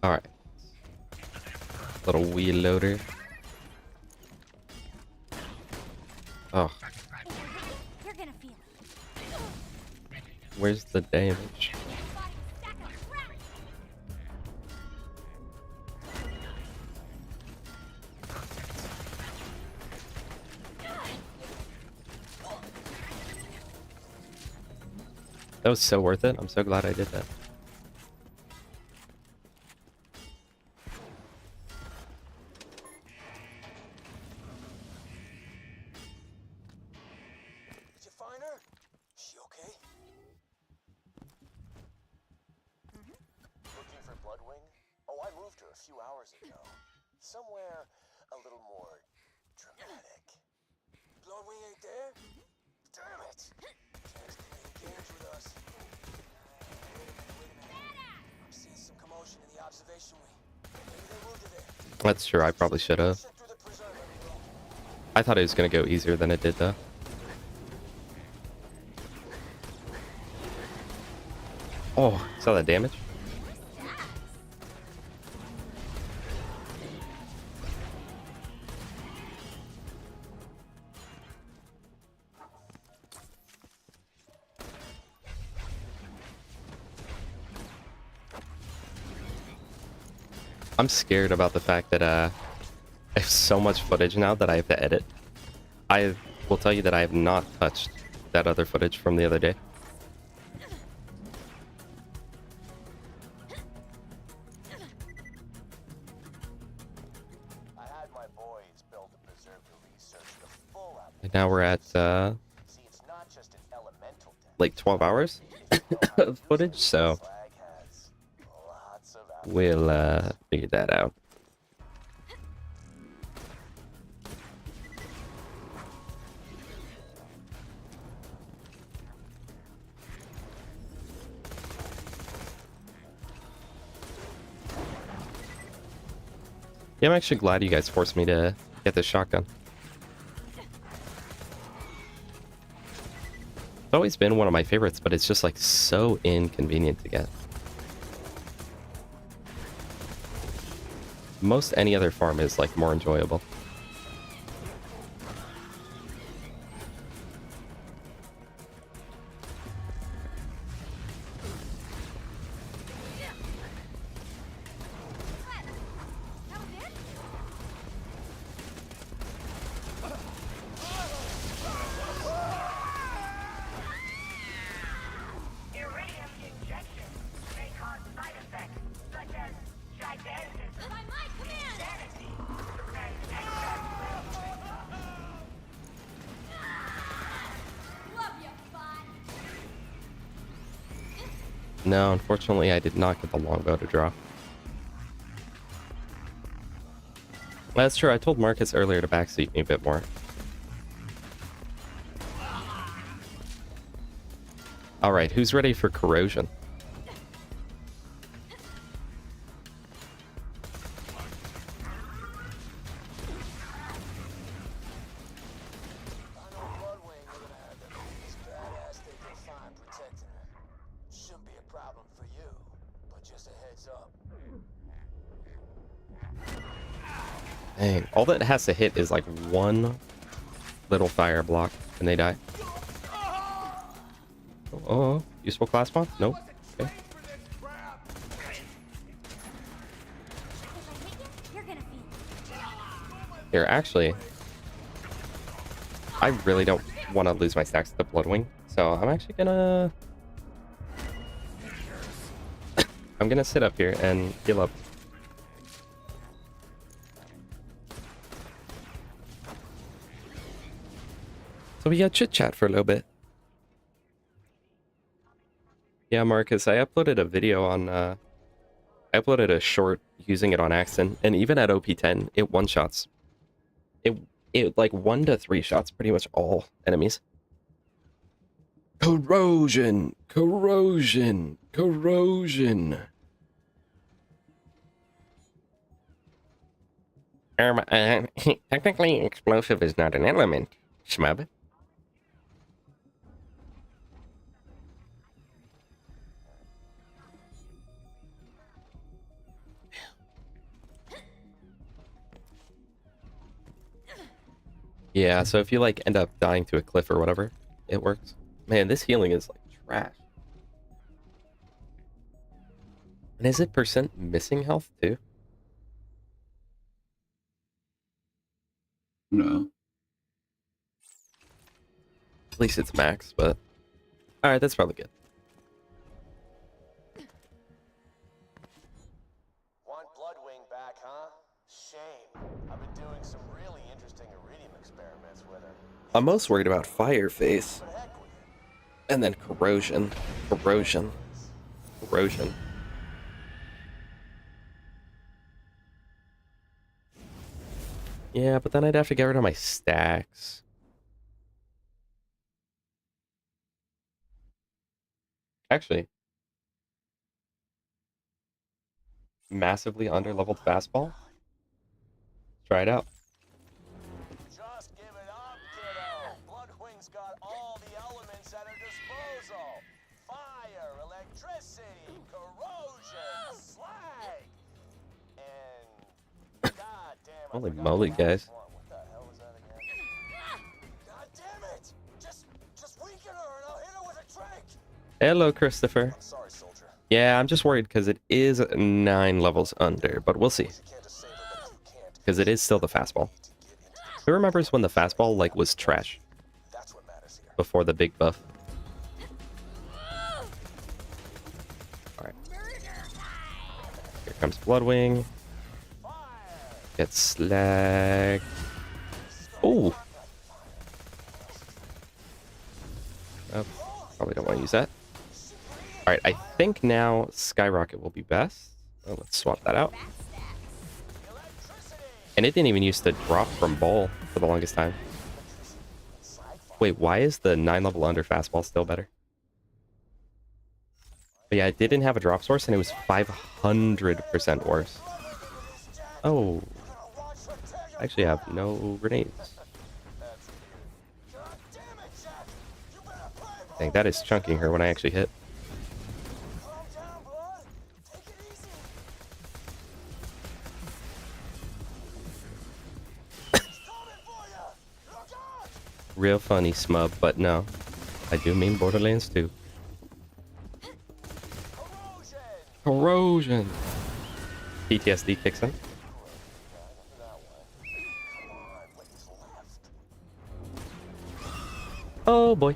All right. Little wheel loader. Oh. You're gonna feel it. Where's the damage? That was so worth it. I'm so glad I did that. Did you find her? She okay? Looking for Bloodwing? Oh, I moved her a few hours ago. Somewhere a little more dramatic. Bloodwing ain't there? Damn it! Can't engage with us. Wait a minute. I'm seeing some commotion in the observation wing. Maybe they moved her there. That's true. I probably should have. Check through the preserve. I thought it was going to go easier than it did, though. Oh, saw that damage? I'm scared about the fact that I have so much footage now that I have to edit. I will tell you that I have not touched that other footage from the other day. I had my boys build a preserve to research the full And now we're at See, it's not just an elemental like 12 hours of footage, so flag has lots of we'll figure that out. Yeah, I'm actually glad you guys forced me to get this shotgun. always been one of my favorites, but it's just like so inconvenient to get. Most any other farm is like more enjoyable. No, unfortunately, I did not get the longbow to draw. That's true. I told Marcus earlier to backseat me a bit more. All right, who's ready for corrosion? Dang, all that has to hit is like one little fire block and they die. Oh, useful class mod? Nope. Okay. Here, actually, I really don't want to lose my stacks to the Bloodwing, so I'm actually gonna... I'm gonna sit up here and heal up. So we got chit-chat for a little bit. Yeah, Marcus, I uploaded a video on, I uploaded a short using it on accident, and even at OP10, it one-shots. It like 1 to 3 shots pretty much all enemies. Corrosion! Corrosion! Corrosion! Technically, explosive is not an element, Schmub. Yeah, so if you like end up dying to a cliff or whatever, it works. Man, this healing is like trash. And is it percent missing health too? No. At least it's max, but... Alright, that's probably good. Want Bloodwing back, huh? Shame. I've been doing some really interesting iridium experiments with her. I'm most worried about Fireface. And then corrosion. Corrosion. Corrosion. Yeah, but then I'd have to get rid of my stacks. Actually. Massively under-leveled fastball? Try it out. Just give it up, kiddo. Bloodwing's got all the elements at her disposal. Fire, electricity, corrosion, slag. And goddamn, Holy moly, guys. what the hell was that again? God damn it! Just weaken her and I'll hit her with a drink. Hello, Christopher. I'm sorry, soldier. Yeah, I'm just worried because it is 9 levels under, but we'll see. Because it is still the fastball. Who remembers when the fastball, like, was trash? Before the big buff. Alright. Here comes Bloodwing. Get slag. Oh! Oh, probably don't want to use that. Alright, I think now Skyrocket will be best. Oh, let's swap that out. And it didn't even used to drop from bowl for the longest time. Wait, why is the 9 level under fastball still better? But yeah, it didn't have a drop source and it was 500% worse. Oh. I actually have no grenades. Dang, that is chunking her when I actually hit. Calm down, blood. Take it easy. He's coming for you. Look out. Real funny, smub, but no. I do mean Borderlands 2. Corrosion! PTSD kicks in. Oh boy.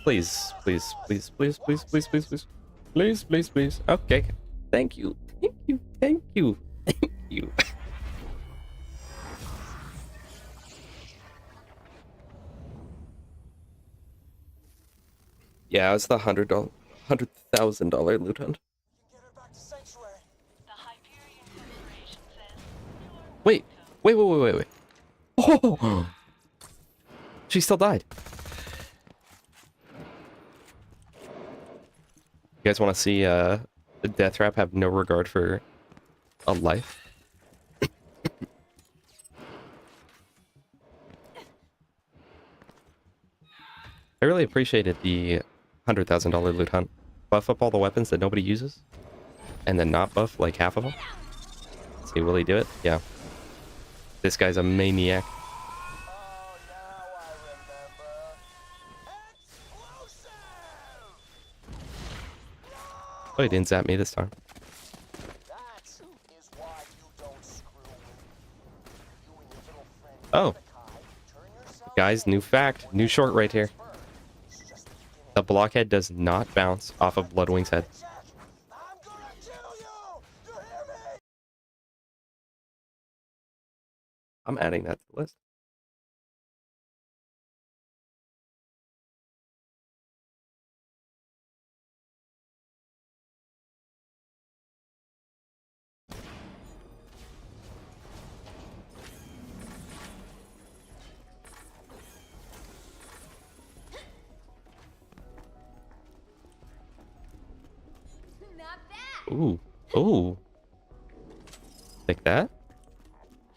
Please, please, please, please, please, please, please, please. Please, please, please. Okay. Thank you. Thank you. Thank you. Thank you. Yeah, it's the $100,000 loot hunt. Wait, wait, wait, wait, wait, wait. Oh, she still died. You guys want to see the death trap have no regard for a life? I really appreciated the $100,000 loot hunt. Buff up all the weapons that nobody uses, and then not buff like half of them. Let's see, will he do it? Yeah. This guy's a maniac. Oh, he didn't zap me this time. Oh. Guys, new fact. New short right here. The blockhead does not bounce off of Bloodwing's head. I'm adding that to the list. Ooh. Ooh. Like that?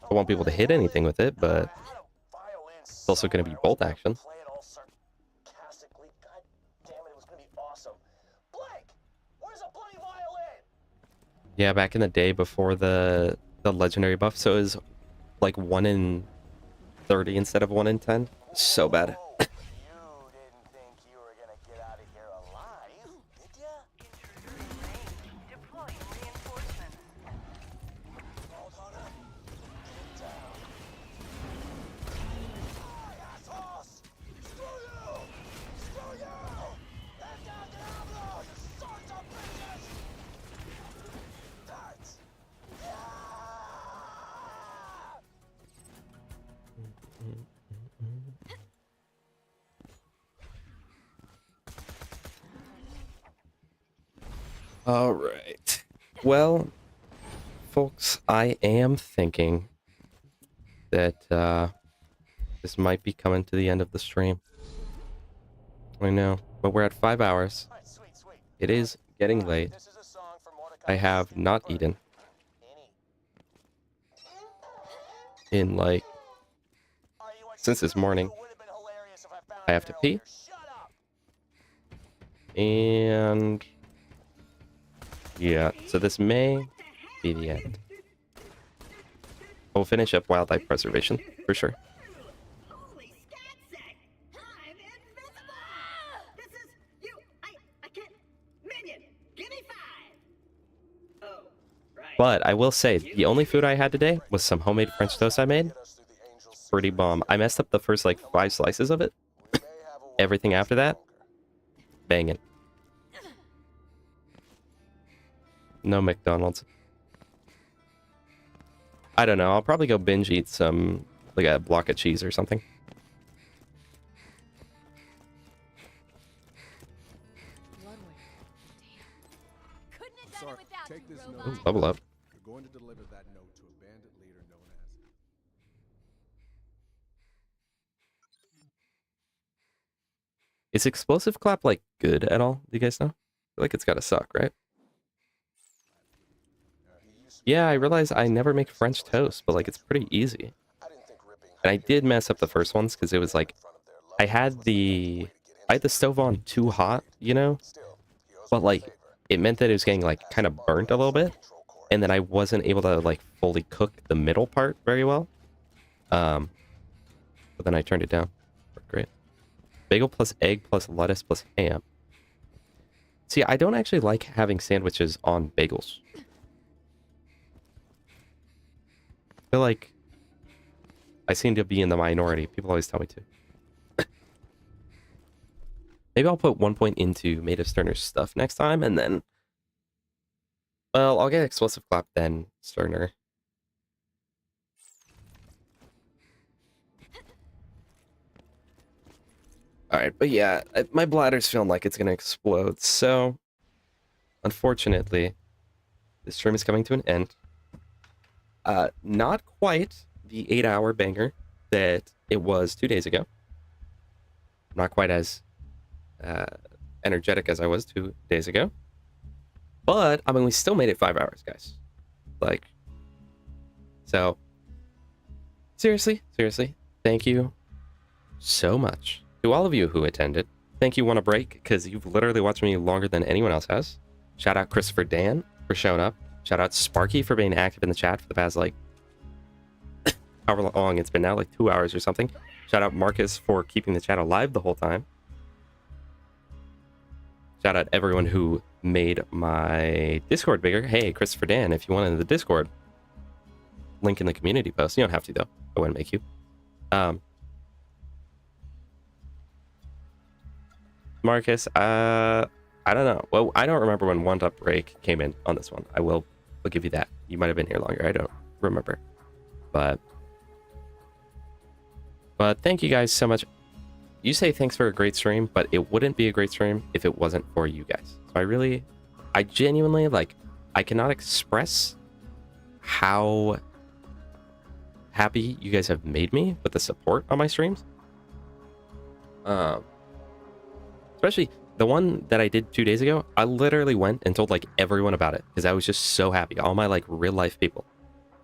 I won't be able to hit anything with it, but it's also going to be bolt action. Yeah, back in the day before the legendary buff, so it was like 1 in 30 instead of 1 in 10. So bad. All right. Well, folks, I am thinking that this might be coming to the end of the stream. I know, but we're at 5 hours. It is getting late. I have not eaten in like since this morning. I have to pee. And yeah, so this may be the end. We'll finish up wildlife preservation for sure. But I will say, the only food I had today was some homemade French toast I made. Pretty bomb. I messed up the first like 5 slices of it. Everything after that, banging. No McDonald's. I don't know. I'll probably go binge eat some, like a block of cheese or something. Sorry, take this note. Ooh, level up. You're going to deliver that note to a bandit leader known as... Is explosive clap like good at all? Do you guys know? I feel like it's gotta suck, right? Yeah, I realize I never make French toast, but like it's pretty easy. And I did mess up the first ones because it was like I had the stove on too hot, you know? But like it meant that it was getting like kind of burnt a little bit, and then I wasn't able to like fully cook the middle part very well. But then I turned it down. Great. Bagel plus egg plus lettuce plus ham. See, I don't actually like having sandwiches on bagels. I feel like I seem to be in the minority. People always tell me to. Maybe I'll put 1 point into Maida Sterner's stuff next time, and then... Well, I'll get Explosive Clap, then Sterner. Alright, but yeah, my bladder's feeling like it's gonna explode, so... Unfortunately, this stream is coming to an end. Not quite the 8-hour banger that it was 2 days ago. Not quite as energetic as I was 2 days ago. But, I mean, we still made it 5 hours, guys. Like, so, seriously, thank you so much to all of you who attended. Thank you, Wanna Break, because you've literally watched me longer than anyone else has. Shout out Christopher Dan for showing up. Shout out Sparky for being active in the chat for the past, like, however long it's been now, like 2 hours or something. Shout out Marcus for keeping the chat alive the whole time. Shout out everyone who made my Discord bigger. Hey, Christopher Dan, if you want into the Discord, link in the community post. You don't have to, though. I wouldn't make you. Marcus, I don't know. Well, I don't remember when One Up Break came in on this one. I'll give you that. You might have been here longer. I don't remember. But thank you guys so much. You say thanks for a great stream, but it wouldn't be a great stream if it wasn't for you guys. So I genuinely, like, I cannot express how happy you guys have made me with the support on my streams. Especially the one that I did 2 days ago, I literally went and told like everyone about it because I was just so happy. All my like real life people,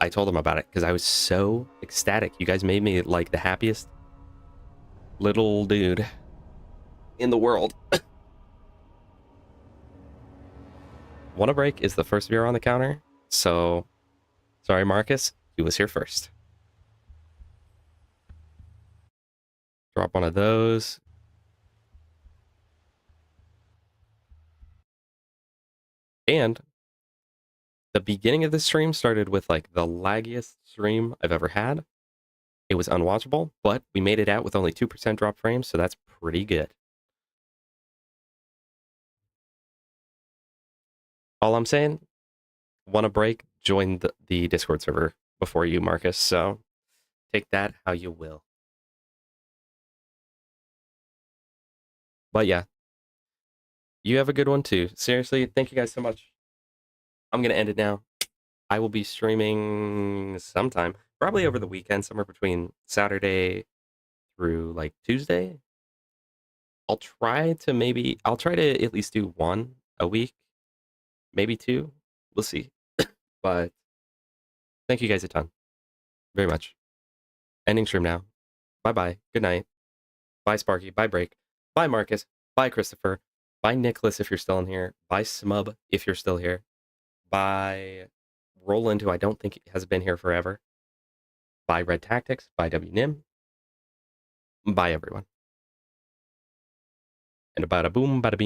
I told them about it because I was so ecstatic. You guys made me like the happiest little dude in the world. Wanna Break is the first beer on the counter, so sorry Marcus, he was here first. Drop one of those. And the beginning of the stream started with like the laggiest stream I've ever had. It was unwatchable, but we made it out with only 2% drop frames, so that's pretty good. All I'm saying, Wanna Break, join the Discord server before you, Marcus, so take that how you will. But yeah, you have a good one too. Seriously, thank you guys so much. I'm going to end it now. I will be streaming sometime, probably over the weekend, somewhere between Saturday through like Tuesday. I'll try to at least do one a week, maybe two. We'll see. But thank you guys a ton. Very much. Ending stream now. Bye-bye. Good night. Bye, Sparky. Bye, Break. Bye, Marcus. Bye, Christopher. Bye, Nicholas, if you're still in here. Bye, Smub, if you're still here. Bye, Roland, who I don't think has been here forever. Bye, Red Tactics. Bye, WNIM. Bye, everyone. And a bada boom, bada bing.